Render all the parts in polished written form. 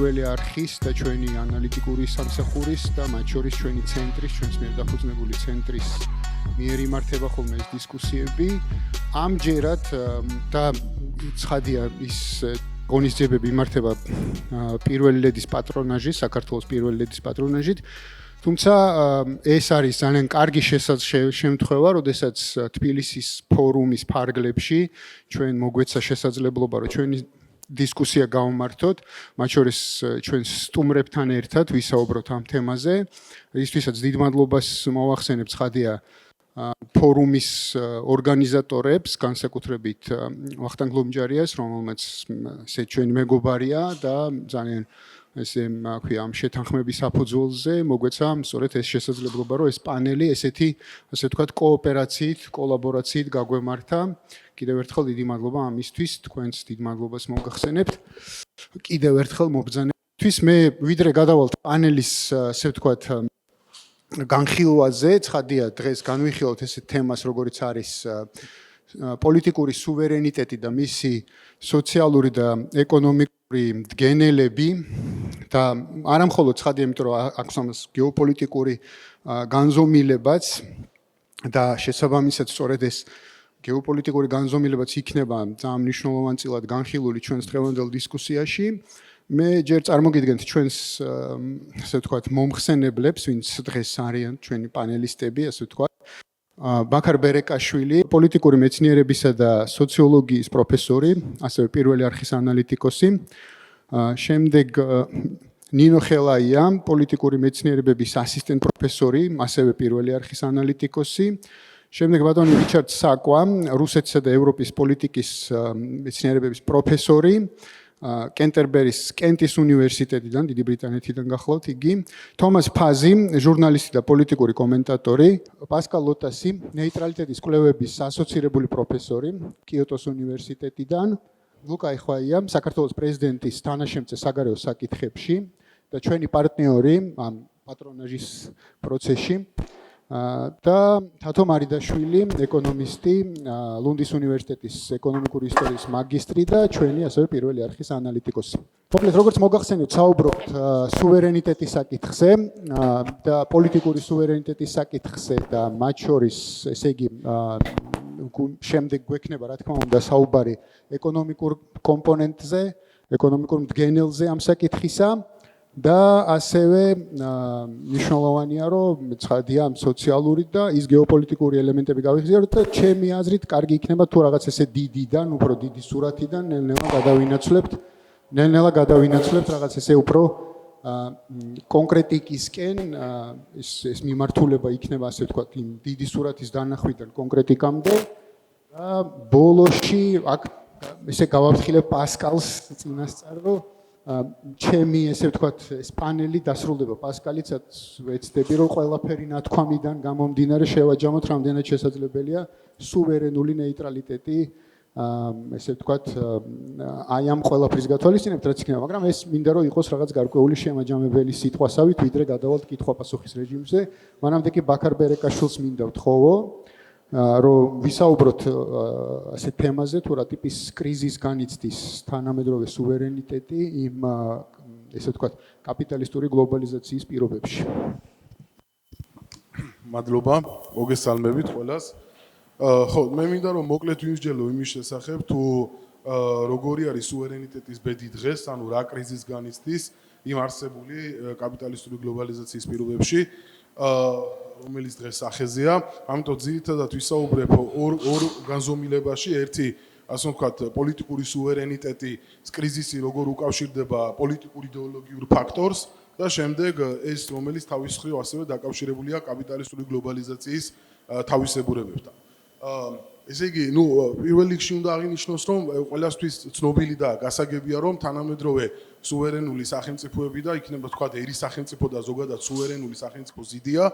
პირველი არხის და ჩვენი ანალიტიკური სამსახურის და მათ შორის ჩვენი ცენტრის, ჩვენს მიერ დაფუძნებული ცენტრის მიერ იმართება ხოლმე ეს დისკუსიები. ამჯერად და ცხადია ის ღონისძიებები იმართება პირველი ლედის პატრონაჟით, საქართველოს პირველი ლედის პატრონაჟით. თუმცა ეს არის ძალიან კარგი შემთხვევა, როდესაც თბილისის ფორუმის ფარგლებში ჩვენ მოგვეცა შესაძლებლობა, რომ ჩვენი დისკუსია გავმართოთ, მათ შორის ჩვენ სტუმრებთან ერთად ვისაუბროთ ამ თემაზე. ისთვისაც დიდ მადლობას მოვახსენებ ცხადია ფორუმის ორგანიზატორებს, განსაკუთრებით ვახტანგ ლომჯარიას, რომელმაც ესე ჩვენი მეგობარია და ძალიან ესე აქვია ამ შეთანხმების საფუძველზე მოგვეცა სწორედ ეს შესაძლებლობა, რომ ეს პანელი ესეთი, ასე ვთქვათ, კოოპერაციით, კოლაბორაციით გაგვემართა. კიდევ ერთხელ დიდი მადლობა ამისთვის, თქვენს დიდ მადლობას მოგახსენებთ. კიდევ ერთხელ მობრძანებისთვის მე ვიდრე გადავალთ პანელის, ასე ვთქვათ, განხილვაზე, ცხადია დღეს განვიხილოთ ესეთ თემას, როგორიც არის პოლიტიკური სუვერენიტეტი და მისი სოციალური და ეკონომიკური მდგენელები და არა მხოლოდ ცხადია, იმიტომ რომ აქვს ამას გეოპოლიტიკური განზომილებაც და შესაბამისად სწორედ ეს გეოპოლიტიკური განზომილებაც იქნება ძალიან მნიშვნელოვანწილად განხილული ჩვენს დღევანდელ დისკუსიაში. მე ჯერ წარმოგიდგენთ ჩვენს ასე ვთქვათ მომხსენებლებს, ვინც დღეს არიან ჩვენი პანელისტები, ასე ვთქვათ. ბაქარ ბერეკაშვილი, პოლიტიკური მეცნიერებისა და სოციოლოგიის პროფესორი, ასევე პირველი არხის ანალიტიკოსი. შემდეგ ნინო ხელაია, პოლიტიკური მეცნიერებების ასისტენტ პროფესორი, ასევე პირველი არხის ანალიტიკოსი. შემდეგ ბატონი რიჩარდ საკვა, რუსეთსა და ევროპის პოლიტიკის მეცნიერებების პროფესორი. კენტერბერის კენტის უნივერსიტეტიდან, დიდი ბრიტანეთიდან გახლავთ იგი. თომას ფაზი, ჟურნალისტი და პოლიტიკური კომენტატორი. პასკალ ლოტასი, ნეიტრალიტეტის კვლევების ასოცირებული პროფესორი, კიოტოს უნივერსიტეტიდან. ლუკა ეხვაია, საქართველოს პრეზიდენტის თანაშემწე საგარეო საკითხებში და ჩვენი პარტნიორი ამ პატრონაჟის პროცესში. და თათო მარიდაშვილი, ეკონომისტი, ლუნდის უნივერსიტეტის ეკონომიკური ისტორიის მაგისტრი და ჩვენი ასევე პირველი არხის ანალიტიკოსი. მოკლედ, როგორც მოგახსენებთ, საუბრობთ სუვერენიტეტის საკითხზე და პოლიტიკური სუვერენიტეტის საკითხზე და მათ შორის, ესე იგი, შემდეგ გვექნება, რა თქმა უნდა, საუბარი ეკონომიკურ კომპონენტზე, ეკონომიკურ მდგენელზე ამ საკითხისა. და ასევე მნიშვნელოვანია, რომ ცხადია ამ სოციალური და ის გეოპოლიტიკური ელემენტები გავიხსენოთ და ჩემი აზრით კარგი იქნება თუ რაღაც ესე დიდიდან, უფრო დიდი სურათიდან ნელ-ნელა გადავინაცვლებთ რაღაც ესე უფრო კონკრეტიკისკენ ეს მიმართულება იქნება, ასე ვთქვათ, იმ დიდი სურათის დანახვიდან კონკრეტიკამდე და ბოლოში აქ ესე გავაფრთხილებ პასკალს წინასწარ, რომ ჩემი ესე ვთქვათ ეს პანელი დასრულდება პასკალიცაც ვეცდები რომ ყველაფერი ნათქვამიდან გამომდინარე შევაჯამოთ რამდენად შესაძლებელია სუვერენული ნეიტრალიტეტი ესე ვთქვათ აი ამ ყველაფრის გათვალისწინებთ რაც იქნება მაგრამ ეს მინდა რომ იყოს რაღაც გარკვეული შემაჯამებელი სიტყვასავით ვიდრე გადავალთ კითხვა-პასუხის რეჟიმზე მანამდე კი ბაქარ ბერეკაშვილს მინდა ვთხოვო რომ ვისაუბროთ ასეთ თემაზე თუ რა ტიპის კრიზის განიცდის თანამედროვე სუვერენიტეტი იმ ესე ვთქვათ კაპიტალისტური გლობალიზაციის პირობებში. მადლობა, მოგესალმებით ყველას. ხო, მე მინდა რომ მოკლედ ვიმსჯელო იმის შესახებ თუ როგორი არის სუვერენიტეტის ბედი დღეს, ანუ რა კრიზის განიცდის იმ არსებული კაპიტალისტური გლობალიზაციის პირობებში. რომელიც დღეს სახეზეა, ამიტომ ძირითადად ვისაუბრებ ორ განზომილებაში, ერთი, ასე ვთქვათ, პოლიტიკური სუვერენიტეტი, კრიზისი როგორ უკავშირდება პოლიტიკურ იდეოლოგიურ ფაქტორს და შემდეგ ეს რომელიც თავის მხრივ ასევე დაკავშირებულია კაპიტალისტური გლობალიზაციის თავისებურებებთან. ესე იგი, პირველ რიგში უნდა აღინიშნოს, რომ ყველასთვის ცნობილი და გასაგებია, რომ თანამედროვე სუვერენული სახელმწიფოები და იქნება თქვა ერი სახელმწიფო და ზოგადად სუვერენული სახელმწიფო ზიდია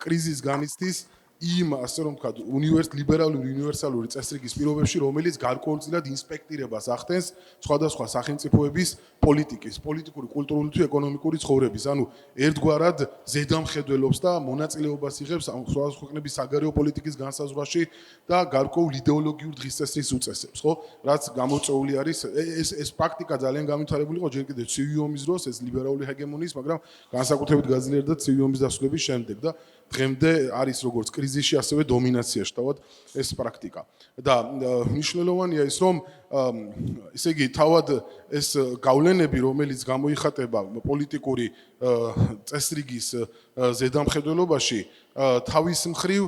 კრიზის განიცდის იმ ასე რომ ვთქვათ ლიბერალური უნივერსალური წესრიგის პირობებში, რომელიც გარკვეულწილად ინსპექტირებას ახდენს სხვადასხვა სახელმწიფოების პოლიტიკური, კულტურული თუ ეკონომიკური ცხოვრების. ანუ ერთგვარად ზედამხედველობს და მონაწილეობას იღებს სხვადასხვა ქვეყნების საგარეო პოლიტიკის განსაზღვრაში და გარკვეულ იდეოლოგიურ დღესასწრის უწესებს, ხო? რაც გამოწვეული არის ეს პრაქტიკა ძალიან განვითარებული იყო ჯერ კიდევ ცივი ომის დროს, ეს ლიბერალური ჰეგემონიის, მაგრამ განსაკუთრებით გაძლიერდა ცივი ომის დასრულების შემდეგ და დღემდე არის როგორც კრიზისში, ასევე დომინაციაში თავად ეს პრაქტიკა. და მნიშვნელოვანია ის, რომ ესე იგი, თავად ეს გავლენები, რომელიც გამოიხატება პოლიტიკური წესრიგის ზედამხედველობაში, თავის მხრივ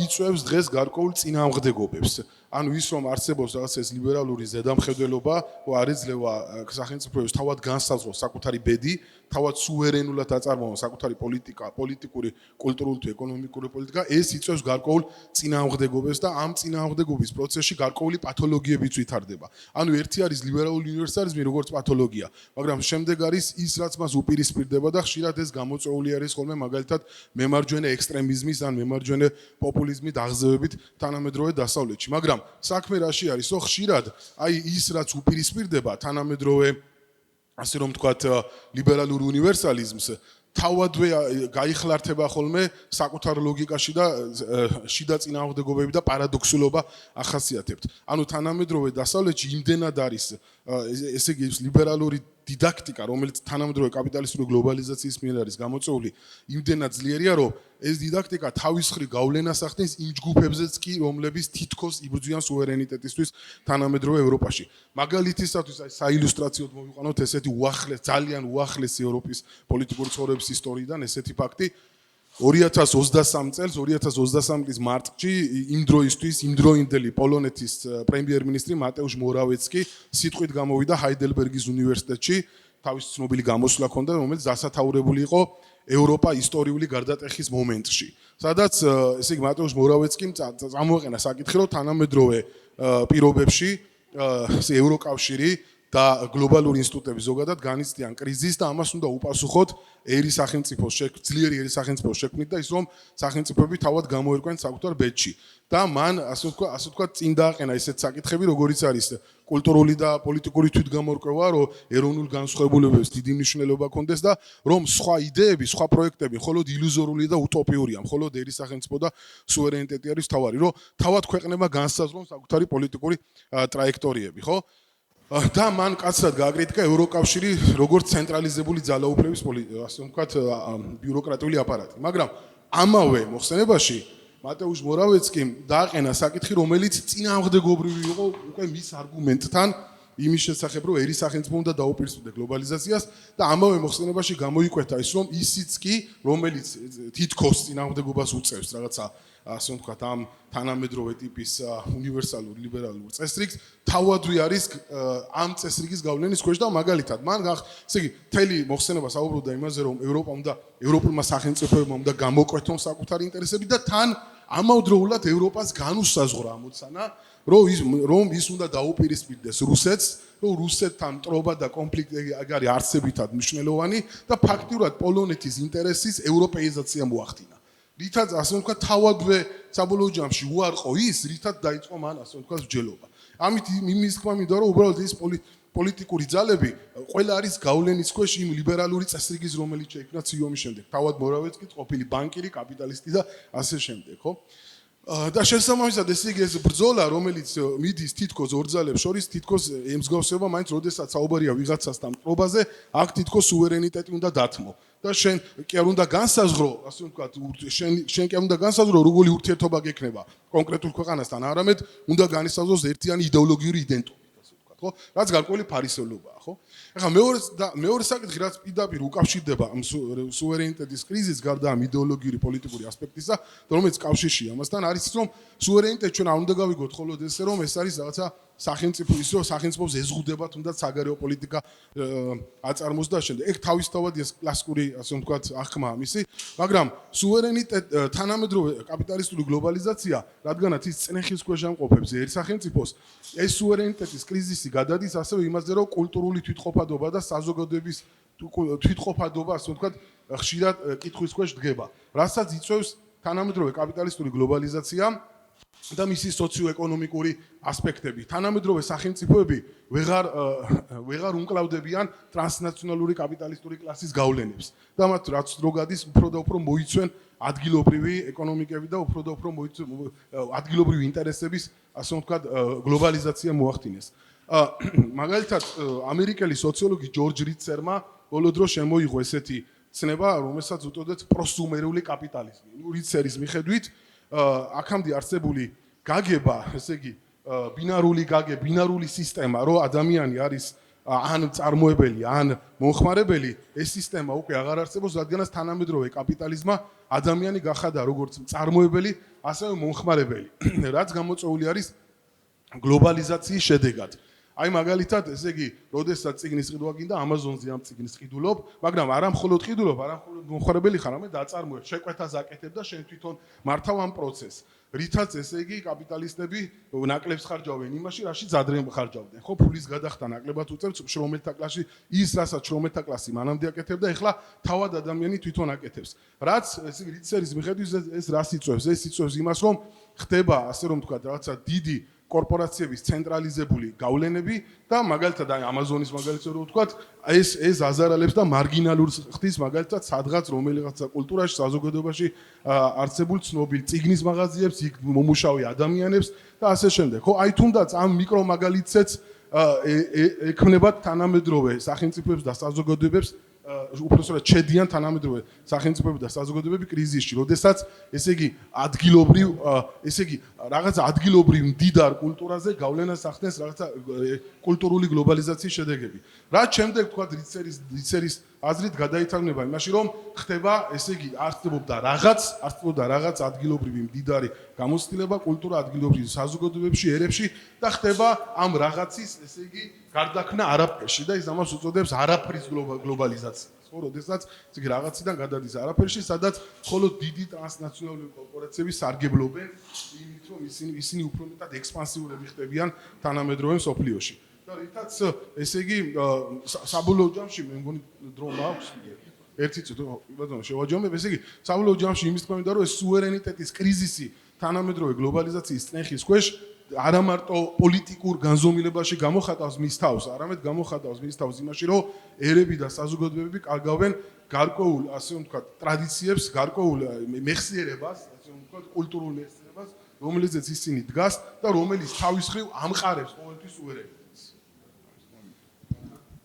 იწვევს დღეს გარკვეულ წინააღმდეგობებს. ანუ ის რომ არსებობს რაღაც ეს ლიბერალური ზედამხედველობა, არ ეძლევა სახელმწიფოებს თავად განსაზღვროს საკუთარი ბედი, თავად სუვერენულად აწარმოოს საკუთარი პოლიტიკური, კულტურული თუ ეკონომიკური პოლიტიკა, ეს იწვევს გარკვეულ წინააღმდეგობებს და ამ წინააღმდეგობის პროცესში გარკვეული პათოლოგიებიც ვითარდება. ანუ ერთი არის ლიბერალური უნივერსალიზმი როგორც პათოლოგია, მაგრამ შემდეგ არის ის, რაც მას უპირისპირდება და ხშირად ეს გამოწვეული არის ხოლმე მაგალითად მემარჯვენე ექსტრემიზმის ან მემარჯვენე პოპულიზმის აღზევებით თანამედროვე დასავლეთში. მაგრამ საქმე რაში არის, რომ ხშირად აი ის რაც უპირისპირდება თანამედროვე ასე რომ ვთქვათ ლიბერალურ უნივერსალიზმს თავადვე გაიხლართება ხოლმე საკუთარ ლოგიკაში და შიდა წინააღმდეგობები და პარადოქსულობა ახასიათებთ. ანუ თანამედროვე დასავლეთში იმდენად არის ესე იგი ლიბერალური დიდაქტიკა, რომელიც თანამედროვე კაპიტალისტური გლობალიზაციის მიერ არის გამოწვეული, იმდენად ძლიერია, რომ ეს დიდაქტიკა თავის მხრივ გავლენას ახდენს იმ ჯგუფებზეც კი, რომლებიც თითქოს იბრძვიან სუვერენიტეტისთვის თანამედროვე ევროპაში. მაგალითისათვის საილუსტრაციოდ მოვიყვანოთ ესეთი ძალიან უახლესი ევროპის პოლიტიკური ცხოვრების ისტორიიდან ესეთი ფაქტი. 2023 წლის მარტში იმ დროინდელი პოლონეთის პრემიერ-მინისტრი მატეუშ მორავეცკი სიტყვით გამოვიდა ჰაიდელბერგის უნივერსიტეტში, თავის ცნობილი გამოსვლა ჰქონდა, რომელიც დასათაურებული იყო ევროპა ისტორიული გარდატეხის მომენტში. სადაც ესე იგი მატეუშ მორავეცკიმ წამოაყენა საკითხი, რომ თანამედროვე პირობებში ევროკავშირი და გლობალური ინსტიტუტები ზოგადად განიცდიან კრიზისს და ამას უნდა უპასუხოთ ძლიერი ერის სახელმწიფოს შექმნით და ის რომ სახელმწიფოები თავად გამოერკვენ საკუთარ ბედში. და მან ასე ვთქვათ წინ დააყენა ესეთ საკითხები, როგორიც არის კულტურული და პოლიტიკური თვითგამორკვევა, რომ ეროვნულ განსხვავებულობებს დიდი მნიშვნელობა ჰქონდეს და რომ სხვა იდეები, სხვა პროექტები მხოლოდ ილუზორული და უტოპიურია, მხოლოდ ერის სახელმწიფო და სუვერენიტეტი არის თავარი, რომ თავად ქვეყნებმა განსაზღვრონ საკუთარი პოლიტიკური ტრაექტორიები, ხო? და მან კაცად გააკრიტიკა ევროკავშირი როგორც ცენტრალიზებული ძალაუფლების ასე ვთქვათ ბიუროკრატიული აპარატი. მაგრამ ამავე მოხსენებაში მატეუშ მორავეცკიმ დააყენა საკითხი, რომელიც წინააღმდეგობრივი იყო უკვე მის არგუმენტთან იმის შესახებ, რომ ერის სახელმწიფო უნდა დაუპირისპირდეს გლობალიზაციას და ამავე მოხსენებაში გამოიკვეთა ის, რომ ისიც კი, რომელიც თითქოს წინააღმდეგობას უწევს რაღაცა ასე ვთქვათ ამ თანამედროვე ტიპის უნივერსალურ ლიბერალურ წესრიგს თავადვე არის ამ წესრიგის გავლენის ქვეშ და მაგალითად მან ესე იგი მთელი მოხსენება საუბრობდა იმაზე რომ ევროპულმა სახელმწიფოებმა უნდა გამოკვეთონ საკუთარი ინტერესები და თან ამავდროულად ევროპას განუსაზღვრა ამოცანა რომ ის უნდა დაუპირისპირდეს რუსეთს, რომ რუსეთთან მტრობა და კონფლიქტი არის არსებითად მნიშვნელოვანი და ფაქტიურად პოლონეთის ინტერესის ევროპეიზაცია მოახდინა. რითაც ასე ვთქვათ თავადვე საბოლოო ჯამში უარყო ის, რითაც დაიწყო მან ასე ვთქვათ მსჯელობა. ამით იმის თქმა მინდა რომ უბრალოდ ის პოლიტიკური ძალები ყველა არის გავლენის ქვეშ იმ ლიბერალური წესრიგის, რომელიც შეიქმნა ცივი ომის შემდეგ. თავად მორავეცკი ყოფილი ბანკირი, კაპიტალისტი და ასე შემდეგ, ხო? და შესაბამისად ესე იგი ეს ბრძოლა, რომელიც მიდის თითქოს ორ ძალებს შორის, თითქოს ემსგავსება მაინც, როდესაც საუბარია ვიღაცასთან მტრობაზე, აქ თითქოს სუვერენიტეტი უნდა დათმო. და შენ კი არ უნდა განსაზღვრო, ასე ვთქვათ, შენ კი არ უნდა განსაზღვრო, როგორი ურთიერთობა გექნება კონკრეტულ ქვეყანასთან, არამედ უნდა განისაზღვროს ერთიანი იდეოლოგიური იდენტობა, ასე ვთქვათ, ხო? რაც გარკვეული ფარისევლობაა, ხო? ახლა მეორე საკითხი, რაც პირდაპირ უკავშირდება ამ სუვერენიტეტის კრიზისს გარდა ამ იდეოლოგიური პოლიტიკური ასპექტისა, რომელიც კავშირშია ამასთან, არის ის, რომ სუვერენიტეტი ჩვენ არ უნდა გავიგოთ მხოლოდ ესე, რომ ეს არის რაღაცა სახელმწიფოს ეზღუდება თუნდაც საგარეო პოლიტიკა აწარმოს და შემდეგ. ეგ თავისთავად ეს კლასიკური, ასე ვთქვათ, აღქმა ამისი, მაგრამ თანამედროვე კაპიტალისტური გლობალიზაცია, რადგანაც ის წნეხის ქვეშ ამყოფებს ერთ სახელმწიფოს, ეს სუვერენიტეტის კრიზისი გადადის ასევე იმაზე, რომ კულტურული თვითყოფადობა და საზოგადოების თვითყოფადობა, ასე ვთქვათ, ხშირად კითხვის ქვეშ დგება, რასაც იწვევს თანამედროვე კაპიტალისტური გლობალიზაცია და მისი სოციო-ეკონომიკური ასპექტები. თანამედროვე სახელმწიფოები ვეღარ უმკლავდებიან ტრანსნაციონალური კაპიტალისტური კლასის გავლენებს და მათ რაც დრო გადის უფრო და უფრო მოიცვენ ადგილობრივი ეკონომიკები და უფრო და უფრო ადგილობრივი ინტერესების, ასე ვთქვათ, გლობალიზაცია მოახდინეს. მაგალითად, ამერიკელი სოციოლოგი ჯორჯ რიცერმა ბოლო დროს შემოიღო ესეთი ცნება, რომელსაც უწოდებს პროსუმერული კაპიტალიზმი. რიცერის მიხედვით აქამდე არსებული გაგება, ესე იგი, ბინარული სისტემა, რომ ადამიანი არის ან წარმოებელი, ან მომხმარებელი, ეს სისტემა უკვე აღარ არსებობს, რადგანაც თანამედროვე კაპიტალიზმმა ადამიანი გახადა როგორც წარმოებელი, ასევე მომხმარებელი, რაც გამოწვეული არის გლობალიზაციის შედეგად. აი მაგალითად, ესე იგი, როდესაც წიგნის ყიდვა გინდა, Amazon-ზე ამ წიგნის ყიდულობ, მაგრამ არა მხოლოდ ყიდულობ, არა მხოლოდ მომხმარებელი ხარ, არამედ დაწარმოებ, შეკვეთას აკეთებ და შენ თვითონ მართავ ამ პროცესს. რითაც ესე იგი კაპიტალისტები ნაკლებს ხარჯავენ იმაში, რაშიც ადრე ხარჯავდნენ. ხო, ფულის გადახდა ნაკლებად უწევს შრომელთა კლასში, ის რასაც შრომელთა კლასი მანამდე აკეთებდა, ეხლა თავად ადამიანი თვითონ აკეთებს. რაც ესე იგი რიცერის მიხედვით ეს რას იწვევს? ეს იწვევს იმას, რომ ხდება, ასე რომ ვთქვათ, რაღაცა დიდი კორპორაციების ცენტრალიზებული გავლენები და მაგალითად აი Amazon-ის მაგალითად რო ვთქვათ, ეს აზარალებს და მარგინალურს ხდის მაგალითად სადღაც რომელიღაცა კულტურაში, საზოგადოებაში არსებულ ცნობილ წიგნის მაღაზიებს, იქ მომუშავე ადამიანებს და ასე შემდეგ. ხო, აი თუნდაც ამ მიკრო მაგალითზეც ექმნებათ თანამედროვე სახელმწიფოებს და საზოგადოებებს უпростоრად ჩედიან თანამედროვე სახელმწიფოები და საზოგადოებები კრიზისში, როდესაც ესე იგი ადგილობრივ, ესე იგი რაღაც ადგილობრივ მდიდარ კულტურაზე გავლენას ახდენს რაღაცა კულტურული გლობალიზაციის შედეგები. რაც შემდეგ თქვა რიცერის აზრით გადაითარგმნება იმაში, რომ ხდება, ესე იგი, არსებობდა რაღაც ადგილობრივი მდიდარი გამოცდილება, კულტურა ადგილობრივ საზოგადოებებში, ერებში და ხდება ამ რაღაცის, ესე იგი, გარდაქმნა არაფერში და ის ამას უწოდებს არაფრის გლობალიზაციას. ხო, როდესაც იგი რაღაციდან გადადის არაფერში, სადაც მხოლოდ დიდი ტრანსნაციონალური კორპორაციები სარგებლობენ იმით, რომ ისინი უფრო მეტად ექსპანსიურები ხდებიან თანამედროვე მსოფლიოში. და რითაც ესე იგი საბოლოო ჯამში მე მგონი დრო მაქვს ერთი წუთი ბატონო შევაჯამებ, ესე იგი საბოლოო ჯამში იმის თქმა მინდა რომ ეს სუვერენიტეტის კრიზისი თანამედროვე გლობალიზაციის წნეხის ქვეშ არა მარტო პოლიტიკურ განზომილებაში გამოხატავს მის თავს, არამედ გამოხატავს მის თავს იმაში, რომ ერები და საზოგადოებები კარგავენ გარკვეულ, ასე ვთქვათ, ტრადიციებს, გარკვეულ მეხსიერებას, ასე ვთქვათ, კულტურულ მეხსიერებას, რომელზეც ისინი დგას და რომელიც თავის მხრივ ამყარებს ყოველთვის სუვერენიტეტს.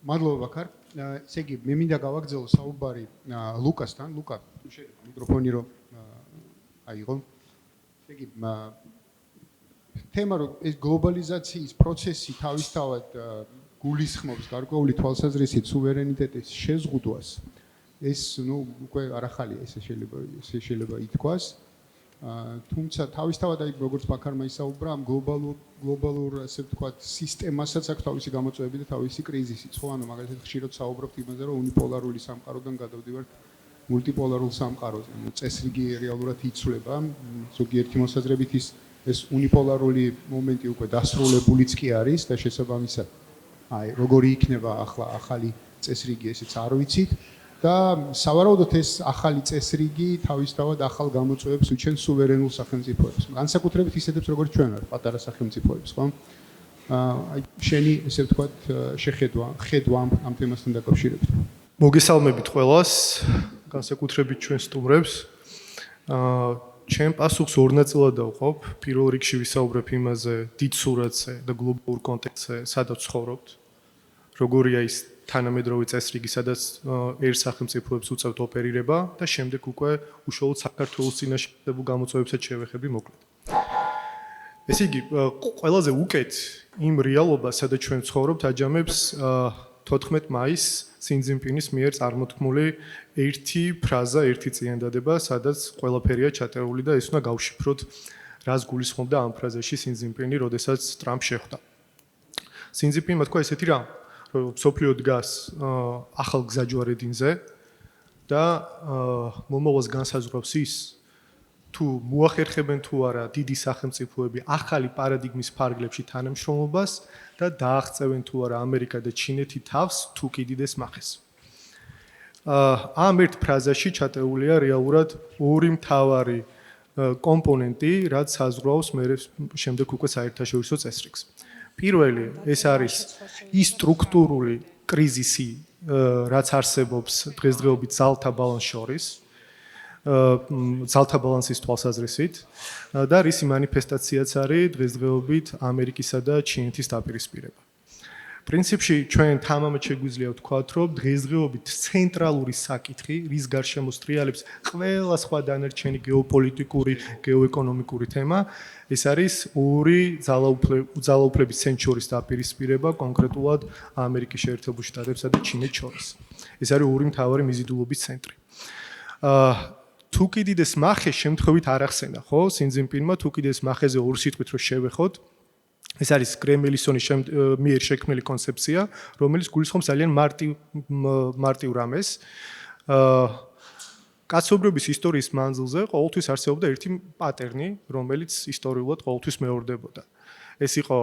მადლობა ბაქარ. ესე იგი, მე მინდა გავაგრძელო საუბარი ლუკასთან. ლუკა, შეიძლება მიკროფონი რომ აიღო. ესე იგი, თემა რომ ეს გლობალიზაციის პროცესი თავისთავად გულისხმობს გარკვეული თვალსაზრისით სუვერენიტეტის შეზღუდვას. ეს უკვე არ ახალია, ესე შეიძლება ითქვას. თუმცა თავისთავად აი როგორც ბაქარმა ისაუბრა, ამ გლობალურ ასე ვთქვათ სისტემასაც აქვს თავისი გამოწვევები და თავისი კრიზისიც. ხო, ანუ მაგალითად ხშირად საუბრობთ იმაზე, რომ უნიპოლარული სამყაროდან გადავდივართ მულტიპოლარულ სამყაროზე. ანუ წესრიგი რეალურად იცვლება. ზოგიერთი მოსაზრებით ეს უნიპოლარული მომენტი უკვე დასრულებულიც კი არის და შესაბამისად აი როგორი იქნება ახლა ახალი წესრიგი ესეც არ ვიცით და სავარაუდოდ ეს ახალი წესრიგი თავისთავად ახალ გამოწვევებს უჩენს სუვერენულ სახელმწიფოებს. განსაკუთრებით ისეთებს როგორც ჩვენ ვართ, პატარა სახელმწიფოებს, ხო? აი შენი ესე ვთქვათ ხედვა ამ თემასთან დაკავშირებით. მოგესალმებით ყველას, განსაკუთრებით ჩვენ სტუმრებს. ჩემ პასუხს ორ ნაწილად დავყოფ. პირველ რიგში ვისაუბრებ იმაზე დიდ სურათზე და გლობალურ კონტექსტზე, სადაც ცხოვრობთ. როგორია ის თანამედროვე წესრიგი, სადაც ერთ სახელმწიფოებს უწევთ ოპერირება და შემდეგ უკვე უშუალოდ საქართველოს წინაშე ხდებულ გამოწვევებსაც შევეხები მოკლედ. ესე იგი, ყველაზე უკეთ იმ რეალობას, სადაც ჩვენ ცხოვრობთ, აჯამებს 14 მაისს სინძინპინის მიერ წარმოთქმული ერთი ფრაზა, ერთი წინადადება, სადაც ყველაფერია ჩატარული და ეს უნდა გავშიფროთ, რას გულისხმობდა ამ ფრაზაში სინძინპინი, როდესაც ტრამპ შეხვდა. სინძინპინმა თქვა ესეთი რამ, რომ მსოფლიო დგას ახალ გზაჯვარედინზე და მომავალს განსაზღვრავს ის, თუ მოახერხებენ თუ არა დიდი სახელმწიფოები ახალი პარადიგმის ფარგლებში თანამშრომლობას და დააღწევენ თუ არა ამერიკა და ჩინეთი თავს თუ კიდიდეს მახეს. ამ ერთ ფრაზაში ჩატეულია რეალურად ორი მთავარი კომპონენტი, რაც საზღვრავს მე შემდეგ უკვე საერთაშორისო წესრიგს. პირველი, ეს არის ის სტრუქტურული კრიზისი, რაც არსებობს დღესდღეობით ძალთა ბალანს შორის, ძალთა ბალანსის თვალსაზრისით და რისი მანიფესტაციაც არის დღესდღეობით ამერიკისა და ჩინეთის დაპირისპირება. პრინციპში ჩვენ თამამად შეგვიძლია ვთქვათ, რომ დღესდღეობით ცენტრალური საკითხი, რის გარშემო სტრიალებს ყველა სხვა დანარჩენი გეოპოლიტიკური, გეოეკონომიკური თემა, ეს არის ორი ძალაუფლების ცენტრ შორის დაპირისპირება, კონკრეტულად ამერიკის შეერთებულ შტატებსა და ჩინეთს შორის. ეს არის ორი მთავარი მიზიდულობის ცენტრი. თუ კიდეს მახე შემთხვევით არ ახსენა, ხო? სინძინპინმა თუ კიდეს მახეზე ორ სიტყვით რო შევეხოთ, ეს არის გრემ-ელისონის მიერ შექმნილი კონცეფცია, რომელიც გულისხმობს ძალიან მარტივ რამეს. კაცობრიობის ისტორიის მანძილზე ყოველთვის არსებობდა ერთი პატერნი, რომელიც ისტორიულად ყოველთვის მეორდებოდა. ეს იყო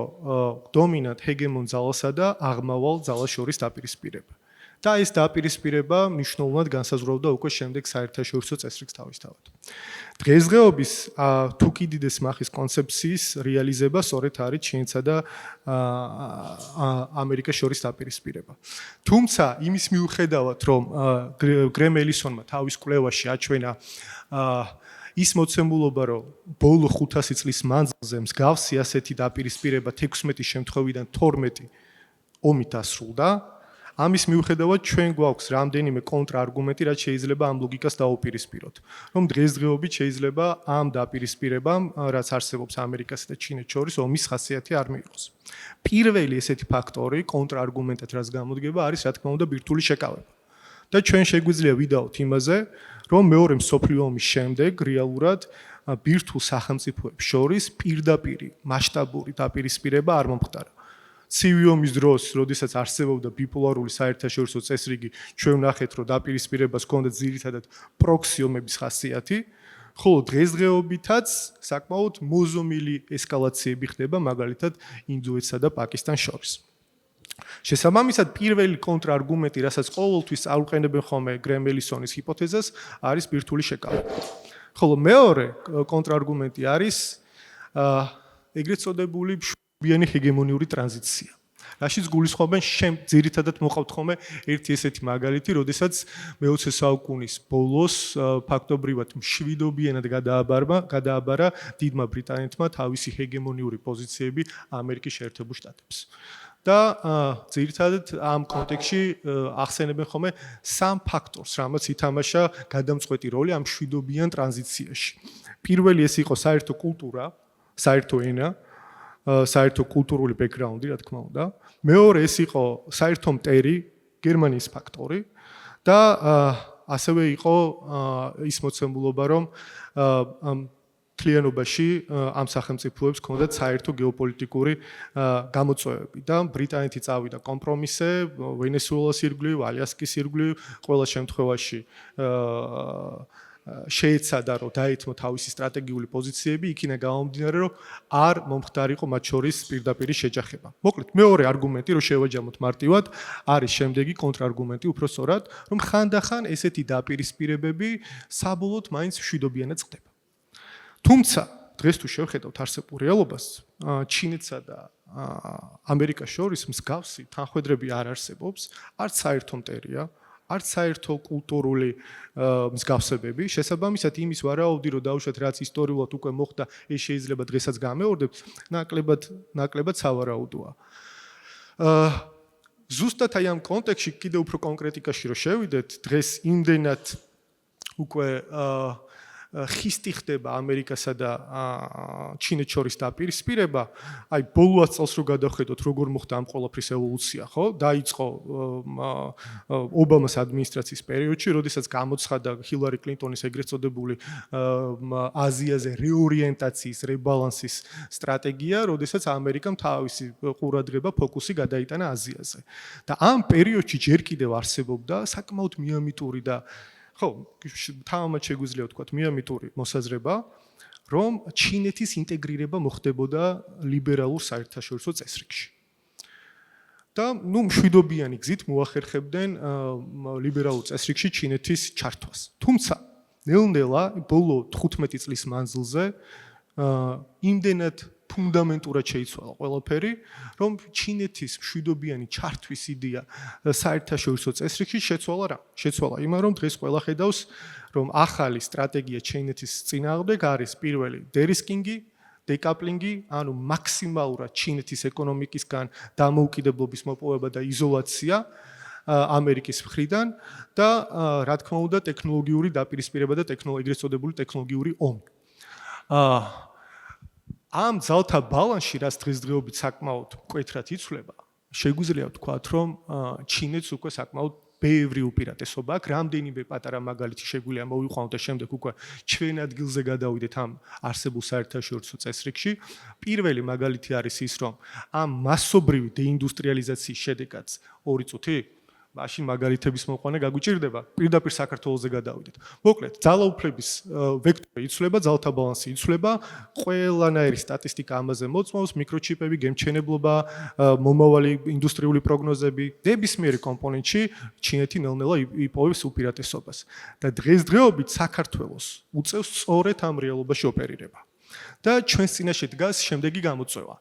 დომინანტ ჰეგემონ ძალასა და აღმავალ ძალას შორის დაპირისპირება. და ეს დაპირისპირება მნიშვნელოვნად განსაზღვრავდა უკვე შემდეგ საერთაშორისო წესრიგს თავისთავად. დღესდღეობის თუ კიდეს მახის კონცეფციის რეალიზება სწორედ არის ჩინეთსა და ამერიკას შორის დაპირისპირება. თუმცა იმის მიუხედავად, რომ გრემ-ელისონმა თავის კვლევაში აჩვენა ის მოცემულობა, რომ ბოლო 500 წლის მანძილზე მსგავსი ასეთი დაპირისპირება 16 შემთხვევიდან 12 ომით დასრულდა, ამის მიუხედავად ჩვენ გვაქვს რამდენიმე კონტრარგუმენტი, რაც შეიძლება ამ ლოგიკას დაუპირისპიროთ. რომ დღესდღეობით შეიძლება ამ დაპირისპირებამ, რაც არსებობს ამერიკასა და ჩინეთს შორის, ომის ხასიათი არ მიიღოს. პირველი ესეთი ფაქტორი, კონტრარგუმენტად რაც გამოდგება, არის რა თქმა უნდა ბირთვული შეკავება. და ჩვენ შეგვიძლია ვიდაოთ იმაზე, რომ მეორე მსოფლიო ომის შემდეგ რეალურად ბირთვულ სახელმწიფოებს შორის პირდაპირი მასშტაბური დაპირისპირება არ მომხდარა. ცივი ომის დროს, როდესაც არსებობდა ბიპოლარული საერთაშორისო წესრიგი, ჩვენ ვნახეთ, რომ დაპირისპირებას ჰქონდა ძირითადად პროქსი ომების ხასიათი, ხოლო დღესდღეობითაც საკმაოდ მოზომილი ესკალაციები ხდება, მაგალითად ინდოეთსა და პაკისტანს შორის. შესაბამისად, პირველი კონტრარგუმენტი, რასაც ყოველთვის აუყენებენ ხოლმე გრემ-ელისონის ჰიპოთეზას, არის ბირთვული შეკავება. ხოლო მეორე კონტრარგუმენტი არის ეგრეთ წოდებული ბიანი ჰეგემონიური ტრანზიცია. რაშიც გულისხმობენ ძირითადად მოყავთ ხოლმე ერთი ესეთი მაგალითი, როდესაც მე-20 საუკუნის ბოლოს ფაქტობრივად მშვიდობიანად გადააბარა დიდმა ბრიტანეთმა თავისი ჰეგემონიური პოზიციები ამერიკის შეერთებულ შტატებს. და ძირითადად ამ კონტექსტში ახსენებენ ხოლმე სამ ფაქტორს, რამაც ითამაშა გადამწყვეტი როლი ამ მშვიდობიან ტრანზიციაში. პირველი ეს იყო საერთო კულტურა, საერთო ენა, საერთო კულტურული ბექგრაუნდი, რა თქმა უნდა. მეორე ეს იყო საერთო მტერი, გერმანიის ფაქტორი და ასევე იყო ის მოცემულობა, რომ თლიანობაში ამ სახელმწიფოებს ჰქონდათ საერთო გეოპოლიტიკური გამოწვევები და ბრიტანეთი წავიდა კომპრომისზე, ვენესუელას ირგვლივ, ალიასკის ირგვლივ, ყველა შემთხვევაში შეეცადა, რომ დაეთმო თავისი სტრატეგიული პოზიციები, იქინა გამომდინარე, რომ არ მომხდარიყო მათ შორის პირდაპირი შეჯახება. მოკლედ, მეორე არგუმენტი, რომ შევაჯამოთ მარტივად, არის შემდეგი კონტრარგუმენტი, უფრო სწორად, რომ ხანდახან ესეთი დაპირისპირებები საბოლოოდ მაინც მშვიდობიანად წყდება. თუმცა, დღეს თუ შევხედავთ არსებულ რეალობას, ჩინეთსა და ამერიკას შორის მსგავსი თანხმედრები არ არსებობს, არც საერთო მტერია, არც საერთო კულტურული მსგავსებები, შესაბამისად იმის ვარაუდი, რომ დაუშვათ რაც ისტორიულად უკვე მოხდა, ეს შეიძლება დღესაც გამეორდეს, ნაკლებად სავარაუდოა. ზუსტად აი ამ კონტექსტში კიდევ უფრო კონკრეტიკაში რომ შევიდეთ, დღეს იმდენად უკვე ხისტი ხდება ამერიკასა და ჩინეთს შორის დაპირისპირება, აი ბოლო 10 წელს რო გადავხედოთ, როგორ მოხდა ამ ყველაფრის ევოლუცია, ხო? დაიწყო ობამას ადმინისტრაციის პერიოდში, როდესაც გამოცხადა ჰილარი კლინტონის ეგრეთ წოდებული აზიაზე რეორიენტაციის, rebalansის სტრატეგია, როდესაც ამერიკამ თავისი ყურადღება, ფოკუსი გადაიტანა აზიაზე. და ამ პერიოდში ჯერ კიდევ არსებობდა საკმაოდ მიამიტური და ხო, თამამად შეგვიძლია ვთქვათ, მიამიტური მოსაზრება, რომ ჩინეთის ინტეგრირება მოხდებოდა ლიბერალურ საერთაშორისო წესრიგში. და მშვიდობიანი გზით მოახერხებდნენ ლიბერალურ წესრიგში ჩინეთის ჩართვას. თუმცა, ნელ-ნელა ბოლო 15 წლის მანძილზე იმდენად ფუნდამენტურად შეიცვალა ყველაფერი, რომ ჩინეთის მშვიდობიანი ჩართვის იდეა საერთაშორისო წესრიგში შეცვალა რა? შეცვალა იმან, რომ დღეს ყველა ხედავს, რომ ახალი სტრატეგია ჩინეთის წინააღმდეგ არის პირველი დერისკინგი, დეკაპლინგი, ანუ მაქსიმალურად ჩინეთის ეკონომიკისგან დამოუკიდებლობის მოპოვება და იზოლაცია ამერიკის მხრიდან და რა თქმა უნდა ტექნოლოგიური დაპირისპირება და ეგრეთ წოდებული ტექნოლოგიური ომი. ამ ძალთა ბალანსში, რაც დღესდღეობით საკმაოდ მკვეთრად იცვლება, შეგვიძლია ვთქვათ, რომ ჩინეთს უკვე საკმაოდ ბევრი უპირატესობა აქვს, რამდენიმე პატარა მაგალითი შეგვიძლია მოვიყვანოთ და შემდეგ უკვე ჩვენ ადგილზე გადავიდეთ ამ არსებულ საერთაშორისო წესრიგში. პირველი მაგალითი არის ის, რომ ამ მასობრივი დეინდუსტრიალიზაციის შედეგად 2 წუთი მაშინ მაგალითების მოყვანა გაგვიჭირდება, პირდაპირ საქართველოზე გადავიდეთ. მოკლედ, ძალაუფლების ვექტორი იცვლება, ძალთა ბალანსი იცვლება, ყველანაირი სტატისტიკა ამაზე მოწმობს, მიკროჩიპები, გემჩენებლობა, მომავალი ინდუსტრიული პროგნოზები, ნებისმიერი კომპონენტში ჩინეთი ნელ-ნელა იპოვებს უპირატესობას. და დღესდღეობით საქართველოს უწევს სწორედ ამ რეალობაში ოპერირება. და ჩვენს წინაშე დგას შემდეგი გამოწვევა.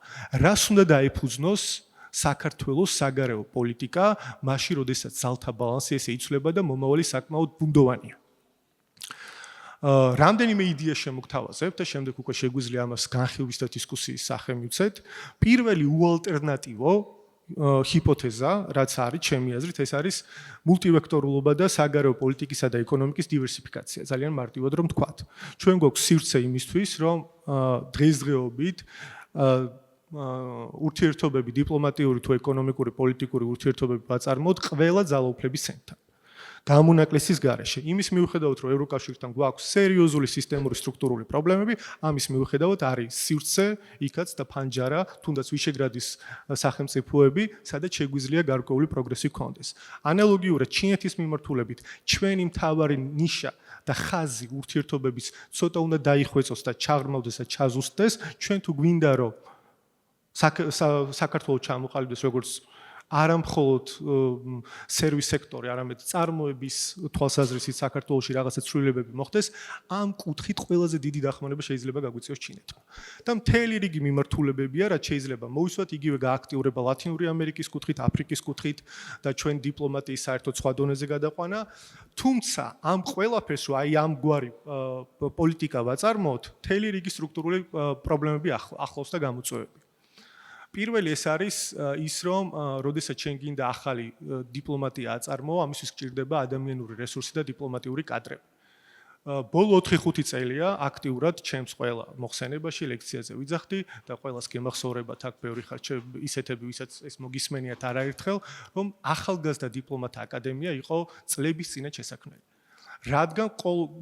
რას უნდა დაეფუძნოს საქართველოს საგარეო პოლიტიკა, მაშინ როდესაც ძალთა ბალანსი ესე იცვლება და მომავალი საკმაოდ ბუნდოვანია. რამდენიმე იდეა შემოგთავაზებთ და შემდეგ უკვე შეგვიძლია ამას განხილვის და დისკუსიის სახე მივცეთ. პირველი უალტერნატივო ჰიპოთეზა, რაც არის ჩემი აზრით, ეს არის მულტივექტორულობა და საგარეო პოლიტიკისა და ეკონომიკის დივერსიფიკაცია. ძალიან მარტივად რომ ვთქვათ. ჩვენ გვაქვს სივრცე იმისთვის, რომ დღესდღეობით ურთიერთობები, დიპლომატიური თუ ეკონომიკური, პოლიტიკური ურთიერთობები ვაწარმოოთ ყველა ძალაუფლების ცენტრთან. გამონაკლისის გარეშე. იმის მიუხედავად, რომ ევროკავშირთან გვაქვს სერიოზული სისტემური სტრუქტურული პრობლემები, ამის მიუხედავად არის სივრცე, იქაც და ფანჯარა, თუნდაც ვიშეგრადის სახელმწიფოები, სადაც შეგვიძლია გარკვეული პროგრესი გქონდეს. ანალოგიურად ჩინეთის მიმართულებით, ჩვენი მთავარი ნიშა და ხაზი ურთიერთობების ცოტა უნდა დაიხვეწოს და ჩაღრმავდეს და ჩაზუსტდეს, ჩვენ თუ გვინდა რომ საქართველოს ჩამოყალიბდეს როგორც არამხოლოდ სერვის სექტორი, არამედ წარმოების თვალსაზრისით საქართველოში რაღაცა ცვლილებები მოხდეს, ამ კუთხით ყველაზე დიდი დახმარება შეიძლება გაგვიწიოს ჩინეთმა. და მთელი რიგი მიმართულებებია, რაც შეიძლება მოვისვათ, იგივე გააქტიურება ლათინური ამერიკის კუთხით, აფრიკის კუთხით და ჩვენ დიპლომატიის საერთოდ სხვა დონეზე გადაყვანა. თუმცა ამ ყველაფერს, რომ აი ამგვარი პოლიტიკა ვაწარმოოთ, მთელი რიგი სტრუქტურული პრობლემები ახლავს და გამოწვევები. პირველი ეს არის ის, რომ როდესაც ჩვენ გინდა ახალი დიპლომატია აწარმოო, ამისთვის გჭირდება ადამიანური რესურსი და დიპლომატიური კადრები. ბოლო 4-5 წელია აქტიურად ჩემს ყველა მოხსენებაში ლექციაზე ვიძახდი და ყველას გემახსოვრებათ აქ ბევრი ხარ ისეთები, ვისაც ეს მოგისმენიათ არაერთხელ, რომ ახალგაზრდა დიპლომატთა აკადემია იყო წლების წინათ შესაქმნელი. რადგან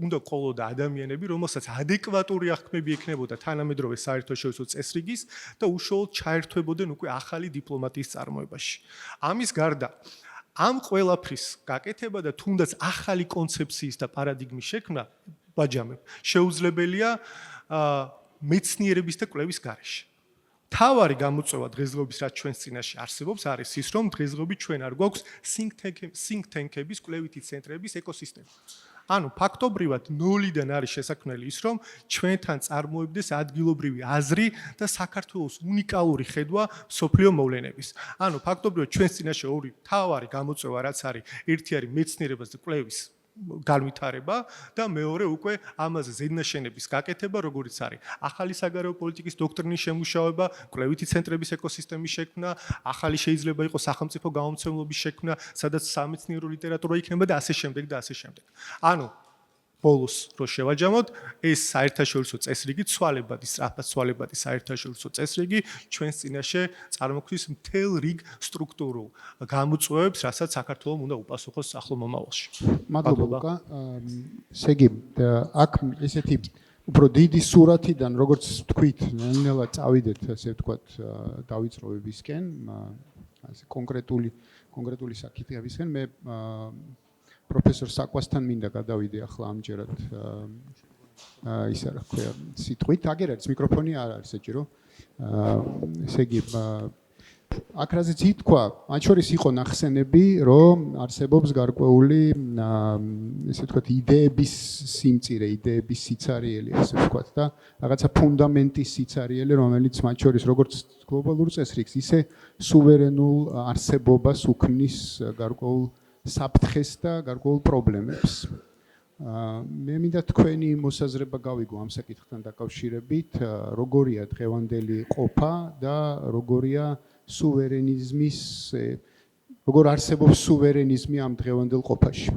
უნდა ყოლოდა ადამიანები, რომელსაც ადეკვატური აღქმები ექნებოდა თანამედროვე საერთაშორისო წესრიგის და უშუალოდ ჩაერთვებოდნენ უკვე ახალი დიპლომატიის წარმოებაში. ამის გარდა ამ ყველაფრის გაკეთება და თუნდაც ახალი კონცეფციის და პარადიგმის შექმნა ბაჯამებ შეუძლებელია მეცნიერების და კვლევის გარეშე. თავარი გამოწვევა დღესდღეობის რაც ჩვენს წინაშე არსებობს არის ის, რომ დღესდღეობით ჩვენ არ გვაქვს think tank-ების, კვლევითი ცენტრების ეკოსისტემა. ანუ ფაქტობრივად ნოლიდან არის შესაქმნელი ის, რომ ჩვენთან წარმოებდეს ადგილობრივი აზრი და საქართველოს უნიკალური ხედვა სოფლიო მოვლენების. ანუ ფაქტობრივად ჩვენს წინაშე ორი თავარი გამოწვევა რაც არის, ერთი არის მეცნიერებას და კვლევის განვითარება და მეორე უკვე ამაზე ზედნაშენების გაკეთება, როგორიც არის ახალი საგარეო პოლიტიკის დოქტრინის შემუშავება, კვლევითი ცენტრების ეკოსისტემის შექმნა, ახალი შეიძლება იყოს სახელმწიფო გამომცემლობის შექმნა, სადაც სამეცნიერო ლიტერატურა იქნება და ასე შემდეგ და ასე შემდეგ. ანუ ბოლოს რო შევაჯამოთ, ეს საერთაშორისო წესრიგი, ცვალებადი, სწრაფად ცვალებადი საერთაშორისო წესრიგი ჩვენს წინაშე წარმოქმნის მთელ რიგ სტრუქტურულ გამოწვევებს, რასაც საქართველოს უნდა უპასუხოს ახლო მომავალში. მადლობა ლუკა. სეგი, აქ ესეთი უფრო დიდი სურათიდან, როგორც თქვით, ნელ-ნელა წავიდეთ, ასე ვთქვათ, დავიწყებებისკენ, ასე კონკრეტული საკითხებისკენ. მე პროფესორ საკვასთან მინდა გადავიდე ახლა ამჯერად ისა რა ქვია სიტყვით, აგერ არის მიკროფონი არ არის საჭირო. ესე იგი აკრაზეც ითქვა, მათ შორის იყო ნახსენები, რომ არსებობს გარკვეული, ესე ვთქვათ, იდეების სიმწირე, იდეების სიცარიელი, ასე ვთქვათ და რაღაცა ფუნდამენტის სიცარიელი, რომელიც მათ შორის როგორც გლობალურ წესრიგს, ისე სუვერენულ არსებობას უქმნის გარკვეულ საფრთხეს და გარკვეულ პრობლემებს. მე მინდა თქვენი მოსაზრება გავიგო ამ საკითხთან დაკავშირებით, როგორია დღევანდელი ყოფა და როგორია სუვერენიზმის, როგორ არსებობს სუვერენიზმი ამ დღევანდელ ყოფაში.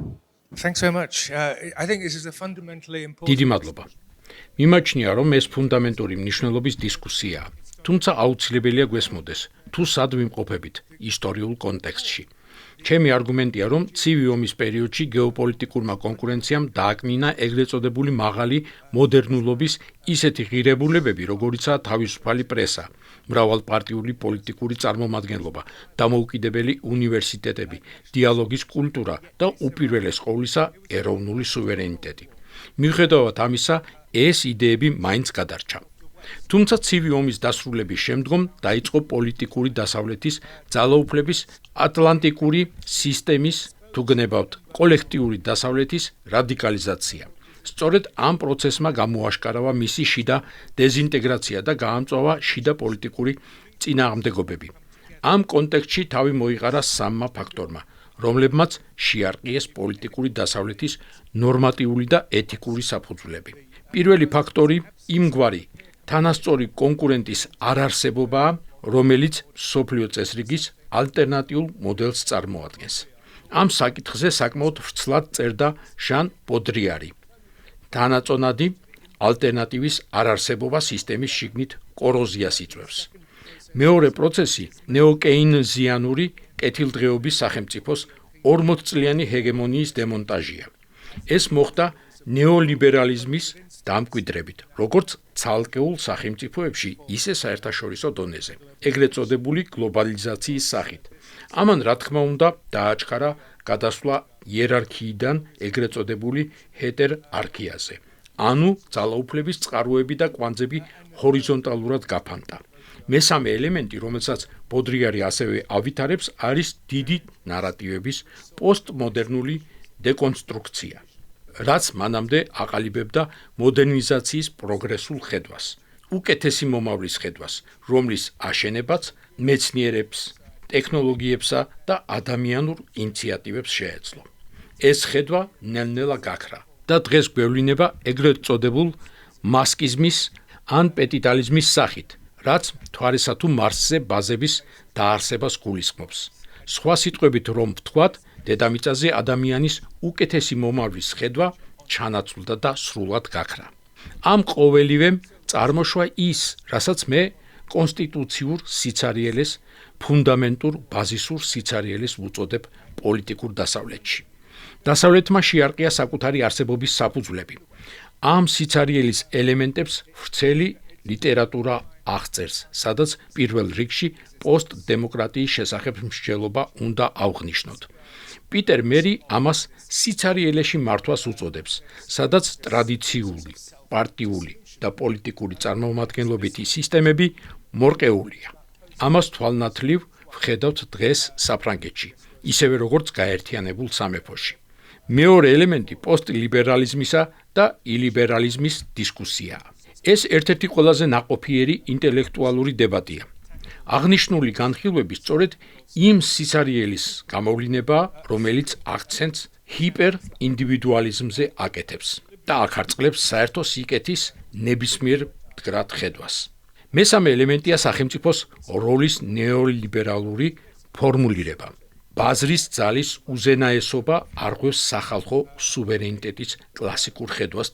Thanks so much. I think this is a fundamentally important. დიდი მადლობა. მიმაჩნია, რომ ეს ფუნდამენტური მნიშვნელობის დისკუსიაა. თუმცა აუცილებელია გვესმოდეს, თუ სად ვიმყოფებით ისტორიულ კონტექსტში. ჩემი არგუმენტია, რომ ცივი ომის პერიოდში გეოპოლიტიკურმა კონკურენციამ დააკნინა ეგრეთ წოდებული მაღალი მოდერნულობის ისეთი ღირებულებები, როგორიცაა თავისუფალი პრესა, მრავალპარტიული პოლიტიკური წარმომადგენლობა, დამოუკიდებელი უნივერსიტეტები, დიალოგის კულტურა და უპირველეს ყოვლისა ეროვნული სუვერენიტეტი. მიუხედავად ამისა, ეს იდეები მაინც გადარჩა. თუმცა ცივი ომის დასრულების შემდგომ დაიწყო პოლიტიკური დასავლეთის ძალაუფლების ატლანტიკური სისტემის, თუ გნებავთ, კოლექტიური დასავლეთის რადიკალიზაცია. სწორედ ამ პროცესმა გამოაშკარავა მისი შიდა დეზინტეგრაცია და გაამწვავა შიდა პოლიტიკური წინააღმდეგობები. ამ კონტექსტში თავი მოიყარა სამმა ფაქტორმა, რომლებმაც შეარყიეს პოლიტიკური დასავლეთის ნორმატიული და ეთიკური საფუძვლები. პირველი ფაქტორი იმგვარი თანასწორი კონკურენტის არარსებობაა, რომელიც მსოფლიო წესრიგის ალტერნატიულ მოდელს წარმოადგენს. ამ საკითხზე საკმაოდ ვრცლად წერდა ჟან ბოდრიარი. თანაწონადი ალტერნატივის არარსებობა სისტემის შიგნით კოროზიას იწვევს. მეორე პროცესი ნეოკეინზიანური კეთილდღეობის სახელმწიფოს 40-წლიანი ჰეგემონიის დემონტაჟია. ეს მოხდა ნეოლიბერალიზმის დამკვიდრებით, როგორც ცალკეულ სახელმწიფოებში, ისე საერთაშორისო დონეზე, ეგრეთ წოდებული გლობალიზაციის სახით. ამან, რა თქმა უნდა, დააჩქარა გადასვლა იერარქიიდან ეგრეთ წოდებული ჰეტერარქიაზე, ანუ ძალაუფლების წყაროები და კვანძები ჰორიზონტალურად გაფანტა. მესამე ელემენტი, რომელსაც ბოდრიარი ასევე ავითარებს, არის დიდი ნარატივების პოსტმოდერნული დეკონსტრუქცია, რაც მანამდე აყალიბებდა მოდერნიზაციის პროგრესულ ხედვას, უკეთესი მომავლის ხედვას, რომლის აშენებაც მეცნიერებს, ტექნოლოგიებსა და ადამიანურ ინიციატივებს შეეძლო. ეს ხედვა ნელ-ნელა გაქრა და დღეს გვევლინება ეგრეთ წოდებულ მასკიზმის ან პეტიტალიზმის სახით, რაც მთვარესა თუ მარსზე ბაზების დაარსებას გულისხმობს. სხვა სიტყვებით რომ ვთქვათ, დედამიწაზე ადამიანის უკეთესი მომავლის ხედვა ჩანაცვლდა და სრულად გაქრა. ამ ყოველივემ წარმოშვა ის, რასაც მე კონსტიტუციურ სიცარიელეს, ფუნდამენტურ ბაზისურ სიცარიელეს ვუწოდებ პოლიტიკურ დასავლეთში. დასავლეთმა შეარყია საკუთარი არსებობის საფუძვლები. ამ სიცარიელის ელემენტებს ვრცელი ლიტერატურა აღწერს, სადაც პირველ რიგში პოსტდემოკრატიის შესახებ მსჯელობა უნდა ავღნიშნოთ. პიტერ მერი ამას სიცარიელეში მართვას უწოდებს, სადაც ტრადიციული, პარტიული და პოლიტიკური წარმომადგენლობითი სისტემები მორყეულია. ამას თვალნათლივ ვხედავთ დღეს საფრანგეთში, ისევე როგორც გაერთიანებულ სამეფოში. მეორე ელემენტი პოსტლიბერალიზმისა და ილიბერალიზმის დისკუსიაა. ეს ერთ-ერთი ყველაზე ნაყოფიერი ინტელექტუალური დებატია. აღნიშნული განხილვები სწორედ იმ სიცარიელის გამოვლინებაა, რომელიც აქცენტს ჰიპერინდივიდუალიზმზე აკეთებს და ახარწყლებს საერთო სიკეთის ნებისმიერ მდგრად ხედვას. მესამე ელემენტია სახელმწიფოს როლის ნეოლიბერალური ფორმულირება. ბაზრის ძალის უზენაესობა არღვევს სახალხო სუვერენიტეტის კლასიკურ ხედვას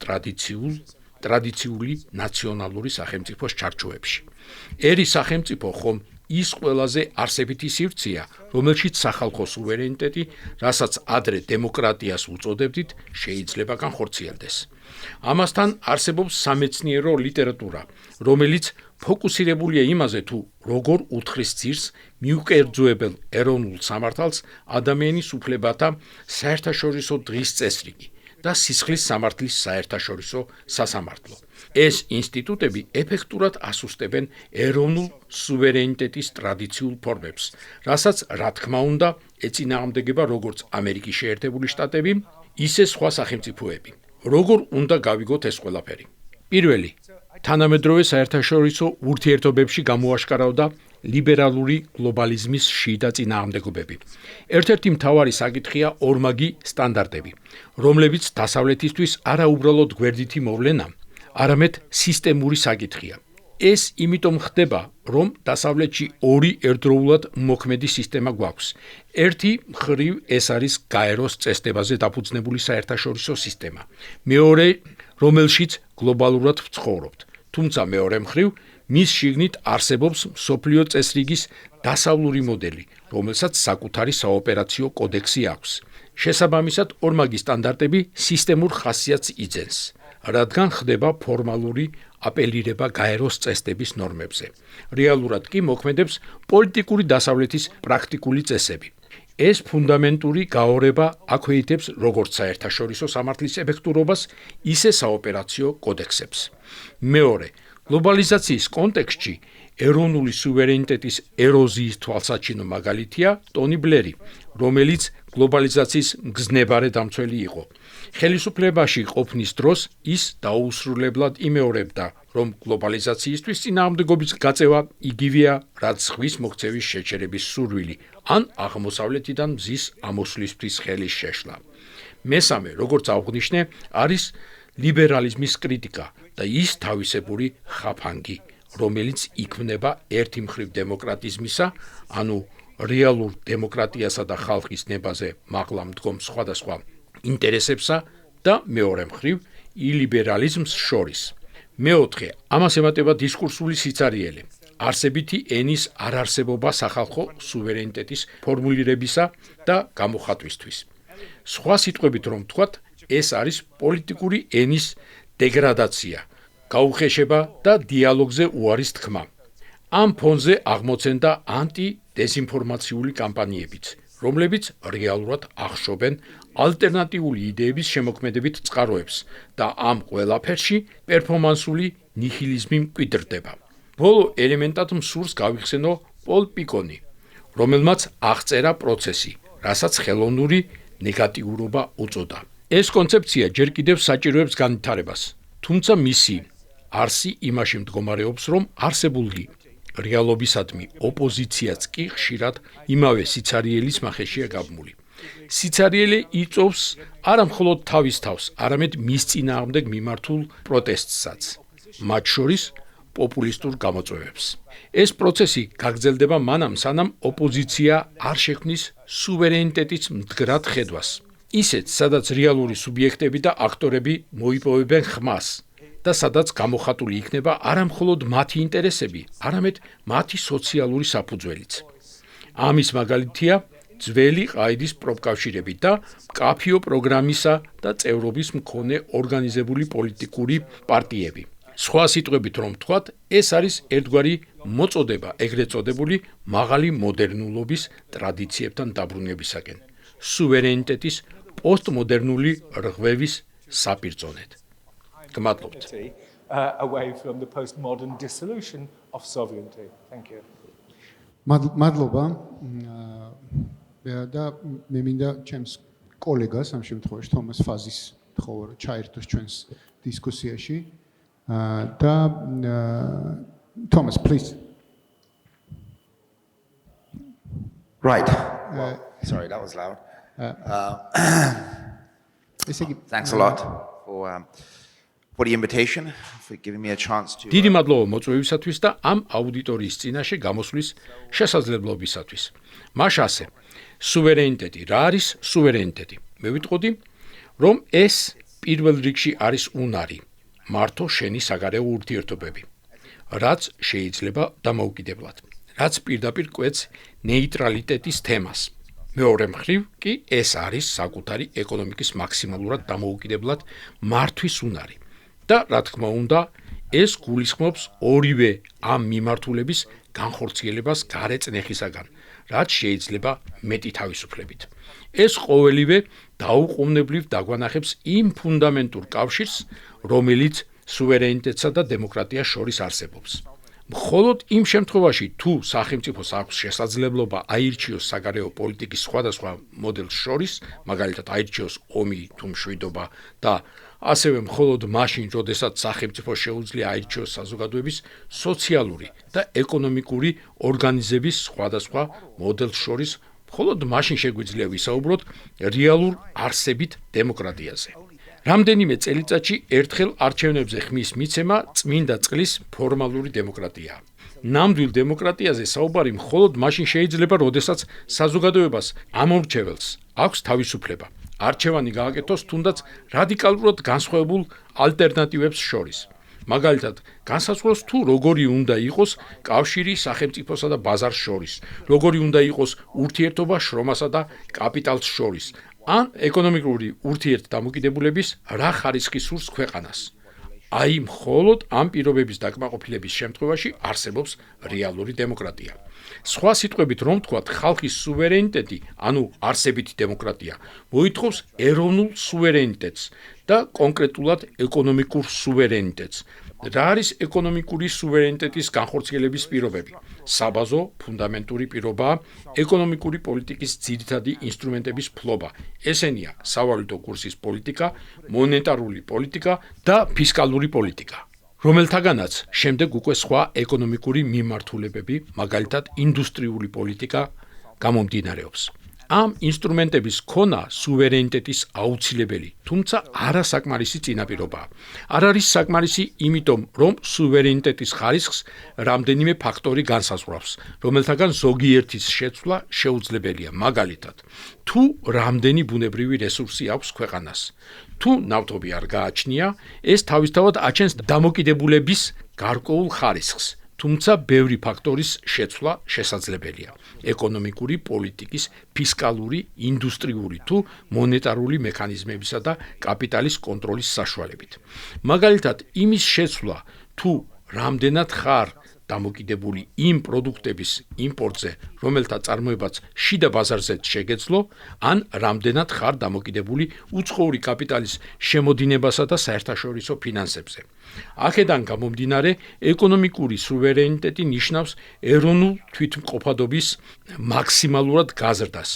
ტრადიციული ნაციონალური სახელმწიფოს ჩარჩოებში. ერი სახელმწიფო ხომ ის ყველაზე არსებითი სივრცეა, რომელშიც სახალხო სუვერენიტეტი, რასაც ადრე დემოკრატიას უწოდებდით, შეიძლება განხორციელდეს. ამასთან არსებობს სამეცნიერო ლიტერატურა, რომელიც ფოკუსირებულია იმაზე, თუ როგორ უთხრის ძირს მიუკერძოებელ ეროვნულ სამართალს ადამიანის უფლებათა საერთაშორისო დღის წესრიგი და სისხლის სამართლის საერთაშორისო სასამართლო. ეს ინსტიტუტები ეფექტურად ასუსტებენ ეროვნულ სუვერენიტეტის ტრადიციულ ფორმებს, რასაც რა თქმა უნდა ეწინააღმდეგება როგორც ამერიკის შეერთებული შტატები, ისე სხვა სახელმწიფოები. როგორ უნდა გავიგოთ ეს ყველაფერი? პირველი, თანამედროვე საერთაშორისო ურთიერთობებში გამოაშკარავდა ლიბერალური გლობალიზმის შიდა წინააღმდეგობები. ერთ-ერთი მთავარი საკითხია ორმაგი სტანდარტები, რომლებიც დასავლეთისთვის არა უბრალოდ გვერდითი მოვლენა, არამედ სისტემური საკითხია. ეს იმიტომ ხდება, რომ დასავლეთში ორი ერთდროულად მოქმედი სისტემა გვაქვს. ერთი მხრივ ეს არის გაეროს წესდებაზე დაფუძნებული საერთაშორისო სისტემა. მეორე, რომელშიც გლობალურად ვცხოვრობთ. თუმცა მეორე მხრივ მის შიგნით არსებობს მსოფლიო წესრიგის დასავლური მოდელი, რომელსაც საკუთარი საოპერაციო კოდექსი აქვს. შესაბამისად, ორმაგი სტანდარტები სისტემურ ხასიათს იძენს, რადგან ხდება ფორმალური აპელირება გაეროს წესდების ნორმებზე. რეალურად კი მოქმედებს პოლიტიკური დასავლეთის პრაქტიკული წესები. ეს ფუნდამენტური გაორება აქვეითებს როგორც საერთაშორისო სამართლის ეფექტურობას, ისე საოპერაციო კოდექსებს. მეორე, გლობალიზაციის კონტექსტში ეროვნული სუვერენიტეტის ეროზიის თვალსაჩინო მაგალითია ტონი ბლერი, რომელიც გლობალიზაციის მგზნებარე დამცველი იყო. ხელისუფლებაში ყოფნის დროს ის დაუსრულებლად იმეორებდა, რომ გლობალიზაციისთვის წინააღმდეგობის გაწევა იგივეა, რაც ზღვის მოქცევის შეჩერების სურვილი, ან აღმოსავლეთიდან მზის ამოსვლისთვის ხელის შეშლა. მესამე, როგორც აღვნიშნე, არის ლიბერალიზმის კრიტიკა და ის თავისებური ხაფანგი, რომელიც იქმნება ერთი მხრივ დემოკრატიზმისა, ანუ რეალურ დემოკრატიასა და ხალხის ნებაზე მაღლა მდგომ სხვადასხვა ინტერესებსა და მეორე მხრივ ილიბერალიზმს შორის. მეოთხე, ამას ემატება დისკურსული სიცარიელე, არსებითი ენის არარსებობა სახალხო სუვერენიტეტის ფორმულირებისა და გამოხატვისთვის. სხვა სიტყვებით რომ ვთქვათ, ეს არის პოლიტიკური ენის დეგრადაცია, გაუხეშება და დიალოგზე უარის თქმა. ამ ფონზე აღმოცენდა ანტი-დეზინფორმაციული კამპანიებიც, რომლებიც რეალურად ახშობენ ალტერნატიული იდეების შემოქმედებით წყაროებს და ამ ყველაფერში პერფორმანსული ნიჰილიზმი მკვიდრდება. ბოლო ელემენტად მსურს გავიხსენო პოლ პიკონი, რომელმაც აღწერა პროცესი, რასაც ხელოვნური ნეგატიურობა უწოდა. ეს კონცეფცია ჯერ კიდევ საჭიროებს განვითარებას, თუმცა მისი არსი იმაში მდგომარეობს, რომ არსებული რეალობისადმი ოპოზიციაც კი ხშირად იმავე სიცარიელის მახეშია გაბმული. სიცარიელე იწოვს არა მხოლოდ თავის თავს, არამედ მის წინააღმდეგ მიმართულ პროტესტსაც, მათ შორის პოპულისტურ გამოწვევებს. ეს პროცესი გაგრძელდება მანამ, სანამ ოპოზიცია არ შექმნის სუვერენიტეტის მდგრად ხედვას. ისეთ, სადაც რეალური სუბიექტები და აქტორები მოიპოვებენ ხმას და სადაც გამოხატული იქნება არა მხოლოდ მათი ინტერესები, არამედ მათი სოციალური საფუძველიც. ამის მაგალითია ძველი ყაიდის პროფკავშირები და მკაფიო პროგრამისა და წევრობის მქონე ორგანიზებული პოლიტიკური პარტიები. სხვა სიტყვებით რომ ვთქვათ, ეს არის ერთგვარი მოწოდება ეგრეთ წოდებული მაღალი მოდერნულობის ტრადიციებთან დაბრუნებისაკენ, სუვერენიტეტის პოსტმოდერნული რღვევის საპირწონედ. გმადლობთ. Away from the postmodern dissolution of sovereignty. Thank you. მადლობა. და მე მინდა ჩემს კოლეგას ამ შემთხვევაში თომას ფაზის თხოვა ჩაერთოს ჩვენს დისკუსიაში. და Thomas, please. Right. Well, sorry, that was loud. Thanks a lot for the invitation, for giving me a chance to. დიდი მადლობა მოწვევისათვის და ამ აუდიტორიის წინაშე გამოსვლის შესაძლებლობისათვის. მაშ ასე, სუვერენიტეტი, რა არის სუვერენიტეტი? მე ვიტყოდი, რომ ეს პირველ რიგში არის უნარი, მართო შენი საგარეო ურთიერთობები, რაც შეიძლება დამოუკიდებლად, რაც პირდაპირ კვეთს ნეიტრალიტეტის თემას. მეორე მხრივ კი ეს არის საკუთარი ეკონომიკის მაქსიმალურად დამოუკიდებლად მართვის უნარი და რა თქმა უნდა, ეს გულისხმობს ორივე ამ მიმართულების განხორციელებას გარეწნეხისაგან, რაც შეიძლება მეტი თავისუფლებით. ეს ყოველივე დაუყოვნებლივ დაგვანახებს იმ ფუნდამენტურ კავშირს, რომელიც სუვერენიტეტსა და დემოკრატიას შორის არსებობს. მხოლოდ იმ შემთხვევაში, თუ სახელმწიფოს აქვს შესაძლებლობა აირჩიოს საგარეო პოლიტიკის სხვადასხვა მოდელს შორის, მაგალითად აირჩიოს ომი თუ მშვიდობა და ასევე მხოლოდ მაშინ, როდესაც სახელმწიფო შეუძლია აირჩიოს საზოგადოების სოციალური და ეკონომიკური ორგანიზების სხვადასხვა მოდელს შორის, მხოლოდ მაშინ შეგვიძლია ვისაუბროთ რეალურ არსებით დემოკრატიაზე. რამდენიმე წელიწადში ერთხელ არჩევნებზე ხმის მიცემა წმინდა წყლის ფორმალური დემოკრატიაა. ნამდვილ დემოკრატიაზე საუბარი მხოლოდ მაშინ შეიძლება, როდესაც საზოგადოებას ამორჩეველს აქვს თავისუფლება. არჩევანი გააკეთოს თუნდაც რადიკალურად განსხვავებულ ალტერნატივებს შორის. მაგალითად, განსაზღვროს თუ როგორი უნდა იყოს კავშირი სახელმწიფოსა და ბაზარს შორის, როგორი უნდა იყოს ურთიერთობა შრომასა და კაპიტალს შორის, ან ეკონომიკური ურთიერთდამოკიდებულების რა ხარისხი სურს ქვეყანას. აი, მხოლოდ ამ პირობების დაკმაყოფილების შემთხვევაში არსებობს რეალური დემოკრატია. სხვა სიტყვებით რომ ვთქვათ, ხალხის სუვერენიტეტი, ანუ არსებითი დემოკრატია, მოითხოვს ეროვნულ სუვერენიტეტს და კონკრეტულად ეკონომიკურ სუვერენიტეტს. რა არის ეკონომიკური სუვერენიტეტის განხორციელების პირობები? საბაზო, ფუნდამენტური პირობაა ეკონომიკური პოლიტიკის ძირითადი ინსტრუმენტების ფლობა. ესენია სავალუტო კურსის პოლიტიკა, მონეტარული პოლიტიკა და ფისკალური პოლიტიკა, რომელთაგანაც შემდეგ უკვე სხვა ეკონომიკური მიმართულებები, მაგალითად ინდუსტრიული პოლიტიკა გამომდინარეობს. ამ ინსტრუმენტების ქონა სუვერენიტეტის აუცილებელი, თუმცა არასაკმარისი წინაპირობაა. არ არის საკმარისი იმიტომ, რომ სუვერენიტეტის ხარისხს რამდენიმე ფაქტორი განსაზღვრავს, რომელთაგან ზოგიერთის შეცვლა შეუძლებელია. მაგალითად, თუ რამდენი ბუნებრივი რესურსი აქვს ქვეყანას, თუ ნავთობი არ გააჩნია, ეს თავისთავად აჩენს დამოკიდებულების გარკვეულ ხარისხს. თუმცა ბევრი ფაქტორის შეცვლა შესაძლებელია. ეკონომიკური პოლიტიკის, ფისკალური, ინდუსტრიული თუ მონეტარული მექანიზმებისა და კაპიტალის კონტროლის საშუალებით. მაგალითად, იმის შეცვლა, თუ რამდენად ხარ დამოკიდებული იმ პროდუქტების იმპორტზე, რომელთა წარმოებაც შიდა ბაზარზე შეგეძლო, ან რამდენად ხარ დამოკიდებული უცხოური კაპიტალის შემოდინებასა და საერთაშორისო ფინანსებზე. აქედან გამომდინარე, ეკონომიკური სუვერენიტეტი ნიშნავს ეროვნულ თვითმყოფადობის მაქსიმალურად გაზრდას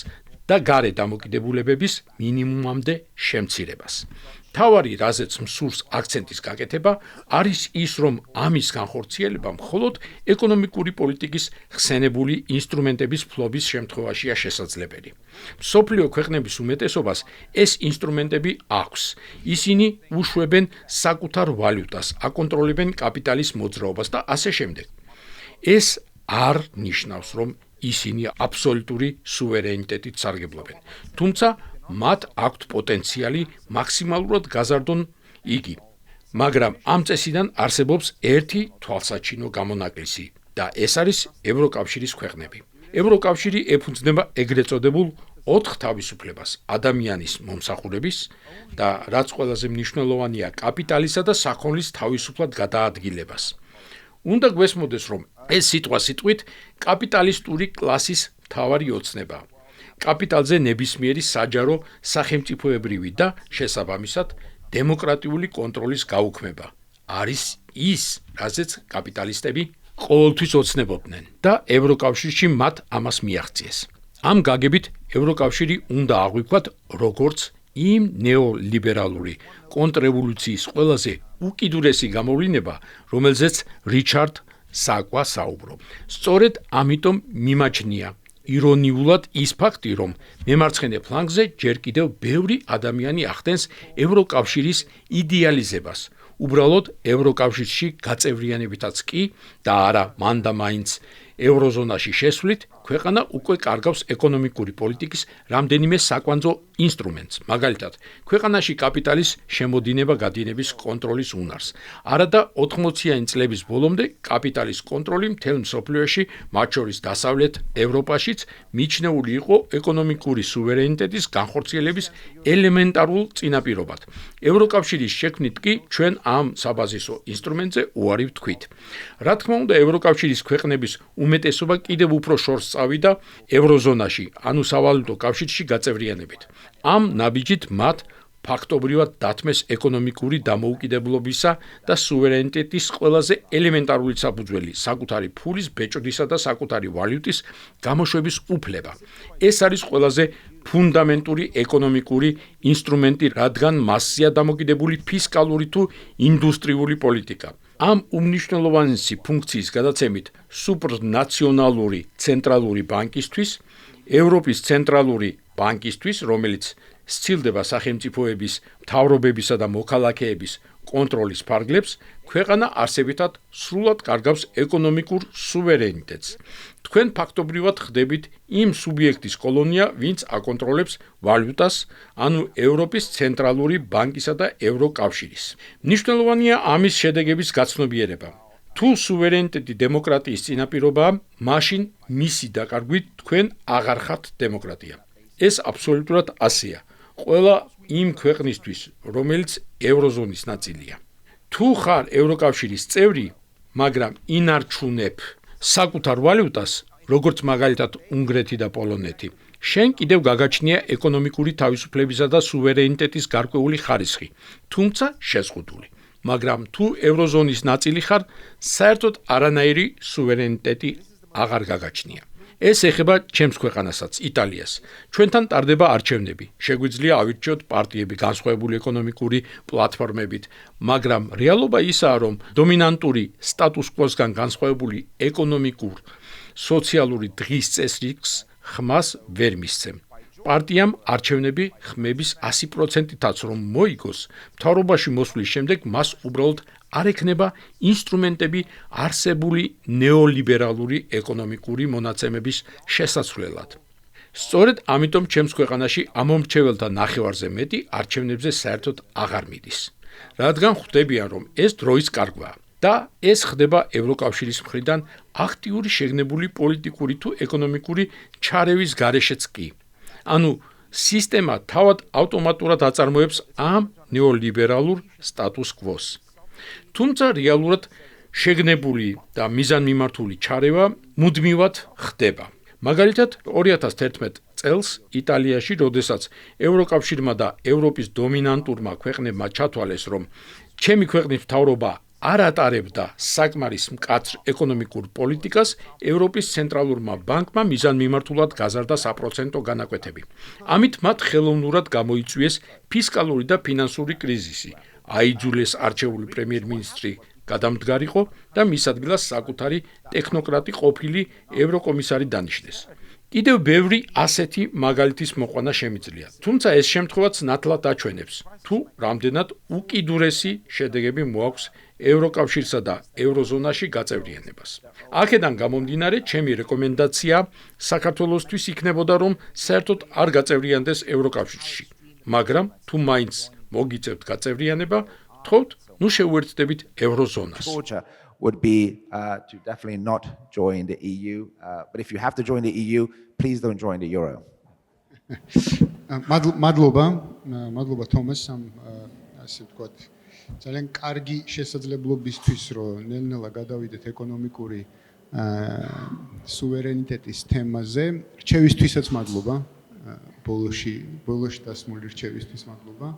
და გარე დამოკიდებულებების მინიმუმამდე შემცირებას. თავარი, რაზეც მსურს აქცენტის გაკეთება, არის ის, რომ ამის განხორციელება მხოლოდ ეკონომიკური პოლიტიკის ხსენებული ინსტრუმენტების ფლობის შემთხვევაშია შესაძლებელი. მსოფლიო ქვეყნების უმეტესობას ეს ინსტრუმენტები აქვს. ისინი უშვებენ საკუთარ ვალუტას, აკონტროლებენ კაპიტალის მოძრაობას და ასე შემდეგ. ეს არ ნიშნავს, რომ ისინი აბსოლუტური სუვერენიტეტით სარგებლობენ. თუმცა მათ აქვთ პოტენციალი მაქსიმალურად გაზარდონ იგი. მაგრამ ამ წესიდან არსებობს ერთი თვალსაჩინო გამონაკლისი და ეს არის ევროკავშირის ქვეყნები. ევროკავშირი ეფუძნება ეგრეთ წოდებულ 4 თავისუფლებას: ადამიანის მომსახურების და რაც ყველაზე მნიშვნელოვანია, კაპიტალისა და საქონლის თავისუფლად გადაადგილებას. უნდა გვესმოდეს, რომ ეს სიტყვა სიტყვით კაპიტალისტური კლასის მთავარი ოცნებაა. კაპიტალზე ნებისმიერი საჯარო სახელმწიფოებრივი და შესაბამისად დემოკრატიული კონტროლის გაუქმება არის ის, რაზეც კაპიტალისტები ყოველთვის ოცნებობდნენ და ევროკავშირში მათ ამას მიაღწიეს. ამ გაგებით ევროკავშირი უნდა აღვიქვათ როგორც იმ ნეოლიბერალური კონტრრევოლუციის ყველაზე უკიდურესი გამოვლინება, რომელზეც რიჩარდ საკვა საუბრობს. სწორედ ამიტომ მიმაჩნია ირონიულად ის ფაქტი, რომ მემარცხენე ფლანგზე ჯერ კიდევ ბევრი ადამიანი ახდენს ევროკავშირის იდეალიზებას. უბრალოდ ევროკავშირში გაწევრიანებითაც კი და არა მან და მაინც ევროზონაში შესვლით ქვეყანა უკვე კარგავს ეკონომიკური პოლიტიკის რამდენიმე საკვანძო ინსტრუმენტს, მაგალითად, ქვეყანაში კაპიტალის შემოდინება-გადინების კონტროლის უნარს. არადა 80-იანი წლების ბოლომდე კაპიტალის კონტროლი მთელ მსოფლიოში, მათ შორის დასავლეთ ევროპაშიც, მიჩნეული იყო ეკონომიკური სუვერენიტეტის განხორციელების ელემენტარულ წინაპირობად. ევროკავშირის შექმნით კი ჩვენ ამ საბაზისო ინსტრუმენტზე უარი ვთქვით. რა თქმა უნდა, ევროკავშირის ქვეყნების უმეტესობა კიდევ უფრო შორს წავიდა ევროზონაში, ანუ სავალუტო კავშირში გაწევრიანებით. ამ ნაბიჯით მათ ფაქტობრივად დათმეს ეკონომიკური დამოუკიდებლობისა და სუვერენიტეტის ყველაზე ელემენტარული საფუძველი, საკუთარი ფულის, ბეჭდისა და საკუთარი ვალუტის გამოშვების უფლება. ეს არის ყველაზე ფუნდამენტური ეკონომიკური ინსტრუმენტი, რადგან მასზეა დამოკიდებული ფისკალური თუ ინდუსტრიული პოლიტიკა. ამ უმნიშვნელოვანესი ფუნქციის გადაცემით სუპრნაციონალური ცენტრალური ბანკისთვის, ევროპის ცენტრალური ბანკისთვის, რომელიც სცილდება სახელმწიფოების, მთავრობებისა და მოქალაქეების კონტროლის ფარგლებს, ქვეყანა არსებითად სრულად კარგავს ეკონომიკურ სუვერენიტეტს. თქვენ ფაქტობრივად ხდებით იმ სუბიექტის კოლონია, ვინც აკონტროლებს ვალუტას, ანუ ევროპის ცენტრალური ბანკისა და ევროკავშირის. მნიშვნელოვანია ამის შედეგების გაცნობიერება. თუ სუვერენიტეტი დემოკრატიის წინაპირობაა, მაშინ მისი დაკარგვით თქვენ აღარ ხართ დემოკრატია. ეს აბსოლუტურად ასეა. ყველა იმ ქვეყნისთვის, რომელიც ევროზონის ნაწილია. თუ ხარ ევროკავშირის წევრი, მაგრამ ინარჩუნებ საკუთარ ვალუტას, როგორც მაგალითად უნგრეთი და პოლონეთი, შენ კიდევ გაგაჩნია ეკონომიკური თავისუფლებისა და სუვერენიტეტის გარკვეული ხარისხი, თუმცა შეზღუდული. მაგრამ თუ ევროზონის ნაწილი ხარ, საერთოდ არანაირი სუვერენიტეტი აღარ გაგაჩნია. ეს ეხება ჩემს ქვეყანასაც, იტალიას. ჩვენთან ტარდება არჩევნები. შეგვიძლია ავირჩიოთ პარტიები განსხვავებული ეკონომიკური პლატფორმებით, მაგრამ რეალობა ისაა, რომ დომინანტური სტატუს-კვოსგან განსხვავებული ეკონომიკურ, სოციალური დღის წესრიგს ხმას ვერ მისცემ. პარტიამ არჩევნები ხმების 100%-ითაც რომ მოიგოს, მთავრობაში მოსვლის შემდეგ მას უბრალოდ არ ექნება ინსტრუმენტები არსებული ნეოლიბერალური ეკონომიკური მონაცემების შესაცვლელად. სწორედ ამიტომ ჩემს ქვეყანაში ამომრჩეველთა ნახევარზე მეტი არჩევნებზე საერთოდ აღარ მიდის. რადგან ხვდებიან, რომ ეს დროის კარგვაა და ეს ხდება ევროკავშირის მხრიდან აქტიური შეგნებული პოლიტიკური თუ ეკონომიკური ჩარევის გარეშეც კი. ანუ სისტემა თავად ავტომატურად აწარმოებს ამ ნეოლიბერალურ სტატუს-კვოს. თუმცა რეალურად შეგნებული და მიზანმიმართული ჩარევა მუდმივად ხდება. მაგალითად, 2011 წელს იტალიაში, როდესაც ევროკავშირმა და ევროპის დომინანტურმა ქვეყნებმა ჩათვალეს, რომ ჩემი ქვეყნის მთავრობა არ ატარებდა საკმარის მკაცრ ეკონომიკურ პოლიტიკას, ევროპის ცენტრალურმა ბანკმა მიზანმიმართულად გაზარდა საპროცენტო განაკვეთები. ამით მათ ხელოვნურად გამოიწვიეს ფისკალური და ფინანსური კრიზისი. აიძულეს არჩეული პრემიერ-მინისტრი გადამდგარიყო და მის ადგილას საკუთარი ტექნოკრატი ყოფილი ევროკომისარი დანიშნეს. კიდევ ბევრი ასეთი მაგალითის მოყვანა შემიძლია, თუმცა ეს შემთხვევაც ნათლად აჩვენებს, თუ რამდენად უკიდურესი შედეგები მოაქვს ევროკავშირსა და ევროზონაში გაწევრიანებას. აქედან გამომდინარე, ჩემი რეკომენდაცია საქართველოსთვის იქნებოდა, რომ საერთოდ არ გაწევრიანდეს ევროკავშირში, მაგრამ თუ მაინც მოგიწევთ გაწევრიანება, თხოვთ, ნუ შეუერთდებით ევროზონას. Would be to definitely not join the EU. But if you have to join the EU, please don't join the euro. მადლობა თომას ამ ასე ვთქვათ ძალიან კარგი შესაძლებლობისთვის, რომ ნელ-ნელა გადავიდეთ ეკონომიკური სუვერენიტეტის თემაზე. რჩევისთვისაც მადლობა. ბოლოში დასმული რჩევისთვის მადლობა.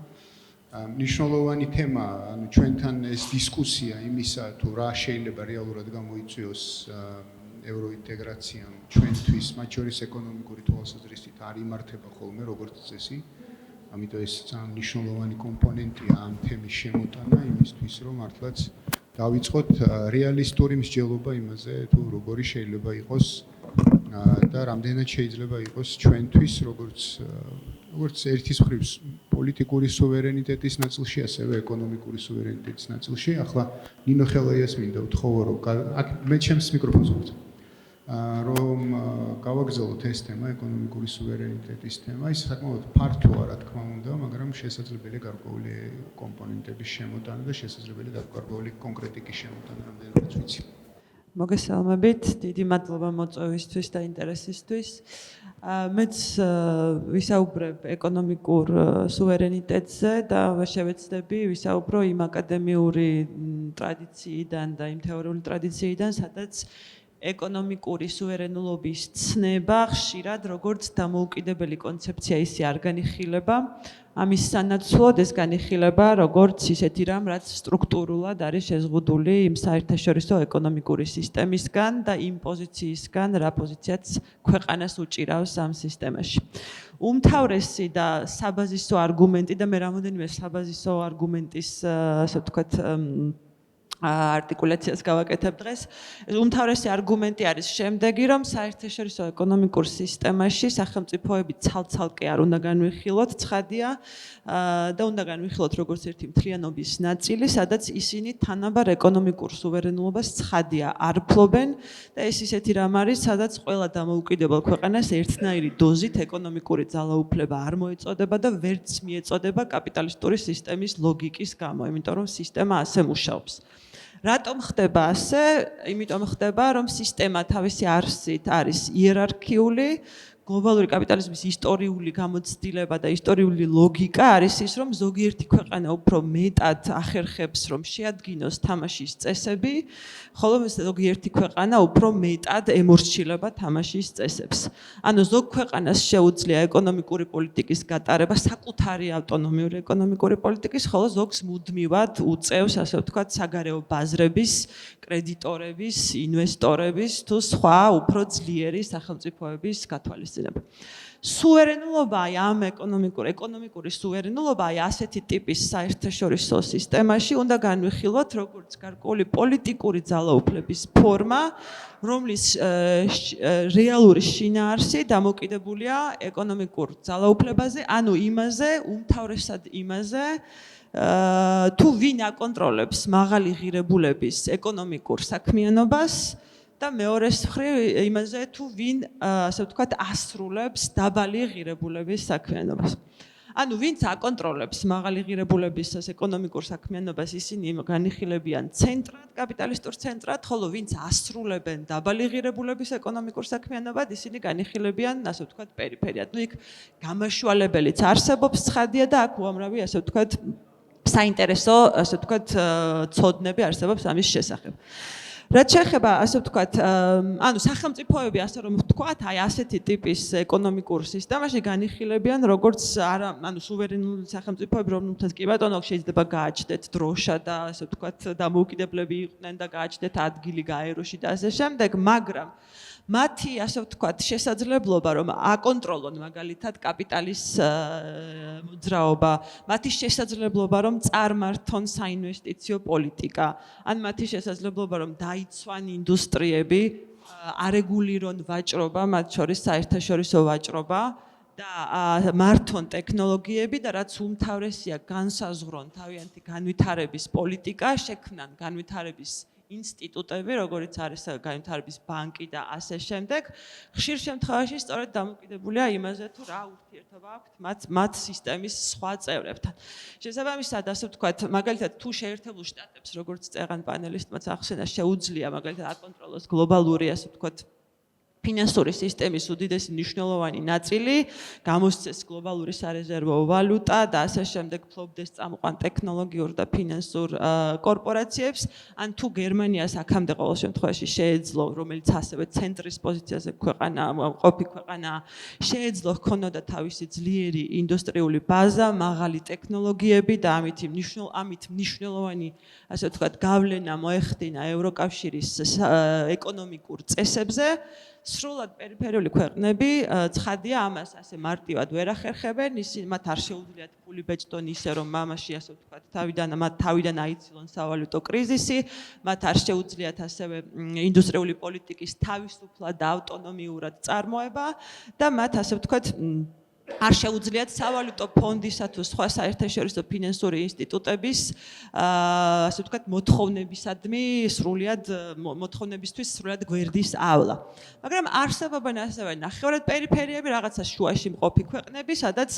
მნიშვნელოვანი თემა, ანუ ჩვენთან ეს დისკუსია იმისა, თუ რა შეიძლება რეალურად გამოიწვიოს ევროინტეგრაციამ ჩვენთვის, მათ შორის ეკონომიკური თვალსაზრისით არ იმართება ხოლმე როგორც წესი. ამიტომ ეს ძალიან მნიშვნელოვანი კომპონენტია ამ თემის შემოტანა იმისთვის, რომ მართლაც დავიწყოთ რეალისტური მსჯელობა იმაზე, თუ როგორი შეიძლება იყოს და რამდენად შეიძლება იყოს ჩვენთვის, როგორც ერთის მხრივ პოლიტიკური სუვერენიტეტის ნაწილში, ასევე ეკონომიკური სუვერენიტეტის ნაწილში. ახლა ნინო ხელაიას მინდა ვთხოვო, რომ აქ მე ჩემს მიკროფონს ვხურთ. რომ გავაგზავნოთ ეს თემა, ეკონომიკური სუვერენიტეტის თემა, ის საკმაოდ ფართოა, რა თქმა უნდა, მაგრამ შესაძლებელია გარკვეული კომპონენტების შემოტანა და შესაძლებელია გარკვეული კონკრეტიკის შემოტანა, რამდენიც ვიცი. მოგესალმებით, დიდი მადლობა მოწვევისთვის და ინტერესისთვის. მეც ვისაუბრებ ეკონომიკურ სუვერენიტეტზე და შევეცდები ვისაუბრო იმ აკადემიური ტრადიციიდან და იმ თეორიული ტრადიციიდან, სადაც ეკონომიკური სუვერენულობის ცნება ხშირად როგორც დამოუკიდებელი კონცეფცია ისე არ განიხილება. ამის სანაცვლოდ ეს განიხილება როგორც ისეთი რამ, რაც სტრუქტურულად არის შეზღუდული იმ საერთაშორისო ეკონომიკური სისტემისგან და იმ პოზიციისგან, რა პოზიციაც ქვეყანას უჭირავს ამ სისტემაში. უმთავრესი და საბაზისო არგუმენტი და მე რამოდენიმე საბაზისო არგუმენტის, ასე ვთქვათ, არტიკულაციას გავაკეთებ დღეს. უმთავრესი არგუმენტი არის შემდეგი, რომ საერთაშორისო ეკონომიკურ სისტემაში სახელმწიფოები ცალ-ცალკე არ უნდა განვიხილოთ, ცხადია, და უნდა განვიხილოთ როგორც ერთი მთლიანობის ნაწილი, სადაც ისინი თანაბარ ეკონომიკურ სუვერენულობას ცხადია არ ფლობენ და ეს ისეთი რამ არის, სადაც ყველა დამოუკიდებელ ქვეყანას ერთნაირი დოზით ეკონომიკური ძალაუფლება არ მოეწოდება და ვერც მიეწოდება კაპიტალისტური სისტემის ლოგიკის გამო, იმიტომ რომ სისტემა ასე მუშაობს. რატომ ხდება ასე? იმიტომ ხდება, რომ სისტემა თავისი არსით არის იერარქიული, გლობალური კაპიტალიზმის ისტორიული გამოცდილება და ისტორიული ლოგიკა არის ის, რომ ზოგიერთი ქვეყანა უფრო მეტად ახერხებს, რომ შეადგინოს თამაშის წესები, ხოლო ზოგიერთი ქვეყანა უფრო მეტად ემორჩილება თამაშის წესებს. ანუ ზოგ ქვეყანას შეუძლია ეკონომიკური პოლიტიკის გატარება, საკუთარი ავტონომიური ეკონომიკური პოლიტიკის, ხოლო ზოგს მუდმივად უწევს, ასე ვთქვათ, საგარეო ბაზრების, კრედიტორების, ინვესტორების თუ სხვა უფრო ძლიერი სახელმწიფოების გათვალისწინება. სუვერენულობა ამ ეკონომიკური სუვერენულობა ასეთი ტიპის საერთაშორისო სისტემაში უნდა განვიხილოთ როგორც გარკვეული პოლიტიკური ძალაუფლების ფორმა, რომლის რეალური შინაარსი დამოკიდებულია ეკონომიკურ ძალაუფლებაზე, ანუ იმაზე, უმთავრესად იმაზე, თუ ვინ აკონტროლებს მაღალი ღირებულების ეკონომიკურ საქმიანობას და მეორეს მხრივ იმაზე თუ ვინ, ასე ვთქვათ, ასრულებს დაბალი ღირებულების საქმიანობას. ანუ ვინც აკონტროლებს მაღალი ღირებულების ეკონომიკურ საქმიანობას, ისინი განიხილებიან ცენტრად, კაპიტალისტურ ცენტრად, ხოლო ვინც ასრულებენ დაბალი ღირებულების ეკონომიკურ საქმიანობას, ისინი განიხილებიან, ასე ვთქვათ, პერიფერიად. ნუ იქ გამაშვალებელიც არსებობს, ცხადია და აქ უამრავი, ასე ვთქვათ, საინტერესო, ასე ვთქვათ, ცოდნები არსებობს ამის შესახებ. რაც შეეხება, ასე ვთქვათ, ანუ სახელმწიფოები, ასე რომ ვთქვათ, აი ასეთი ტიპის ეკონომიკურ სისტემაში განიხილებიან როგორც ანუ სუვერენული სახელმწიფოები, რომელთაც კი ბატონო შეიძლება გააჩნდეთ დროშა და ასე ვთქვათ, დამოუკიდებლები იყვნენ და გააჩნდეთ ადგილი გაეროში და ასე შემდეგ, მაგრამ მათი, ასე ვთქვათ, შესაძლებლობა, რომ აკონტროლონ მაგალითად კაპიტალის მოძრაობა, მათი შესაძლებლობა, რომ წარმართონ საინვესტიციო პოლიტიკა, ან მათი შესაძლებლობა, რომ დაიცვან ინდუსტრიები, არეგულირონ ვაჭრობა, მათ შორის საერთაშორისო ვაჭრობა და მართონ ტექნოლოგიები და რაც უმთავრესია, განსაზღვრონ თავიანთი განვითარების პოლიტიკა, შექმნან განვითარების ინსტიტუტები, როგორც არის განვითარების ბანკი და ასე შემდეგ, ხშირ შემთხვევაში სწორედ დამოკიდებულია იმაზე, თუ რა ურთიერთობა აქვთ მათ სისტემის სხვა წევრებთან. შესაბამისად, ასე ვთქვათ, მაგალითად, თუ შეერთებულ შტატებს, როგორც წეღან პანელისტმაც ახსენა, შეუძლია მაგალითად აკონტროლოს გლობალური, ასე ვთქვათ, ფინანსური სისტემის უდიდესი მნიშვნელოვანი ნაწილი, გამოსცეს გლობალური სარეზერვო ვალუტა და ასე შემდეგ ფლობდეს წამყვან ტექნოლოგიურ და ფინანსურ კორპორაციებს, ან თუ გერმანიას აქამდე ყოველ შემთხვევაში შეეძლო, რომელიც ასევე ცენტრის პოზიციაზე ყოფი ქვეყანა, შეეძლო ჰქონოდა თავისი ძლიერი ინდუსტრიული ბაზა, მაღალი ტექნოლოგიები და ამით მნიშვნელოვანი, ასე ვთქვათ, გავლენა მოეხდინა ევროკავშირის ეკონომიკურ წესებზე. სრულად პერიფერიული ქვეყნები ცხადია ამას ასე მარტივად ვერ ახერხებენ, ისინი მათ არ შეუძლიათ ფული ბეჭდონ ისე რომ მამაში ასე ვთქვათ თავიდან აიცილონ სავალუტო კრიზისი, მათ არ შეუძლიათ ასევე ინდუსტრიული პოლიტიკის თავისუფლად და ავტონომიურად წარმოება და მათ ასე ვთქვათ არ შეუძლიათ სავალუტო ფონდისა თუ სხვა საერთაშორისო ფინანსური ინსტიტუტების ასე ვთქვათ მოთხოვნებისადმი მოთხოვნებისთვის სრულად გვერდის ავლა. მაგრამ არსებობენ ასევე ნახევრად პერიფერიები, რაღაცა შუაში მყოფი ქვეყნები, სადაც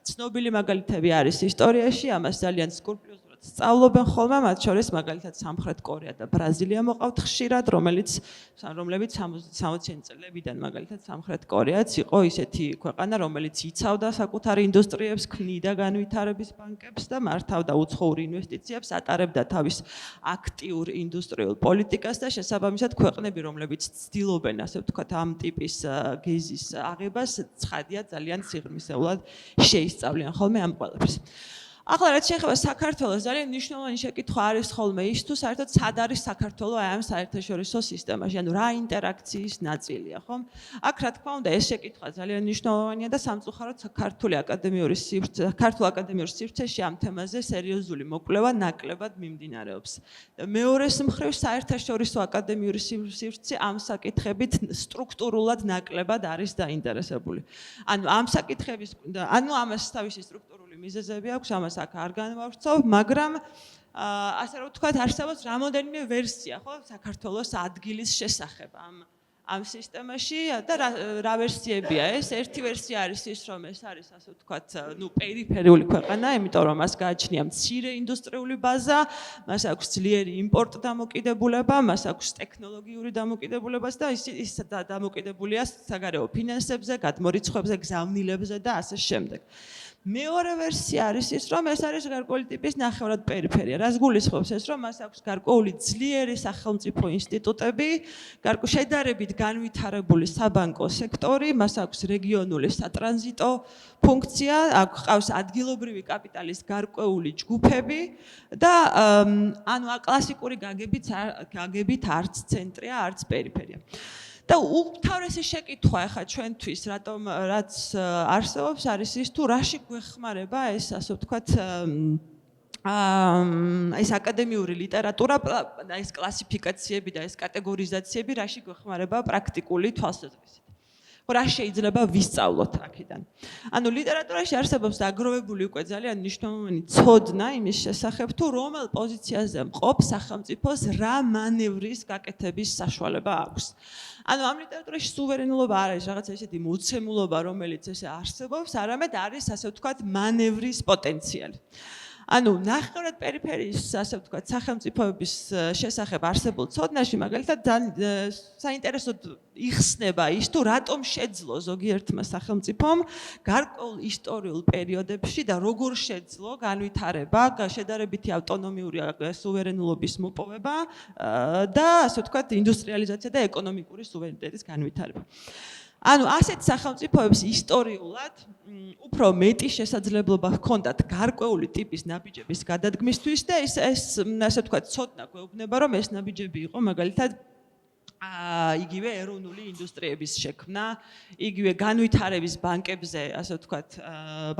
ცნობილი მაგალითები არის ისტორიაში, ამას ძალიან სკრუპულოზურად სწავლობენ ხოლმე, მათ შორის მაგალითად სამხრეთ კორეა და ბრაზილია მოყავთ ხშირად, რომლებიც 60-იან წლებიდან მაგალითად სამხრეთ კორეაც იყო ისეთი ქვეყანა, რომელიც იცავდა საკუთარ ინდუსტრიებს, ქმნიდა განვითარების ბანკებს და მართავდა უცხოურ ინვესტიციებს, ატარებდა თავის აქტიურ ინდუსტრიულ პოლიტიკას და შესაბამისად ქვეყნები, რომლებიც ცდილობენ, ასე ვთქვათ, ამ ტიპის გეზის აღებას, ცხადია ძალიან სიღრმისეულად შეისწავლიან ხოლმე ამ ყველაფერს. ახლა რაც შეეხება საქართველოს, ძალიან მნიშვნელოვანი შეკითხვა არის ხოლმე ის, თუ საერთოდ სად არის საქართველო ამ საერთაშორისო სისტემაში, ანუ რა ინტერაქციის ნაწილია, ხომ? აქ რა თქმა უნდა, ეს შეკითხვა ძალიან მნიშვნელოვანია და სამწუხაროდ ქართულ აკადემიურ სივრცეში ამ თემაზე სერიოზული მოკვლევა ნაკლებად მიმდინარეობს. მეორეს მხრივ, საერთაშორისო აკადემიური სივრცე ამ საკითხებით სტრუქტურულად ნაკლებად არის დაინტერესებული. ანუ ამ საკითხების, ანუ ამას თავისი სტრუქტურული მიზეზები აქვს, ამას აქ არ განვავრცობ, მაგრამ ასე რომ ვთქვათ, არსებობს რამოდენიმე ვერსია, ხო, საქართველოს ადგილის შესახებ ამ სისტემაში და რა ვერსიებია ეს? ერთი ვერსია არის ის, რომ ეს არის ასე ვთქვათ, პერიფერიული ქვეყანა, იმიტომ რომ მას გააჩნია მცირე ინდუსტრიული ბაზა, მას აქვს ძლიერი იმპორტ დამოკიდებულება, მას აქვს ტექნოლოგიური დამოკიდებულება და ის დამოკიდებულია საგარეო ფინანსებზე, გადმორიცხვებზე, გზავნილებზე და ასე შემდეგ. მეორე ვერსია არის ის, რომ ეს არის გარკვეული ტიპის ნახევრად პერიფერია. რას გულისხმობს ეს, რომ მას აქვს გარკვეული ძლიერი სახელმწიფო ინსტიტუტები, შედარებით განვითარებული საბანკო სექტორი, მას აქვს რეგიონული სატრანზიტო ფუნქცია, აქ ყავს ადგილობრივი კაპიტალის გარკვეული ჯგუფები და ანუ კლასიკური გაგებით არც ცენტრია, არც პერიფერია. და უმთავრესი შეკითხვა ახლა ჩვენთვის რაც არსებობს არის ის თუ რაში გვეხმარება ეს ასე ვთქვათ ეს აკადემიური ლიტერატურა ეს კლასიფიკაციები და ეს კატეგორიზაციები რაში გვეხმარება პრაქტიკული თვალსაზრისით. რა შეიძლება ვისწავლოთ აქედან. ანუ ლიტერატურაში არსებობს დაგროვებული უკვე ძალიან მნიშვნელოვანი ცოდნა იმის შესახებ თუ რომელ პოზიციაზე მყოფ სახელმწიფოს რა მანევრის გაკეთების საშუალება აქვს. ანუ ამ ლიტერატურაში სუვერენულობა არ არის რაღაცა ისეთი მოცემულობა, რომელიც ესე არსებობს, არამედ არის ასე ვთქვათ მანევრის პოტენციალი. ანუ ნახევრად პერიფერიის ასე ვთქვათ სახელმწიფოების შესახებ არსებულ ცოდნაში მაგალითად საინტერესოდ იხსნება ის თუ რატომ შეძლო ზოგიერთმა სახელმწიფომ გარკვეულ ისტორიულ პერიოდებში და როგორ შეძლო განვითარება, შედარებითი ავტონომიური სუვერენულობის მოპოვება და ასე ვთქვათ ინდუსტრიალიზაცია და ეკონომიკური სუვერენიტეტის განვითარება. ანუ ასეთ სახელმწიფოებს ისტორიულად უფრო მეტი შესაძლებლობა ჰქონდათ გარკვეული ტიპის ნაბიჯების გადადგმისთვის და ეს ასე ვთქვათ ცოდნა გვეუბნება რომ ეს ნაბიჯები იყო მაგალითად იგივე ეროვნული ინდუსტრიების შექმნა, იგივე განვითარების ბანკებზე ასე ვთქვათ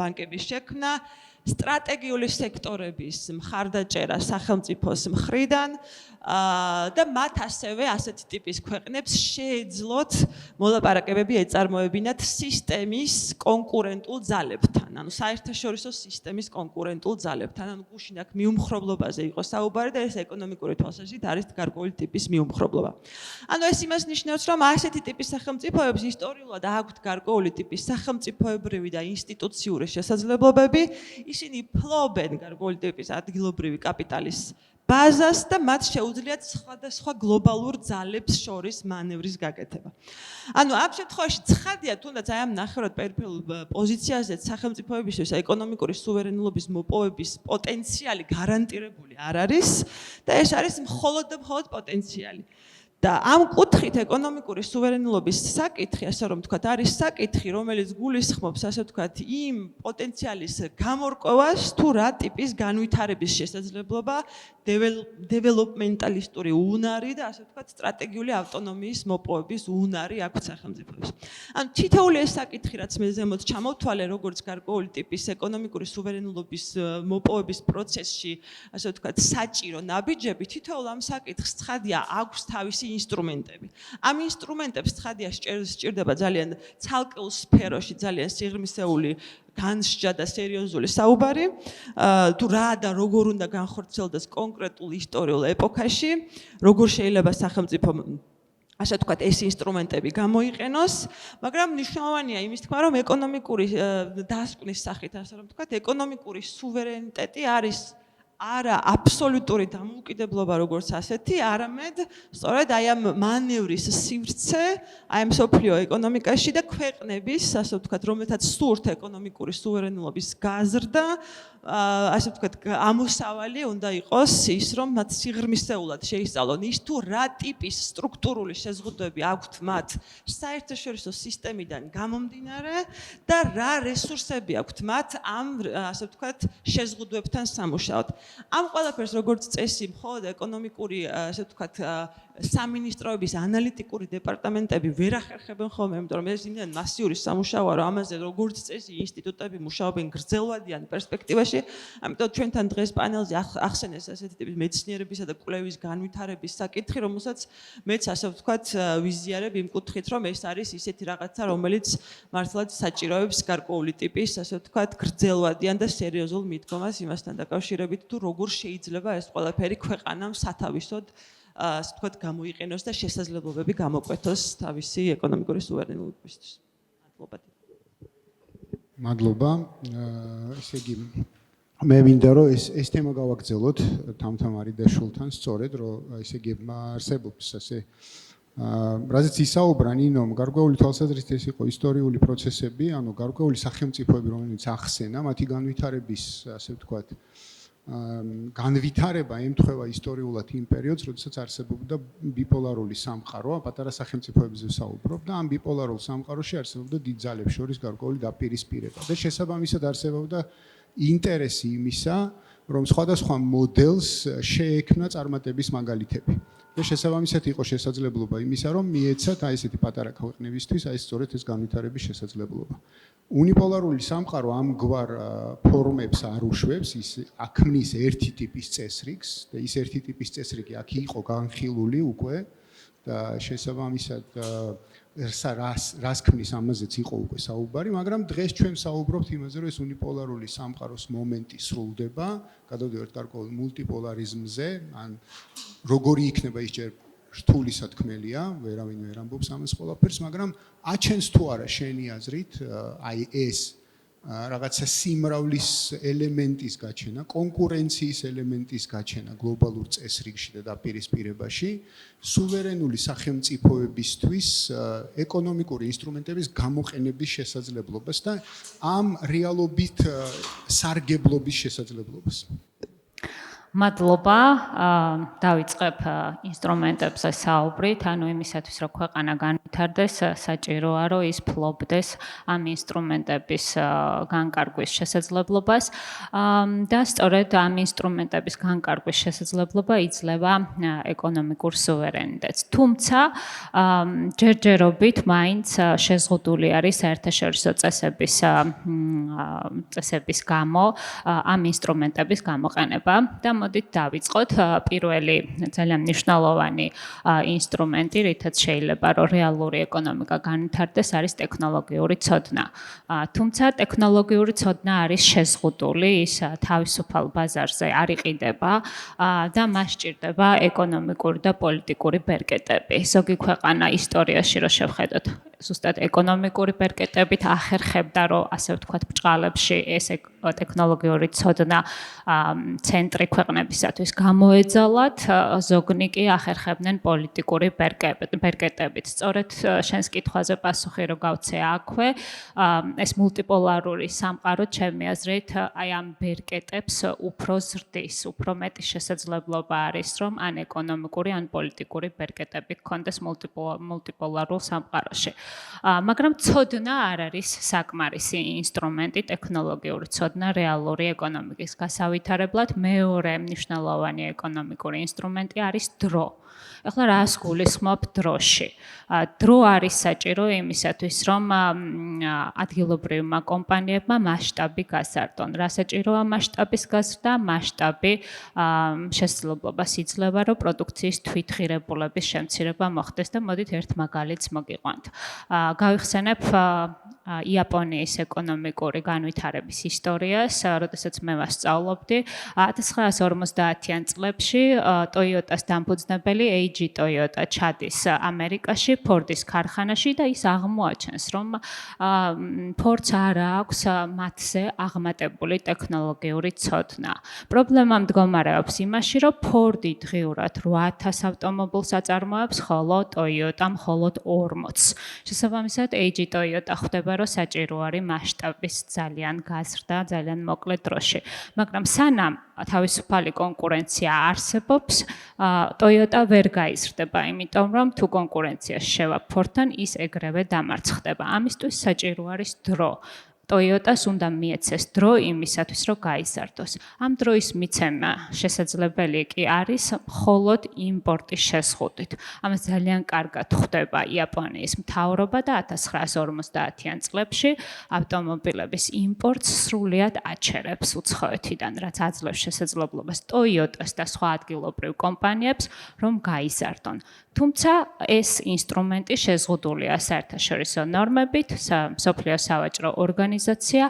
ბანკების შექმნა, სტრატეგიული სექტორების მხარდაჭერა სახელმწიფოს მხრიდან და მათ ასევე ასეთი ტიპის ქვეყნებს შეეძლოთ მოლაპარაკებები ეწარმოებინათ სისტემის კონკურენტულ ძალებთან, ანუ საერთაშორისო სისტემის კონკურენტულ ძალებთან, ანუ გუშინ აქ მიუმხრობლობაზე იყო საუბარი და ეს ეკონომიკური თვალსაზრისით არის გარკვეული ტიპის მიუმხრობლობა. ანუ ეს იმას ნიშნავს, რომ ასეთი ტიპის სახელმწიფოებს ისტორიულად აქვთ გარკვეული ტიპის სახელმწიფოებრივი და ინსტიტუციური შესაძლებლობები, ისინი ფლობენ გარკვეული ტიპის ადგილობრივი კაპიტალის ბაზას და მათ შეუძლიათ სხვადასხვა გლობალურ ძალებს შორის მანევრის გაკეთება. ანუ ამ შემთხვევაში ცხადია, თუნდაც აი ამ ნახევრად პერიფერიულ პოზიციაზე სახელმწიფოებისთვის ეკონომიკური სუვერენულობის მოპოვების პოტენციალი გარანტირებული არ არის და ეს არის მხოლოდ და მხოლოდ პოტენციალი. და ამ კუთხით ეკონომიკური სუვერენულობის საკითხი, ასე რომ ვთქვათ, არის საკითხი, რომელიც გულისხმობს, ასე ვთქვათ, იმ პოტენციალის გამორკვევას, თუ რა ტიპის განვითარების შესაძლებლობა, დეველოპმენტალისტური უნარი და ასე ვთქვათ, სტრატეგიული ავტონომიის მოპოვების უნარი აქვს სახელმწიფოებს. ანუ თითოეული ეს საკითხი, რაც მე ზემოთ ჩამოვთვალე, როგორც გარკვეული ტიპის ეკონომიკური სუვერენულობის მოპოვების პროცესში, ასე ვთქვათ, საჭირო ნაბიჯები, თითოეულ ამ საკითხს ცხადია აქვს თავისი ინსტრუმენტები. Ამ ინსტრუმენტებს ცხადია სჭირდება ძალიან ცალკეულ სფეროში ძალიან სიღრმისეული განსჯა და სერიოზული საუბარი, თუ რა და როგორ უნდა განხორციელდეს კონკრეტულ ისტორიულ ეპოქაში, როგორ შეიძლება სახელმწიფო ასე ვთქვათ, ეს ინსტრუმენტები გამოიყენოს, მაგრამ მნიშვნელოვანია იმის თქმა, რომ ეკონომიკური დასკვნის სახით, ასე რომ ვთქვათ, ეკონომიკური სუვერენიტეტი არის არა აბსოლუტური დამოუკიდებლობა როგორც ასეთი, არამედ სწორედ აი ამ მანევრის სივრცე, აი ამ სოფლიო ეკონომიკაში და ქვეყნების, ასე ვთქვათ, რომელთაც სურთ ეკონომიკური სუვერენულობის გაზრდა, ასე ვთქვათ, ამოსავალი უნდა იყოს ის, რომ მათ სიღრმისეულად შეისწავლონ ის თუ რა ტიპის სტრუქტურული შეზღუდვები აქვთ მათ საერთაშორისო სისტემიდან გამომდინარე და რა რესურსები აქვთ მათ ამ, ასე ვთქვათ, შეზღუდვებთან სამუშაოდ. ამ ყველაფერს როგორც წესი მხოლოდ ეკონომიკური, ასე ვთქვათ, სამინისტროების ანალიტიკური დეპარტამენტები ვერ ახერხებენ ხოლმე, იმიტომ რომ ეს იმდენ მასიური სამუშაოა, რომ ამაზე როგორც წესი ინსტიტუტები მუშაობენ გრძელვადიან პერსპექტივაში. ამიტომ ჩვენთან დღეს პანელზე ახსენეს ასეთი ტიპის მეცნიერებისა და კვლევის განვითარების საკითხი, რომელსაც მეც ასე ვთქვათ ვიზიარებ იმ კუთხით, რომ ეს არის ისეთი რაღაცა, რომელიც მართლაც საჭიროებს გარკვეული ტიპის, ასე ვთქვათ, გრძელვადიან და სერიოზულ მიდგომას იმასთან დაკავშირებით, თუ როგორ შეიძლება ეს ყველაფერი ქვეყანამ სათავისოდ ასე ვთქვათ გამოიყენოს და შესაძლებლობები გამოკვეთოს თავისი ეკონომიკური სუვერენიტეტისთვის. მადლობა. მადლობა. ესე იგი მე მინდა რომ ეს თემა გავაგრძელოთ თამთამარი დაშულთან სწორედ რომ ესე იგი არსებობს ასე რაზეც ისაუბრა ნინომ გარკვეული თვალსაზრისით ეს იყო ისტორიული პროცესები, ანუ გარკვეული სახელმწიფოები რომელიც ახსენა, მათი განვითარების ასე ვთქვათ განვითარება ემთხვევა ისტორიულად იმ პერიოდს, როდესაც არსებობდა ბიპოლარული სამყარო, პატარა სახელმწიფოებზე ვსაუბრობ და ამ ბიპოლარულ სამყაროში არსებობდა დიდ ძალებს შორის გარკვეული დაპირისპირება და შესაბამისად არსებობდა ინტერესი იმისა, რომ სხვადასხვა მოდელს შეექმნა წარმატების მაგალითები. და შესაბამისად იყო შესაძლებლობა იმისა, რომ მიეცათ აი ესეთი პატარა ქვეყნებისთვის აი სწორედ ეს განვითარების შესაძლებლობა. უნიპოლარული სამყარო ამგვარ ფორმებს არ უშვებს, ის აქმნის ერთი ტიპის წესრიგს და ის ერთი ტიპის წესრიგი აქ იყო განხილული უკვე და შესაბამისად რას ქმნის ამაზეც იყო უკვე საუბარი, მაგრამ დღეს ჩვენ საუბრობთ იმაზე, რომ ეს უნიპოლარული სამყაროს მომენტი სრულდება, გადავდივართ გარკვეულ მულტიპოლარიზმზე, ან როგორი იქნება ის ჯერ რთული სათქმელია, ვერავინ ვერ ამბობს ამას ყველაფერს, მაგრამ აჩენს თუ არა შენი აზრით, აი ეს რაღაცა სიმრავლის ელემენტის გაჩენა, კონკურენციის ელემენტის გაჩენა გლობალურ წესრიგში და დაპირისპირებაში, სუვერენული სახელმწიფოებისთვის ეკონომიკური ინსტრუმენტების გამოყენების შესაძლებლობას და ამ რეალობით სარგებლობის შესაძლებლობას. მადლობა, დავიწყებ ინსტრუმენტებზე საუბრით, ანუ იმისათვის, რომ ქვეყანა განვითარდეს, საჭიროა, რომ ის ფლობდეს ამ ინსტრუმენტების განკარგვის შესაძლებლობას და სწორედ ამ ინსტრუმენტების განკარგვის შესაძლებლობა იძლევა ეკონომიკურ სუვერენიტეტს. თუმცა, ჯერჯერობით მაინც შეზღუდული არის საერთაშორისო წესების გამო ამ ინსტრუმენტების გამოყენება და მოდით დავიწყოთ პირველი ძალიან მნიშვნელოვანი ინსტრუმენტი, რითაც შეიძლება რომ რეალური ეკონომიკა განვითარდეს, არის ტექნოლოგიური ცოდნა. თუმცა ტექნოლოგიური ცოდნა არის შეზღუდული, ის თავისუფალ ბაზარზე არ იყიდება და მას სჭირდება ეკონომიკური და პოლიტიკური ბერკეტები. ზოგი ქვეყანა ისტორიაში რო შევხედოთ, ზუსტად ეკონომიკური ბერკეტებით ახერხებდა, რომ ასე ვთქვათ, ბჭყალებში ეს ტექნოლოგიური ცოდნა ცენტრი ქვეყნებისათვის გამოეძალათ, ზოგნი კი ახერხებდნენ პოლიტიკური ბერკეტებით. სწორედ შენს კითხვაზე პასუხი რო გავცე აქვე, ეს მულტიპოლარული სამყარო ჩემი აზრით აი ამ ბერკეტებს უფრო ზრდის, უფრო მეტი შესაძლებლობა არის, რომ ან ეკონომიკური, ან პოლიტიკური ბერკეტები გქონდეს მულტიპოლარულ სამყაროში. მაგრამ ცოდნა არ არის საკმარისი ინსტრუმენტი, ტექნოლოგიური ცოდნა რეალური ეკონომიკის გასავითარებლად. მეორე მნიშვნელოვანი ეკონომიკური ინსტრუმენტი არის დრო. ახლა რას გულისხმობ დროში? დრო არის საჭირო იმისათვის, რომ ადგილობრივმა კომპანიებმა მასშტაბი გაზარდონ. რა საჭიროა მასშტაბის გაზრდა? მასშტაბი შესაძლებლობას იძლევა, რომ პროდუქციის თვითღირებულების შემცირება მოხდეს და მოდით ერთ მაგალითს მოგიყვანთ. გავიხსენებ იაპონიის ეკონომიკური განვითარების ისტორიას, როდესაც მე ვასწავლობდი 1950-იან წლებში Toyota-ს დამფუძნებელი Eiji Toyota ჩადის ამერიკაში, Ford-ის ქარხანაში და ის აღმოაჩენს, რომ Ford-ს არ აქვს მათზე აღმატებული ტექნოლოგიური ცოდნა. პრობლემა მდგომარეობს იმაში, რომ Ford-ი დღიურად 8000 ავტომობილს აწარმოებს, ხოლო Toyota მხოლოდ 40-ს. შესაბამისად, Eiji Toyota ხვდება, რომ საჭირო არის მასშტაბის ძალიან გაზრდა, ძალიან მოკლე დროში. მაგრამ სანამ თავისუფალი კონკურენცია არსებობს, Toyota ვერ გაიზრდება, იმიტომ რომ თუ კონკურენცია შევა Ford-თან, ის ეგრევე დამარცხდება. ამისთვის საჭირო არის დრო. Toyota-ს უნდა მიეცეს დრო იმისათვის, რომ გაიზარდოს. ამ დროის მიცემა შესაძლებელი კი არის მხოლოდ იმპორტის შეზღუდვით. ამას ძალიან კარგად ხვდება იაპონიის მთავრობა და 1950-იან წლებში ავტომობილების იმპორტს სრულიად აჩერებს უცხოეთიდან, რაც აძლევს შესაძლებლობას Toyota-ს და სხვა ადგილობრივ კომპანიებს, რომ გაიზარდონ. თუმცა ეს ინსტრუმენტი შეზღუდულია საერთაშორისო ნორმებით, მსოფლიო სავაჭრო ორგანიზაცია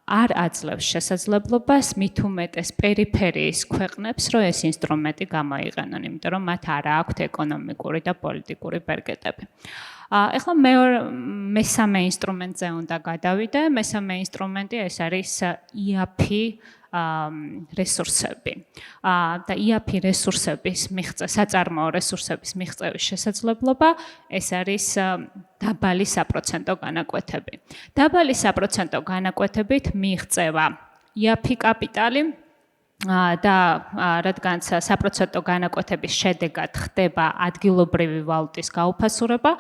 არ აძლევს შესაძლებლობას მით უმეტეს პერიფერიის ქვეყნებს, რომ ეს ინსტრუმენტი გამოიყენონ, იმიტომ რომ მათ არ აქვთ ეკონომიკური და პოლიტიკური ბერკეტები. ეხლა მესამე ინსტრუმენტზე უნდა გადავიდე. მესამე ინსტრუმენტი ეს არის IAP რესურსები. და IAP რესურსების მიღწევა, საწარმოო რესურსების მიღწევის შესაძლებლობა, ეს არის დაბალი საპროცენტო განაკვეთები. დაბალი საპროცენტო განაკვეთებით მიღწევა IAP კაპიტალი და რადგან საპროცენტო განაკვეთების შედეგად ხდება ადგილობრივი ვალუტის გაუფასურება,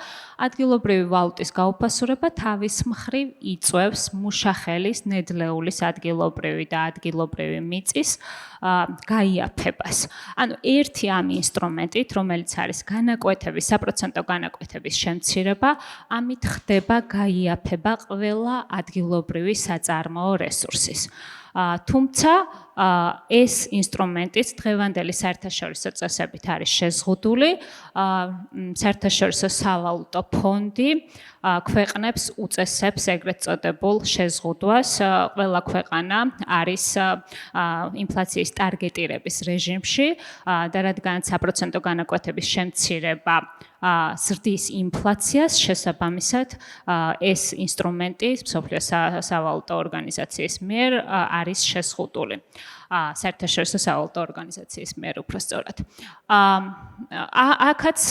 ადგილობრივი ვალუტის გაუფასურება თავის მხრივ იწვევს მუშახელის, ნედლეულის ადგილობრივი და ადგილობრივი მიწის გაიაფებას. ანუ ერთი ამ ინსტრუმენტით, რომელიც არის განაკვეთების, საპროცენტო განაკვეთების შემცირება, ამით ხდება გაიაფება ყველა ადგილობრივი საწარმოო რესურსის. თუმცა ეს ინსტრუმენტიც დღევანდელი საერთაშორისო წესებით არის შეზღუდული. საერთაშორისო სავალუტო ფონდი ქვეყნებს უწესებს ეგრეთ წოდებულ შეზღუდვას. ყველა ქვეყანა არის ინფლაციის ტარგეტირების რეჟიმში და რადგან საპროცენტო განაკვეთების შემცირება ზრდის ინფლაციას, შესაბამისად ეს ინსტრუმენტი მსოფლიო სავალუტო ორგანიზაციის მიერ არის შეზღუდული. საერთაშორისო სავალუტო ორგანიზაციის მიერ უბრალოდ. აქაც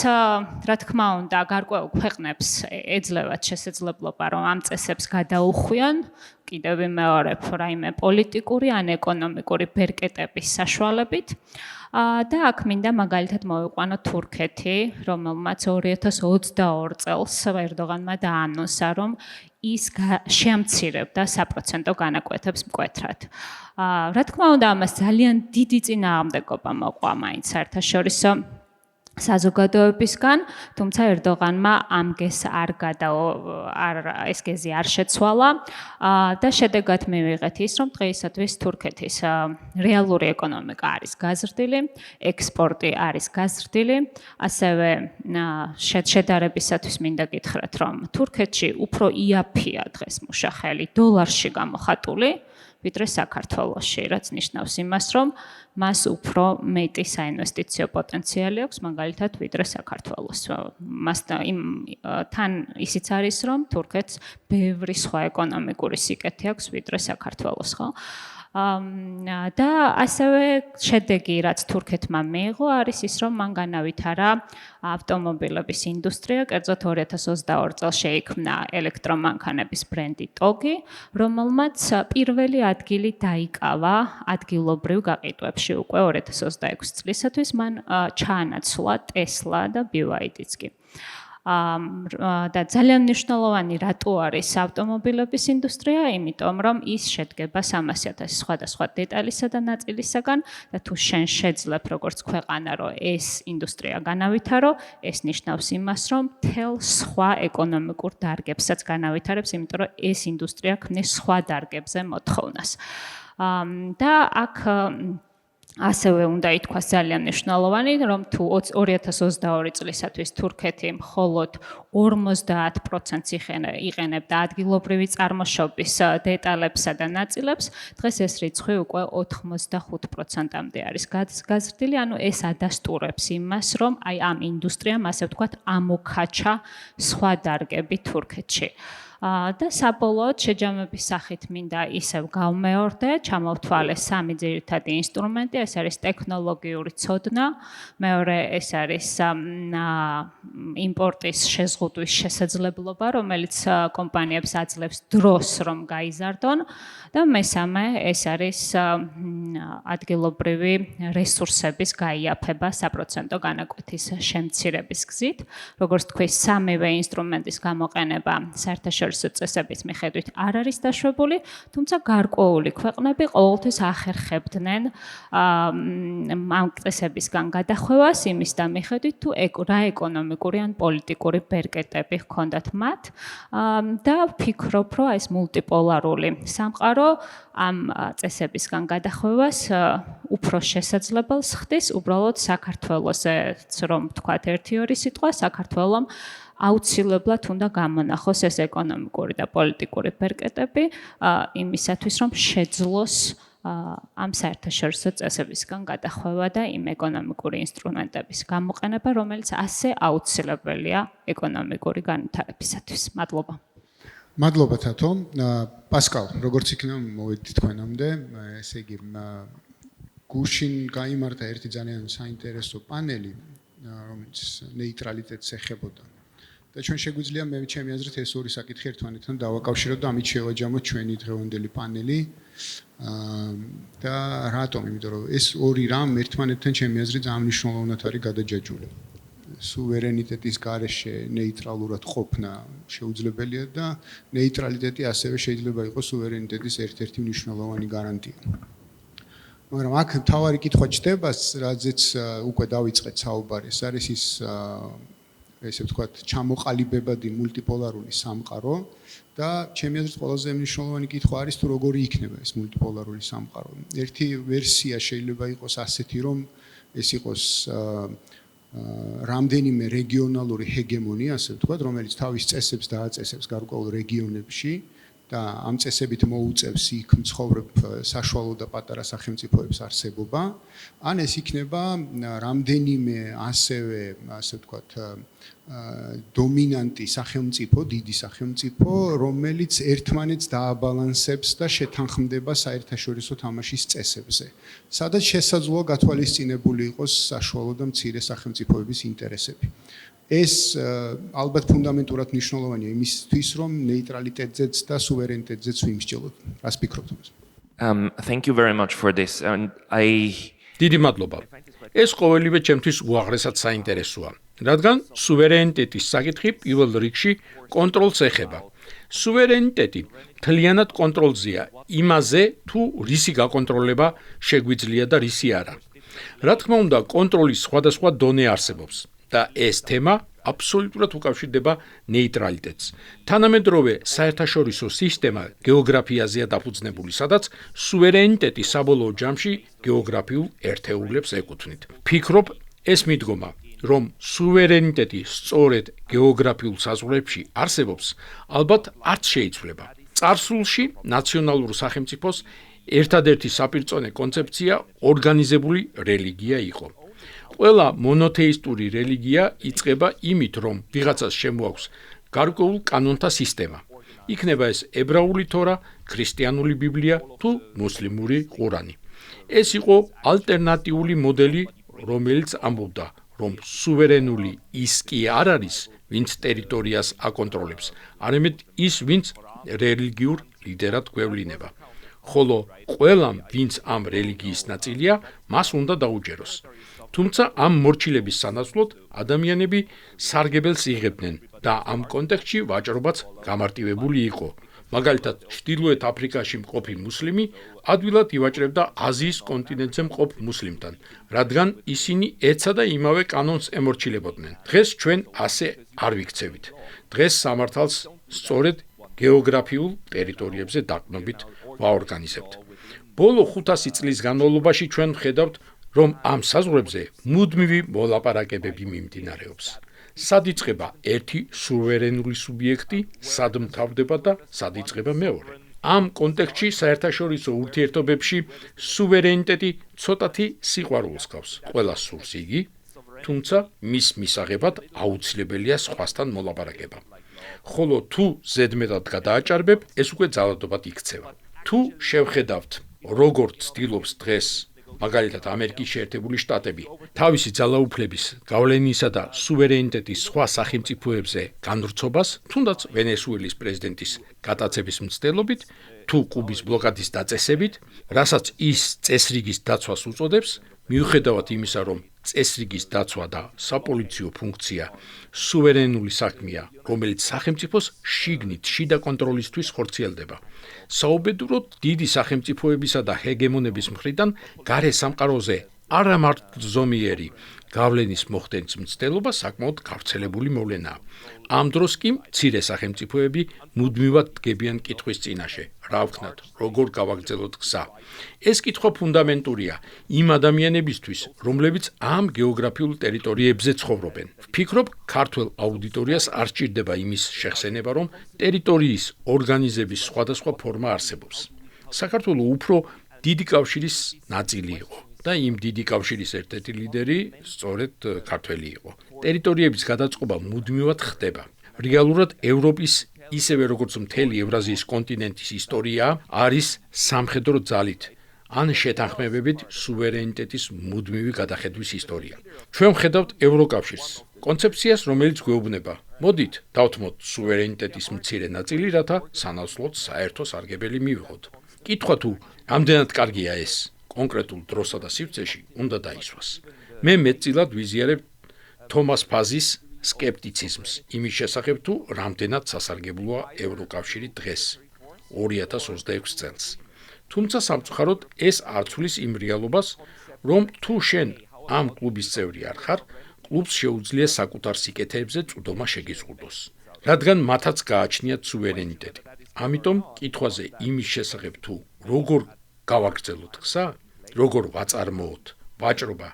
რა თქმა უნდა, გარკვეულ ქვეყნებს ეძლევათ შესაძლებლობა, რომ ამ წესებს გადაუხვიონ, კიდევ ვიმეორებ, რაიმე პოლიტიკური ან ეკონომიკური ბერკეტების საშუალებით. და აქ მინდა მაგალითად მოვიყვანო თურქეთი, რომელმაც 2022 წელს ერდოღანმა დაანონსა, რომ ის შეამცირებდა საპროცენტო განაკვეთებს მკვეთრად. რა თქმა უნდა, ამას ძალიან დიდი წინააღმდეგობა მოყვა მაინც საერთაშორისო საზოგადოებისგან, თუმცა ერდოღანმა ამ გეზს ეს გეზი არ შეცვალა და შედეგად მივიღეთ ის, რომ დღეისათვის თურქეთის რეალური ეკონომიკა არის გაზრდილი, ექსპორტი არის გაზრდილი, ასევე შედარებისათვის მინდა გითხრათ, რომ თურქეთში უფრო IAP-ია დღეს მუშახელი დოლარში გამოხატული, ვიდრე საქართველოში, რაც ნიშნავს იმას, რომ მას უფრო მეტი საინვესტიციო პოტენციალი აქვს, მაგალითად, ვიდრე საქართველოს. თან ისიც არის, რომ თურქეთს ბევრი სხვა ეკონომიკური სიკეთე აქვს, ვიდრე საქართველოს, ხო? და ასევე შედეგი, რაც თურქეთმა მიიღო, არის ის, რომ მან განავითარა ავტომობილების ინდუსტრია, კერძოდ 2022 წელს შეიქმნა ელექტრომანქანების ბრენდი TOG-ი, რომელმაც პირველი ადგილი დაიკავა ადგილობრივ გაყიდვებში უკვე 2026 წლისათვის, მან ჩაანაცვლა Tesla და BYD-ც კი. და ძალიან მნიშვნელოვანი რატო არის ავტომობილების ინდუსტრია, იმიტომ რომ ის შედგება 300,000 სხვადასხვა დეტალისა და ნაწილისაგან და თუ შენ შეძლებ როგორც ქვეყანა რომ ეს ინდუსტრია განავითარო, ეს ნიშნავს იმას რომ თელ სხვა ეკონომიკურ დარგებსაც განავითარებს, იმიტომ რომ ეს ინდუსტრია ქმნის სხვა დარგებზე მოთხოვნას. და აქ ასევე უნდა ითქვას ძალიან მნიშვნელოვანი, რომ თუ 2022 წლისათვის თურქეთი მხოლოდ 50% იყენებდა ადგილობრივი წარმოშობის დეტალებსა და ნაწილებს, დღეს ეს რიცხვი უკვე 85%-მდე არის გაზრდილი, ანუ ეს ადასტურებს იმას, რომ აი ამ ინდუსტრიამ, ასე ვთქვათ, ამოქაჩა სხვა დარგები თურქეთში. და საბოლოოდ შეჯამების სახით მინდა ისევ გავმეორდე, ჩამოვთვალე 3 ძირითადი ინსტრუმენტი, ეს არის ტექნოლოგიური ცოდნა, მეორე ეს არის იმპორტის შეზღუდვის შესაძლებლობა, რომელიც კომპანიებს აძლევს დროს რომ გაიზარდონ და მესამე ეს არის ადგილობრივი რესურსების გაიაფება საპროცენტო განაკვეთის შემცირების გზით. როგორც თქვი, სამივე ინსტრუმენტის გამოყენება საერთაშორისო წესების მიხედვით არ არის დაშვებული, თუმცა გარკვეული ქვეყნები ყოველთვის ახერხებდნენ ამ წესებისგან გადახვევას იმის და მიხედვით თუ რა ეკონომიკური ან პოლიტიკური ბერკეტები ჰქონდათ მათ და ვფიქრობ, რომ ეს მულტიპოლარული სამყარო ამ წესებისგან გადახვევას უფრო შესაძლებელს ხდის, უბრალოდ საქართველოსაც რომ ვთქვათ 1-2 სიტყვა, საქართველომ აუცილებლად უნდა გამონახოს ეს ეკონომიკური და პოლიტიკური ბერკეტები იმისათვის, რომ შეძლოს ამ საერთაშორისო წესებისგან გადახვევა და იმ ეკონომიკური ინსტრუმენტების გამოყენება, რომელიც ასე აუცილებელია ეკონომიკური განვითარებისათვის. მადლობა. მადლობა თათო. პასკალ, როგორც იქნება მოვედით თქვენამდე, ესე იგი გუშინ გაიმართა ერთი ძალიან საინტერესო პანელი, რომელიც ნეიტრალიტეტს ეხებოდა. და ჩვენ შეგვიძლია მე ჩემი აზრით ეს ორი საკითხი ერთმანეთთან დავაკავშიროთ და ამით შევაჯამოთ ჩვენი დღევანდელი პანელი. და რატომ? იმიტომ რომ ეს ორი რამ ერთმანეთთან ჩემი აზრით ძალიან მნიშვნელოვნად არის გადაჯაჭვული. სუვერენიტეტის გარეშე ნეიტრალურად ყოფნა შეუძლებელია და ნეიტრალიტეტი ასევე შეიძლება იყოს სუვერენიტეტის ერთ-ერთი მნიშვნელოვანი გარანტია. მაგრამ აქ თავარი კითხვა ჩდება, რაზეც უკვე დავიწყეთ საუბარი, ეს არის ის ესე ვთქვათ, ჩამოყალიბებადი მულტიპოლარული სამყარო და ჩემი აზრით ყველაზე მნიშვნელოვანი კითხვა არის თუ როგორი იქნება ეს მულტიპოლარული სამყარო. ერთი ვერსია შეიძლება იყოს ასეთი, რომ ეს იყოს რამდენიმე რეგიონალური ჰეგემონია, ასე ვთქვათ, რომელიც თავის წესებს დააწესებს გარკვეულ რეგიონებში და ამ წესებით მოუწევს იქ მცხოვრებ საშუალო და პატარა სახელმწიფოებს არსებობა, ან ეს იქნება რამდენიმე ასევე, ასე ვთქვათ, დომინანტი სახელმწიფო, დიდი სახელმწიფო, რომელიც ერთმანეთს დააბალანსებს და შეთანხმდება საერთაშორისო თამაშის წესებზე, სადაც შესაძლოა გათვალისწინებული იყოს საშუალო და მცირე სახელმწიფოების ინტერესები. ეს ალბათ ფუნდამენტურად მნიშვნელოვანია იმისთვის, რომ ნეიტრალიტეტზეც და სუვერენიტეტზეც ვიმსჯელოთ. რას ფიქრობთ ამაზე? Thank you very much for this. დიდი მადლობა. ეს ყოველივე ჩემთვის უაღრესად საინტერესოა, რადგან სუვერენიტეტის საკითხი პირველ რიგში კონტროლს ეხება. სუვერენიტეტი მთლიანად კონტროლზეა იმაზე, თუ რისი გაკონტროლება შეგვიძლია და რისი არა. რა თქმა უნდა, კონტროლის სხვადასხვა დონე არსებობს. და ეს თემა აბსოლუტურად უკავშირდება ნეიტრალიტეტს. თანამედროვე საერთაშორისო სისტემა გეოგრაფიაზეა დაფუძნებული, სადაც სუვერენიტეტი საბოლოო ჯამში გეოგრაფიულ ერთეულებს ეკუთვნით. ფიქრობ, ეს მიდგომა, რომ სუვერენიტეტი სწორედ გეოგრაფიულ საზღვრებში არსებობს, ალბათ არც შეიცვლება. წარსულში ნაციონალურ სახელმწიფოს ერთადერთი საპირწონე კონცეფცია ორგანიზებული რელიგია იყო. ყველა მონოთეისტური რელიგია იწყება იმით, რომ ვიღაცას შემოაქვს გარკვეულ კანონთა სისტემა. იქნება ეს ებრაული თორა, ქრისტიანული ბიბლია თუ მუსლიმური ყურანი. ეს იყო ალტერნატიული მოდელი, რომელიც ამბობდა, რომ სუვერენული ის კი არ არის, ვინც ტერიტორიას აკონტროლებს, არამედ ის, ვინც რელიგიურ ლიდერად გვევლინება. ხოლო ყველამ, ვინც ამ რელიგიის ნაწილია, მას უნდა დაუჯეროს. თუმცა ამ მორჩილების სანაცვლოდ ადამიანები სარგებელს იღებდნენ და ამ კონტექსტში ვაჭრობაც გამარტივებული იყო. მაგალითად, ჩრდილოეთ აფრიკაში მყოფი მუსლიმი ადვილად ივაჭრებდა აზიის კონტინენტზე მყოფ მუსლიმთან, რადგან ისინი ერთსა და იმავე კანონს ემორჩილებოდნენ. დღეს ჩვენ ასე არ ვიქცევით. დღეს სამართალს სწორედ გეოგრაფიულ ტერიტორიებზე დაყრდნობით ვაორგანიზებთ. ბოლო 500 წლის განმავლობაში ჩვენ ვხედავთ, რომ ამ საზღვრებზე მუდმივი მოლაპარაკებები მიმდინარეობს. სად იწყება ერთი სუვერენული სუბიექტი, სად მთავრდება და სად იწყება მეორე. ამ კონტექსტში საერთაშორისო ურთიერთობებში სუვერენიტეტი ცოტათი სიყვარულს გავს. ყველას სურს იგი, თუმცა მის მისაღებად აუცილებელია სხვასთან მოლაპარაკება. ხოლო თუ ზედმეტად გადააჭარბებ, ეს უკვე ძალადობად იქცევა. თუ შევხედავთ, როგორ ცდილობს დღეს მაგალითად ამერიკის შეერთებული შტატები თავისი ძალაუფლების გავლენისა და სუვერენიტეტის სხვა სახელმწიფოებზე განვრცობას, თუნდაც ვენესუელის პრეზიდენტის გატაცების მცდელობით, თუ კუბის ბლოკადის დაწესებით, რასაც ის წესრიგის დაცვას უწოდებს, მიუხედავად იმისა, რომ წესრიგის დაცვა და საპოლიციო ფუნქცია სუვერენული საქმეა, რომელიც სახელმწიფოს შიგნით შიდა კონტროლისთვის ხორციელდება. საუბედუროდ დიდი სახელმწიფოებისა და ჰეგემონების მხრიდან გარე სამყაროზე არამართლზომიერი გავლენის მოხდენის მცდელობა საკმაოდ გავრცელებული მოვლენაა. ამ დროს კი მცირე სახელმწიფოები მუდმივად დგებიან კითხვის წინაშე, რა ვქნათ, როგორ გავაგრძელოთ გზა. ეს კითხვა ფუნდამენტურია იმ ადამიანებისთვის, რომლებიც ამ გეოგრაფიულ ტერიტორიებზე ცხოვრობენ. ვფიქრობ, ქართველ აუდიტორიას არ სჭირდება იმის შეხსენება, რომ ტერიტორიის ორგანიზების სხვადასხვა ფორმა არსებობს. საქართველო უფრო დიდი კავშირის ნაწილი იყო. და იმ დიდი კავშირის ერთ-ერთი ლიდერი სწორედ ქართველი იყო. ტერიტორიების გადაწყობა მუდმივად ხდება. რეალურად ევროპის, ისევე როგორც მთელი ევრაზიის კონტინენტის ისტორია არის სამხედრო ძალით ან შეთანხმებებით სუვერენიტეტის მუდმივი გადახედვის ისტორია. ჩვენ ვხედავთ ევროკავშირს, კონცეფციას, რომელიც გვეუბნება, მოდით დავთმოთ სუვერენიტეტის მცირე ნაწილი, რათა სანაცვლოდ საერთო სარგებელი მივიღოთ. კითხვა თუ ამდენად კარგია ეს კონკრეტულ დროსა და სივრცეში უნდა დაისვას. მე მეტწილად ვიზიარებ თომას ფაზის სკეპტიციზმს იმის შესახებ, თუ რამდენად სასარგებლოა ევროკავშირი დღეს 2026 წელს. თუმცა სამწუხაროდ ეს არ ცვლის იმ რეალობას, რომ თუ შენ ამ კლუბის წევრი არ ხარ, კლუბს შეუძლია საკუთარ სიკეთეებზე წვდომა შეგიზღუდოს, რადგან მათაც გააჩნიათ სუვერენიტეტი. ამიტომ კითხვაზე იმის შესახებ, თუ როგორ გავაგრძელოთ გზა, როგორ ვაწარმოოთ ვაჭრობა,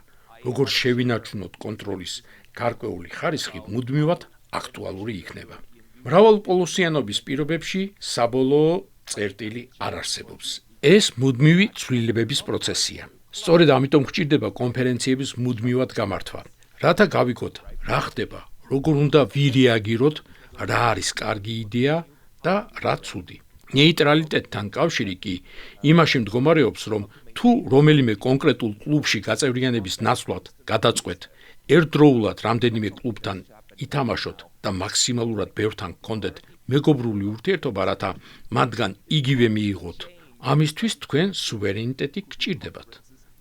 როგორ შევინარჩუნოთ კონტროლის გარკვეული ხარისხი მუდმივად აქტუალური იქნება. მრავალპოლოსიანობის პირობებში საბოლოო წერტილი არ არსებობს. ეს მუდმივი ცვლილებების პროცესია. სწორედ ამიტომ გვჭირდება კონფერენციების მუდმივად გამართვა, რათა გავიგოთ, რა ხდება, როგორ უნდა ვირეაგიროთ, რა არის კარგი იდეა და რა ცუდი. ნეიტრალიტეტთან კავშირი კი იმაში მდგომარეობს, რომ თუ რომელიმე კონკრეტულ კლუბში გაწევრიანების ნაცვლად გადაწყვეტ, ერთდროულად რამდენიმე კლუბთან ითამაშოთ და მაქსიმალურად ბევრთან გქონდეთ მეგობრული ურთიერთობა, რათა მათგან იგივე მიიღოთ. ამისთვის თქვენ სუვერენიტეტი გჭირდებათ.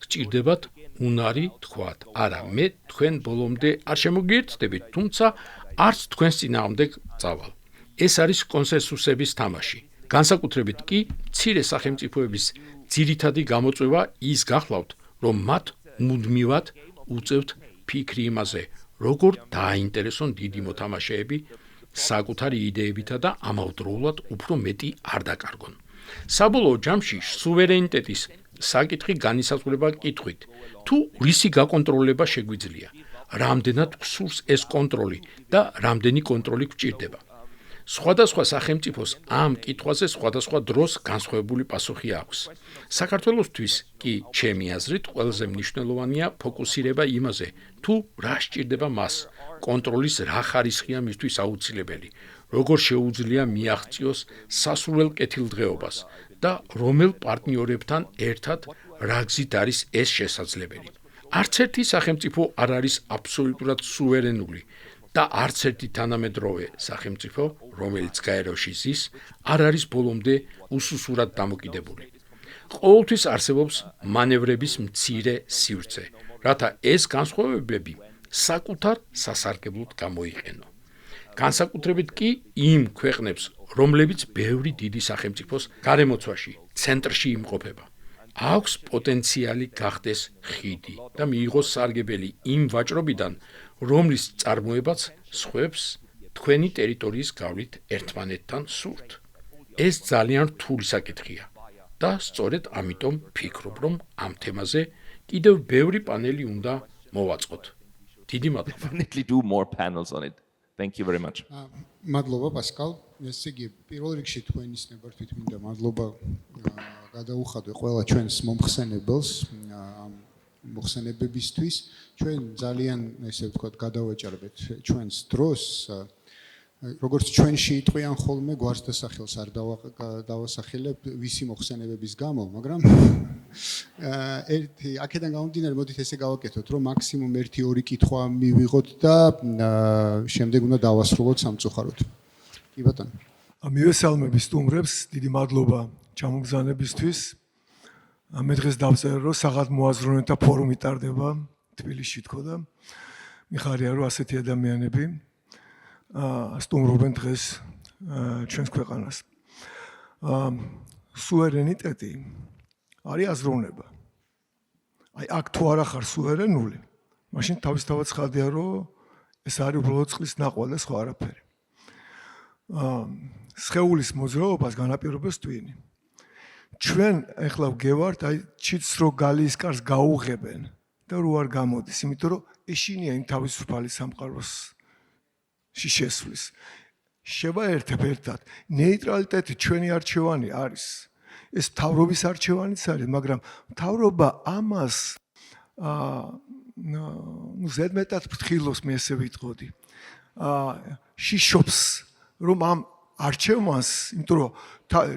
გჭირდებათ უნარი თქვათ. არა, მე თქვენ ბოლომდე არ შემოგიერთდებით, თუმცა არც თქვენს წინააღმდეგ წავალ. ეს არის კონსენსუსების თამაში. განსაკუთრებით კი მცირე სახელმწიფოების ძირითადი გამოწვევა ის გახლავთ, რომ მათ მუდმივად უწევთ ფიქრი იმაზე, როგორ დააინტერესონ დიდი მოთამაშეები საკუთარი იდეებითა და ამავდროულად უფრო მეტი არ დაკარგონ. საბოლოო ჯამში სუვერენიტეტის საკითხი განისაზღვრება კითხვით, თუ რისი გაკონტროლება შეგვიძლია, რამდენად გსურს ეს კონტროლი და რამდენი კონტროლი გვჭირდება. სხვადასხვა სახელმწიფოს ამ კითხვაზე სხვადასხვა დროს განსხვავებული პასუხი აქვს. საქართველოსთვის კი ჩემი აზრით ყველაზე მნიშვნელოვანია ფოკუსირება იმაზე, თუ რა სჭირდება მას, კონტროლის რა ხარისხია მისთვის აუცილებელი, როგორ შეუძლია მიაღწიოს სასურველ კეთილდღეობას და რომელ პარტნიორებთან ერთად რა გზით არის ეს შესაძლებელი. არც ერთი სახელმწიფო არ არის აბსოლუტურად სუვერენული და არც ერთი თანამედროვე სახელმწიფო, რომელიც გაეროში ზის, არ არის ბოლომდე უსუსურად დამოკიდებული. ყოველთვის არსებობს მანევრების მცირე სივრცე, რათა ეს განსხვავებები საკუთარ სასარგებლოდ გამოიყენო. განსაკუთრებით კი იმ ქვეყნებს, რომლებიც ბევრი დიდი სახელმწიფოს გარემოცვაში, ცენტრში იმყოფება. აქვს პოტენციალი გახდეს ხიდი და მიიღოს სარგებელი იმ ვაჭრობიდან, რომლის წარმოებაც სხვებს თქვენი ტერიტორიის გავლით ერთმანეთთან სურთ. ეს ძალიან რთული საკითხია და სწორედ ამიტომ ვფიქრობ, რომ ამ თემაზე კიდევ ბევრი პანელი უნდა მოვაწყოთ. დიდი მადლობა. Definitely do more panels on it. Thank you very much. მადლობა პასკალ. ესე იგი, პირველ რიგში თქვენის ნებართვით მინდა მადლობა გადაუხადო ყველა ჩვენს მომხსენებელს ამ მოხსენებებისთვის. ჩვენ ძალიან, ესე ვთქვათ, გადავაჭარბეთ ჩვენს დროს. როგორც ჩვენში იტყვიან ხოლმე გვარს და სახელს არ დავასახელებ ვისი მოხსენებების გამო, მაგრამ ერთი აქედან გამომდინარე მოდით ესე გავაკეთოთ, რომ მაქსიმუმ 1-2 კითხვა მივიღოთ და შემდეგ უნდა დავასრულოთ სამწუხაროდ. კი ბატონო. მივესალმები სტუმრებს, დიდი მადლობა ჩამოგზავნებისთვის. მე დღეს დავწერე, რომ საღამო აზროვნეთა ფორუმი ტარდება თბილისში თქო და მიხარია, რომ ასეთი ადამიანები სტუმრობენ დღეს ჩვენს ქვეყანას. სუვერენიტეტი არის აზროვნება. აი აქ თუ არ ახარ სუვერენული, მაშინ თავისთავად ცხადია, რომ ეს არის უბრალოდ წყლის ნახვა და სხვა არაფერი. სხეულის მოძრაობას განაპირობებს ტვინი. ჩვენ ახლა ვგევართ, აი ჩიც რო გალის კარს გაუღებენ და რო არ გამოდის, იმიტომ რომ ეშინია იმ თავისუფალი სამყაროს შესვლის. შევაერთებ ერთად. ნეიტრალიტეტი ჩვენი არჩევანი არის. ეს მთავრობის არჩევანიც არის, მაგრამ მთავრობა ამას ზედმეტად ფრთხილობს, მე ესე ვიტყოდი. შიშობს, რომ ამ არჩევანს, იმიტომ რომ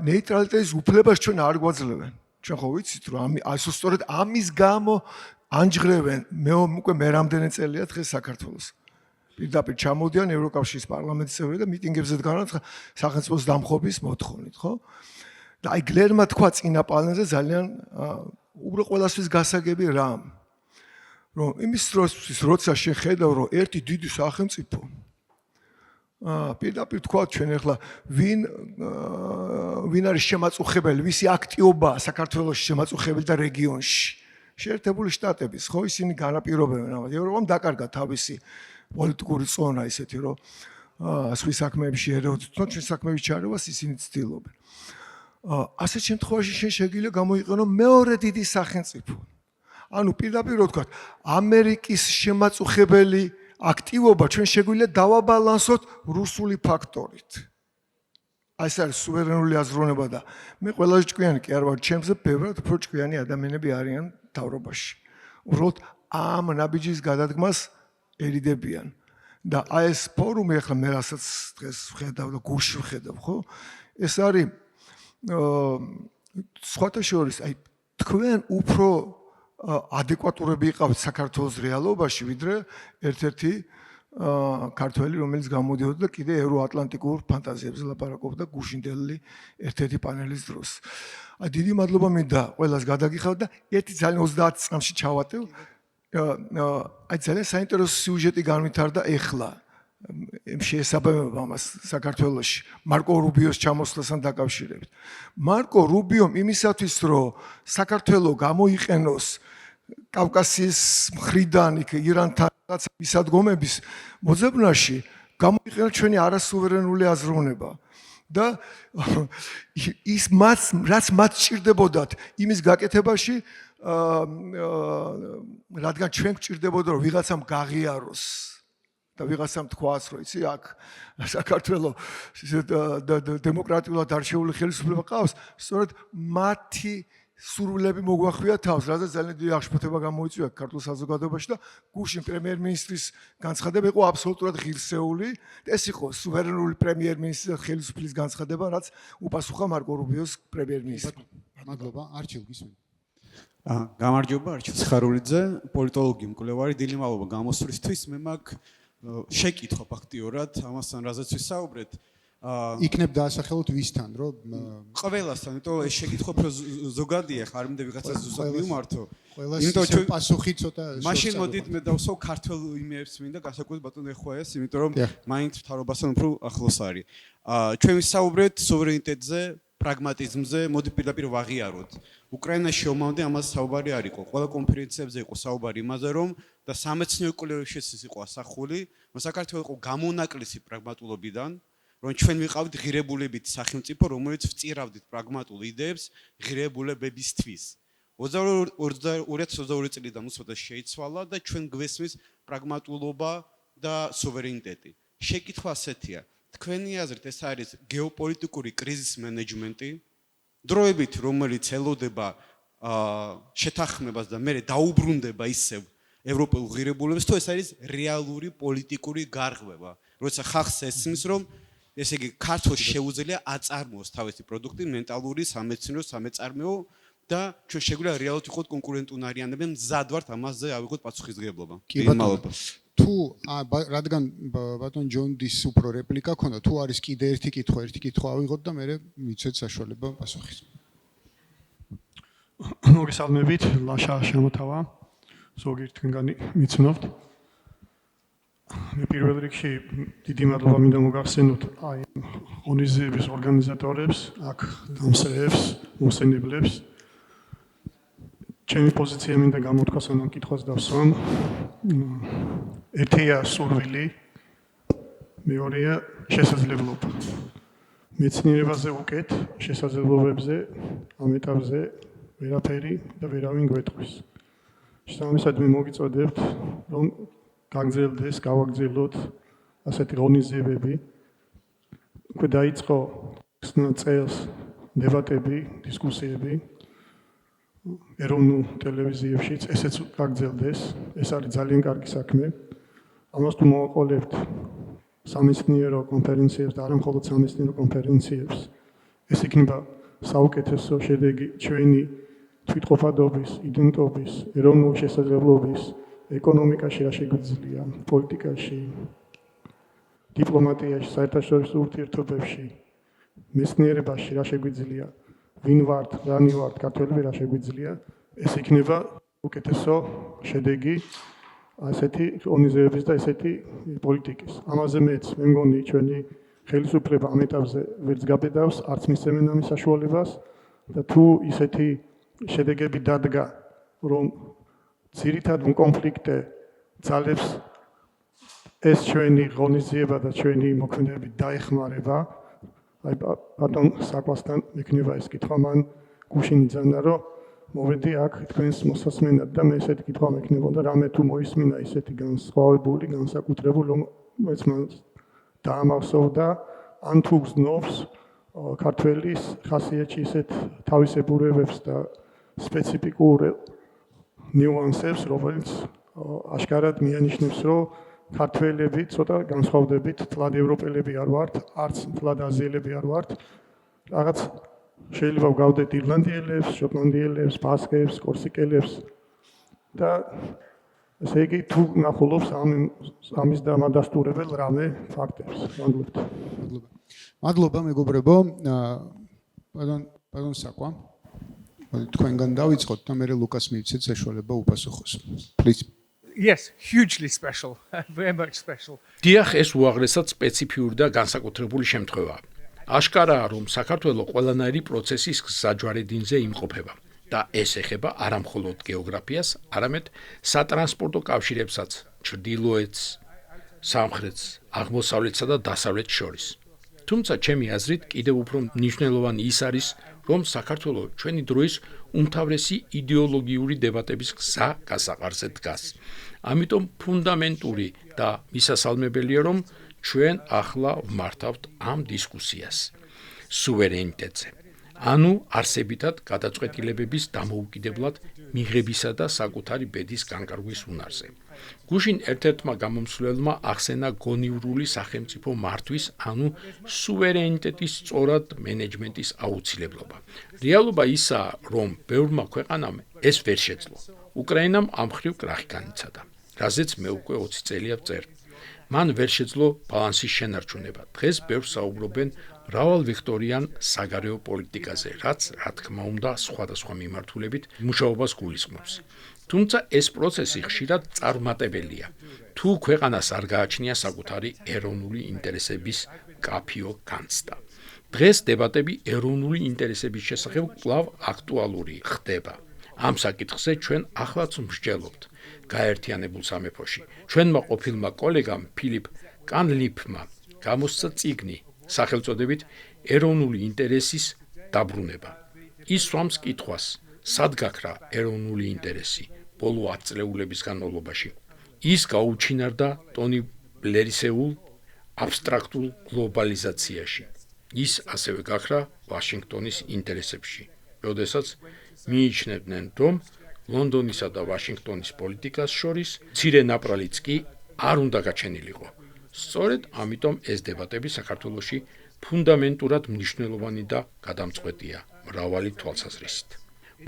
ნეიტრალიტეტის უფლებას ჩვენ არ გვაძლევენ. ჩვენ ხო ვიცით, რომ სწორედ ამის გამო ანჯღრევენ უკვე მე რამდენი წელია დღეს საქართველოს. პირდაპირ ჩამოდიან ევროკავშირის პარლამენტის წევრები და მიტინგებზე დგანან სახელმწიფოს დამხობის მოთხოვნით, ხო? და აი გლერმა თქვა წინა პანელზე ძალიან უბრალოდ ყველასთვის გასაგები რამ. რომ იმის დროს როცა შეხედავ, რომ ერთი დიდი სახელმწიფო პირდაპირ თქვა ჩვენ ახლა ვინ არის შემაწუხებელი, ვისი აქტიობა საქართველოს შემაწუხებელი და რეგიონში. შეერთებული შტატების, ხო, ისინი განაპირობებენ ამას. ევროპამ დაკარგა თავისი პოლიტიკური ზონა ისეთი, რომ სხვის საქმეებში ერეოდით, თუმცა ჩვენ საქმეებში ჩარევას ისინი ცდილობენ. ასეთ შემთხვევაში შეიძლება გამოიყენო მეორე დიდი სახელმწიფო. ანუ პირდაპირ რო ვთქვათ, ამერიკის შემაწუხებელი აქტივობა ჩვენ შეგვიძლია დავაბალანსოთ რუსული ფაქტორით. აი ეს არის სუვერენული აზროვნება და მე ყველაზე ჭკვიანი კი არ ვარ ჩემზე, ბევრად უფრო ჭკვიანი ადამიანები არიან თავრობაში. უბრალოდ ამ ნაბიჯის გადადგმას ერიდებიან. და აი ეს ფორუმი ახლა მე რასაც დღეს ვხედავ და გულში ვხედავ, ხო? ეს არის სხვათა შორის, აი თქვენ უფრო ადეკვატურები იყავთ საქართველოს რეალობაში, ვიდრე ერთ-ერთი ქართველი, რომელიც გამოდიოდა და კიდე ევროატლანტიკურ ფანტაზიებზე ლაპარაკობდა გუშინდელი ერთ-ერთი პანელის დროს. აი დიდი მადლობა მინდა ყველას გადაგიხავთ და ერთი ძალიან 30 წამში ჩავატევ. აი ძალიან საინტერესო სიუჟეტი განვითარდა ეხლა. შეესაბამება ამას საქართველოში მარკო რუბიოს ჩამოსვლასთან დაკავშირებით. მარკო რუბიომ იმისათვის, რომ საქართველო გამოიყენოს კავკასიის მხრიდან იქ ირანთან რაღაცა მისადგომების მოძებნაში, გამოიყენა ჩვენი არასუვერენული აზროვნება. და ის რაც მათ სჭირდებოდათ იმის გაკეთებაში, რადგან ჩვენ გვჭირდებოდა, რომ ვიღაცამ გაღიაროს და ვიღაცამ თქვას, რომ იცი აქ საქართველოს დემოკრატიულად არჩეული ხელისუფლება ყავს, სწორედ მათი სურვილები მოგვახვია თავს, რადგან ძალიან დიდი აღშფოთება გამოიწვია ქართულ საზოგადოებაში და გუშინ პრემიერ-მინისტრის განცხადება იყო აბსოლუტურად ღირსეული. ეს იყო სუვერენული პრემიერ-მინისტრის და ხელისუფლის განცხადება, რაც უპასუხა მარკო რუბიოს პრემიერ-მინისტრმა. მადლობა, არჩილ გისმენთ. გამარჯობა, არჩილ ცხარულიძე, პოლიტოლოგი მკვლევარი, დიდი მადლობა გამოსვლისთვის. მე მაქვს შეკითხვა ფაქტიურად ამასთან, რაზეც ვისაუბრეთ. იქნებ დაასახელოთ ვისთან, რომ ყველასთან, იმიტომ ეს შეკითხვა უფრო ზოგადია, ხარ მინდა ვიღაცას ზუსტად მიმართო. იმიტომ პასუხი ცოტა მაშინ მოდით მე დავსვო ქართულ იმეებს მინდა გასაკუთრებით ბატონ ეხვაეს, იმიტომ რომ მაინც მთავრობასთან უფრო ახლოს არის. ჩვენ ვისაუბრეთ სუვერენიტეტზე, პრაგმატიზმზე, მოდი პირდაპირ ვაღიაროთ. უკრაინაში ომამდე ამას საუბარი არ იყო. ყველა კონფერენციებზე იყო საუბარი იმაზე, რომ და სამეცნიერო კვლევებშიც იყო ასახული, რომ საქართველოს იყო გამონაკლისი პრაგმატულობიდან, რომ ჩვენ ვიყავით ღირებულებითი სახელმწიფო, რომელიც ვწირავდით პრაგმატულ იდეებს ღირებულებებისთვის. 2022 წლიდან უცბად შეიცვალა და ჩვენ გვესმის პრაგმატულობა და სუვერენიტეტი. შეკითხვა ასეთია: თქვენი აზრით ეს არის გეოპოლიტიკური კრიზის მენეჯმენტი, დროებით რომელიც ელოდება შეთანხმებას და მერე დაუბრუნდება ისევ ევროპულ ღირებულებებს, თუ ეს არის რეალური პოლიტიკური გარღვევა, როცა ხალხს ესმის, რომ ესე იგი ქართულს შეუძლია აწარმოოს თავისი პროდუქტი, მენტალური, სამეცნიერო, სამეწარმეო და ჩვენ შეგვიძლია რეალურად ვიყოთ კონკურენტუნარიანები, მზად ვართ ამაზე ავიღოთ პასუხისმგებლობა. მადლობა. თუ რადგან ბატონ ჯონდის უფრო რეპლიკა ქონდა, თუ არის კიდე ერთი კითხვა ავიღოთ და მე მიცეთ საშუალება პასუხის. მოგესალმებით, ლაშა შემოთავა. ზოგი თქვენგანი მიცნობთ. მე პირველ რიგში დიდი მადლობა მინდა მოგახსენოთ აი ღონისძიების ორგანიზატორებს, აქ დამსწრეებს, მოსენებლებს. ჩემი პოზიცია მინდა გამოთქვას ამ კითხვას დავსვამ. ერთია სურვილი, მეორეა შესაძლებლობა. მეცნიერებაზე უკეთ, შესაძლებლობებზე, ამ ეტაპზე ვერაფერი და ვერავინ გვეტყვის. შესაბამისად მე მოგიწოდებთ, რომ გაგრძელდეს, გავაგრძელოთ ასეთი ღონისძიებები. უკვე დაიწყო წელს დებატები, დისკუსიები ეროვნულ ტელევიზიებშიც, ესეც გაგრძელდეს, ეს არის ძალიან კარგი საქმე. ამას თუ მოვაყოლებთ სამეცნიერო კონფერენციებს და არა მხოლოდ სამეცნიერო კონფერენციებს, ეს იქნება საუკეთესო შედეგი ჩვენი თვითყოფადობის, იდენტობის, ეროვნული შესაძლებლობის, ეკონომიკაში რა შეგვიძლია, პოლიტიკაში, დიპლომატიაში, საერთაშორისო ურთიერთობებში, მეცნიერებაში რა შეგვიძლია, ვინ ვართ, რანი ვართ, ქართველები რა შეგვიძლია, ეს იქნება უკეთესო შედეგი ასეთი ღონისძიებების და ესეთი პოლიტიკის. ამაზე მეც მე მგონი ჩვენი ხელისუფლება ამ ეტაპზე ვერც გაბედავს, არც მისცემენ ამის საშუალებას და თუ ისეთი შედეგები დადგა, რომ ძირითად კონფლიქტე ძალებს ეს ჩვენი ღონისძიება და ჩვენი მოქმედებები დაეხმარება, აი ბატონ საკვასთან მექნება ეს კითხვა მან გუშინ იძანა, რომ მოვედი აქ თქვენს მოსასმენად და მე ესეთი კითხვა მექნებოდა, რამე თუ მოისმინა ისეთი განსხვავებული, განსაკუთრებული, რომელიც მან დაამახსოვრდა, ან თუ გზნობს ქართველის ხასიათში ისეთ თავისებურებებს და სპეციფიკურ ნიუანსებს, რომელიც აშკარად მიანიშნებს, რომ ქართველები ცოტა განსხვავდებით, თლად ევროპელები არ ვართ, არც თლად აზიელები არ ვართ. რაღაც შეიძლება ვგავდეთ ირლანდიელებს, შოტლანდიელებს, ბასკებს, კორსიკელებს და ესე იგი თუ ნახულობს ამის დამადასტურებელ რამე ფაქტებს. მადლობთ. მადლობა მეგობრებო. ბატონ საკვა. თქვენგან დავიწყოთ და მე ლუკას მივცეთ საშუალება უპასუხოს. Please. Yes, hugely special, very much special. დიახ, ეს უაღრესად სპეციფიური და განსაკუთრებული შემთხვევაა. აშკარაა, რომ საქართველოს ყველანაირი პროცესის გზაჯვარედინზე იმყოფება და ეს ეხება არა მხოლოდ გეოგრაფიას, არამედ სატრანსპორტო კავშირებსაც, ჩრდილოეთს, სამხრეთს, აღმოსავლეთსა და დასავლეთს შორის. თუმცა ჩემი აზრით კიდევ უფრო მნიშვნელოვანი ის არის, რომ საქართველოს ჩვენი დროის უმთავრესი იდეოლოგიური დებატების გზა გასაყარზე დგას. ამიტომ ფუნდამენტური და მისასალმებელია, რომ ჩვენ ახლა ვმართავთ ამ დისკუსიას სუვერენიტეტზე. ანუ არსებითად გადაწყვეტილებების დამოუკიდებლად მიღებისა და საკუთარი ბედის განკარგვის უნარზე. გუშინ ერთ-ერთმა გამომსვლელმა ახსენა გონივრული სახელმწიფო მართვის, ანუ სუვერენიტეტის სწორად მენეჯმენტის აუცილებლობა. რეალობა ისაა, რომ ბევრმა ქვეყანამ ეს ვერ შეძლო. უკრაინამ ამ მხრივ კრახი განიცადა, რაზეც მე უკვე 20 წელია ვწერ. მან ვერ შეძლო ბალანსის შენარჩუნება. დღეს ბევრს საუბრობენ მრავალვექტორიან საგარეო პოლიტიკაზე, რაც, რა თქმა უნდა, სხვადასხვა მიმართულებით მუშაობას გულისხმობს. თუმცა ეს პროცესი ხშირად წარუმატებელია. თუ ქვეყანას არ გააჩნია საკუთარი ეროვნული ინტერესების კაფიო განცდა. დღეს დებატები ეროვნული ინტერესების შესახებ კვლავ აქტუალური ხდება. ამ საკითხზე ჩვენ ახლაც მსჯელობთ გაერთიანებულ სამეფოში. ჩვენმა ყოფილმა კოლეგამ ფილიპ კანლიფმა გამოსცა წიგნი სახელწოდებით ეროვნული ინტერესის დაბრუნება. ის სვამს კითხვას, სად გაქრა ეროვნული ინტერესი ბოლო 10 წლეულების განმავლობაში. ის გაუჩინარდა ტონი ბლერისეულ აბსტრაქტულ გლობალიზაციაში. ის ასევე გაქრა ვაშინგტონის ინტერესებში, როდესაც მიიჩნევდნენ, რომ ლონდონისა და ვაშინგტონის პოლიტიკას შორის მცირე ნაპრალიც კი არ უნდა გაჩენილიყო. სწორედ ამიტომ ეს დებატები საქართველოში ფუნდამენტურად მნიშვნელოვანი და გადამწყვეტია მრავალი თვალსაზრისით.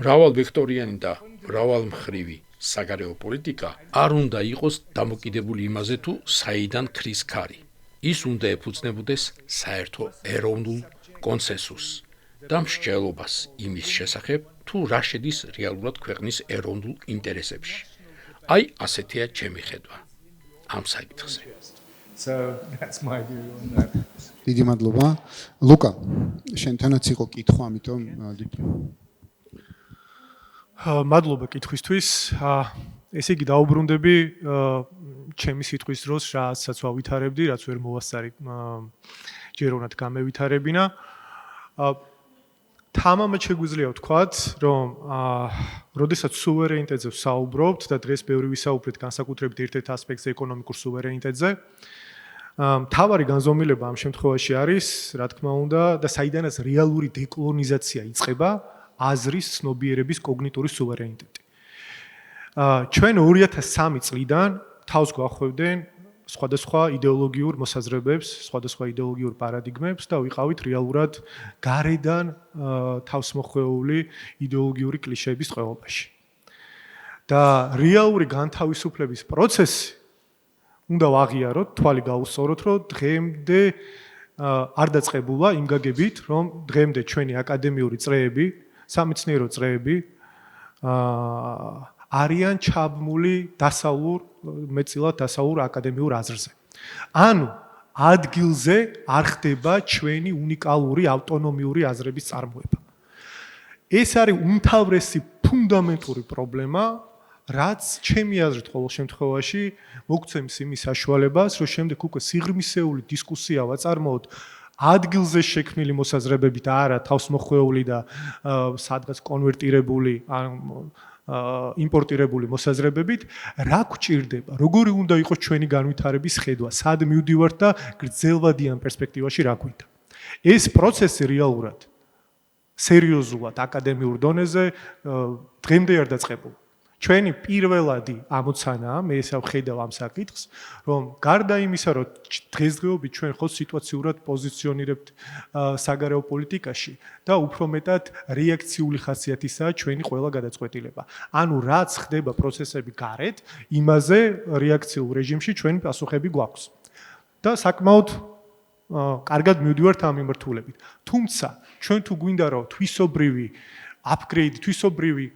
მრავალვექტორიანი და მრავალმხრივი საგარეო პოლიტიკა არ უნდა იყოს დამოკიდებული იმაზე, თუ საიდან ქრის ქარი. ის უნდა ეფუძნებოდეს საერთო ეროვნულ კონსენსუსს და მსჯელობას იმის შესახებ, თუ რა შედის რეალურად ქვეყნის ეროვნულ ინტერესებში. აი, ასეთია ჩემი ხედვა ამ საკითხზე. So that's my view on that. დიდი მადლობა. ლუკა, შენთანაც იყო კითხვა, ამიტომ მადლობა კითხვისთვის. ესე იგი დაუბრუნდები ჩემი სიტყვის დროს, რასაც ავითარებდი, რაც ვერ მოვასწარი ჯეროვნად გამევითარებინა. თამამად შეგვიძლია ვთქვათ, რომ როდესაც სუვერენიტეტზე ვსაუბრობთ და დღეს ბევრი ვისაუბრეთ განსაკუთრებით ერთ-ერთ ასპექტზე ეკონომიკურ სუვერენიტეტზე, მთავარი განზომილება ამ შემთხვევაში არის, რა თქმა უნდა, და საიდანაც რეალური დეკოლონიზაცია იწყება, აზრის ცნობიერების კოგნიტური სუვერენიტეტი. ჩვენ 2003 წლიდან თავს გვახვევდნენ სხვადასხვა იდეოლოგიურ მოსაზრებებს, სხვადასხვა იდეოლოგიურ პარადიგმებს და ვიყავით რეალურად გარედან თავსმოხვეული იდეოლოგიური კლიშეების წყობაში. და რეალური განთავისუფლების პროცესი უნდა ვაღიაროთ, თვალი გაუსწოროთ, რომ დღემდე არ დაწყებულა იმ გაგებით, რომ დღემდე ჩვენი აკადემიური წრეები, სამეცნიერო წრეები არიან ჩაბმული მეტწილად დასავლურ აკადემიურ აზრზე. ანუ ადგილზე არ ხდება ჩვენი უნიკალური ავტონომიური აზრების წარმოება. ეს არის უმთავრესი ფუნდამენტური პრობლემა, რაც ჩემი აზრით ყოველ შემთხვევაში მოგცემს იმის საშუალებას, რომ შემდეგ უკვე სიღრმისეული დისკუსია ვაწარმოოთ ადგილზე შექმნილი მოსაზრებებით და არა თავსმოხვეული და სადღაც კონვერტირებული იმპორტირებული მოსაზრებებით, რა გვჭირდება, როგორი უნდა იყოს ჩვენი განვითარების ხედვა, სად მივდივართ და გრძელვადიან პერსპექტივაში რა გვინდა. ეს პროცესი რეალურად სერიოზულად აკადემიურ დონეზე დღემდე არ დაწყებულა. ჩვენი პირველადი ამოცანაა, მე ესე ვხედავ ამ საკითხს, რომ გარდა იმისა, რომ დღესდღეობით ჩვენ ხო სიტუაციურად პოზიციონირებთ საგარეო პოლიტიკაში და უფრო მეტად რეაქციული ხასიათისაა ჩვენი ყველა გადაწყვეტილება. ანუ რაც ხდება პროცესები გარეთ, იმაზე რეაქციულ რეჟიმში ჩვენი პასუხები გვაქვს. და საკმაოდ კარგად მივდივართ ამ მიმართულებით. თუმცა ჩვენ თუ გვინდა რომ თვისობრივი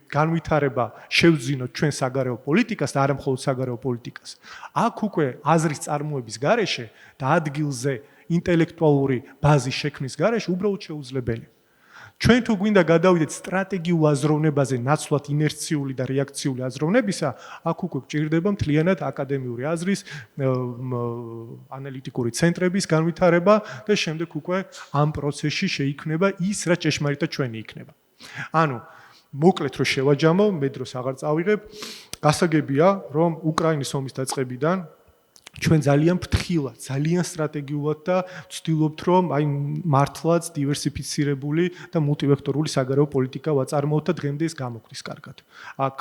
განვითარება შევძინოთ ჩვენ საგარეო პოლიტიკას და არა მხოლოდ საგარეო პოლიტიკას. აქ უკვე აზრის წარმოების გარეშე და ადგილზე ინტელექტუალური ბაზის შექმნის გარეშე უბრალოდ შეუძლებელია. ჩვენ თუ გვინდა გადავიდეთ სტრატეგიულ აზროვნებაზე ნაცვლად ინერციული და რეაქციული აზროვნებისა, აქ უკვე გვჭირდება მთლიანად აკადემიური აზრის, ანალიტიკური ცენტრების განვითარება და შემდეგ უკვე ამ პროცესში შეიქმნება ის, რაც ჭეშმარიტად ჩვენი იქნება. ანუ მოკლედ რომ შევაჯამო, მე დროს აღარ წავიღებ, გასაგებია, რომ უკრაინის ომის დაწყებიდან ჩვენ ძალიან ფრთხილად, ძალიან სტრატეგიულად და ვცდილობთ, რომ აი მართლაც დივერსიფიცირებული და მულტივექტორული საგარეო პოლიტიკა ვაწარმოოთ და დღემდე ეს გამოგვდის კარგად. აქ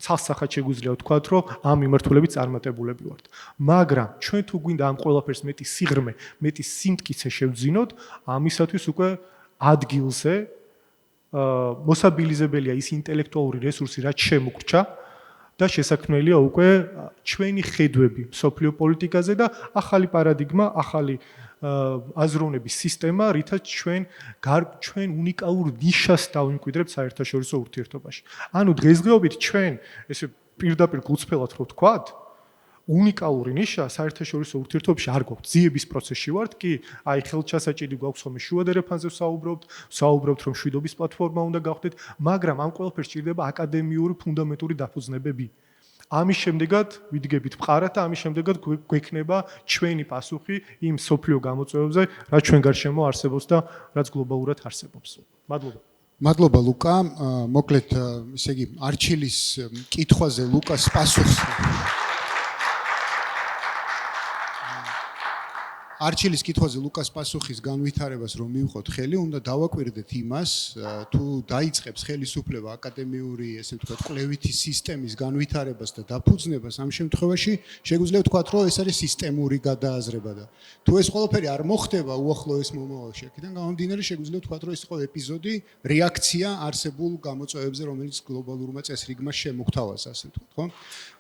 ცალსახად შეგვიძლია ვთქვათ, რომ ამ მიმართულებით წარმატებულები ვართ. მაგრამ ჩვენ თუ გვინდა ამ ყველაფერს მეტი სიღრმე, მეტი სიმტკიცე შევძინოთ, ამისათვის უკვე ადგილზე მოსაბილიზებელია ის ინტელექტუალური რესურსი, რაც შემოგრჩა და შესაქმნელია უკვე ჩვენი ხედვები სოფლიო პოლიტიკაზე და ახალი პარადიგმა, ახალი აზროვნების სისტემა, რითაც ჩვენ უნიკალურ ნიშას დავიმკვიდრებთ საერთაშორისო ურთიერთობაში. ანუ დღესდღეობით ჩვენ ესე პირდაპირ გულწრფელად რო ვთქვათ, უნიკალური ნიშა საერთაშორისო ურთიერთობაში არ გვაქვს. ძიების პროცესში ვართ, კი, აი ხელჩასაჭირი გვაქვს ხოლმე შუადერეფანზე ვსაუბრობთ, რომ შვიდობის პლატფორმა უნდა გავხდეთ, მაგრამ ამ ყველაფერს სჭირდება აკადემიური ფუნდამენტური დაფუძნებები. ამის შემდეგაც ვიდგებით მყარად და ამის შემდეგაც გვექნება ჩვენი პასუხი იმ სოფლიო გამოწვევებზე, რაც ჩვენ გარშემო არსებობს და რაც გლობალურად არსებობს. მადლობა. მადლობა ლუკა. მოკლედ, ესე იგი, არჩილის კითხვაზე ლუკას პასუხს არჩილის კითხვაზე ლუკას პასუხის განვითარებას რომ მივყოთ ხელი, უნდა დავაკვირდეთ იმას, თუ დაიწყებს ხელისუფლება აკადემიური, ესე ვთქვათ, კვლევითი სისტემის განვითარებას და დაფუძნებას, ამ შემთხვევაში შეგვიძლია ვთქვათ, რომ ეს არის სისტემური გადააზრება და თუ ეს ყველაფერი არ მოხდება უახლოეს მომავალში, აქედან გამომდინარე შეგვიძლია ვთქვათ, რომ ეს იყო ეპიზოდი, რეაქცია არსებულ გამოწვევებზე, რომელიც გლობალურმა წესრიგმა შემოგთავაზა, ასე ვთქვათ, ხო?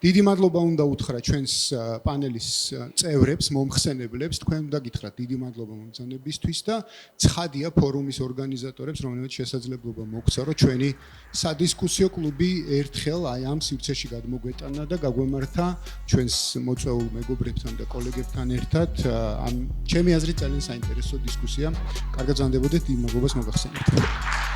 დიდი მადლობა უნდა უთხრა ჩვენს პანელის წევრებს, მომხსენებლებს, თქვენ უნდა გითხრათ დიდი მადლობა მომბრძანებისთვის და ცხადია ფორუმის ორგანიზატორებს, რომელთაც შესაძლებლობა მოგცა, რომ ჩვენი სადისკუსიო კლუბი ერთხელ აი ამ სივრცეში გადმოგვეტანა და გაგვემართა ჩვენს მოწვეულ მეგობრებთან და კოლეგებთან ერთად ამ ჩემი აზრით ძალიან საინტერესო დისკუსია. კარგად ვზანდებოდეთ, დიდ მადლობას მოგახსენებთ.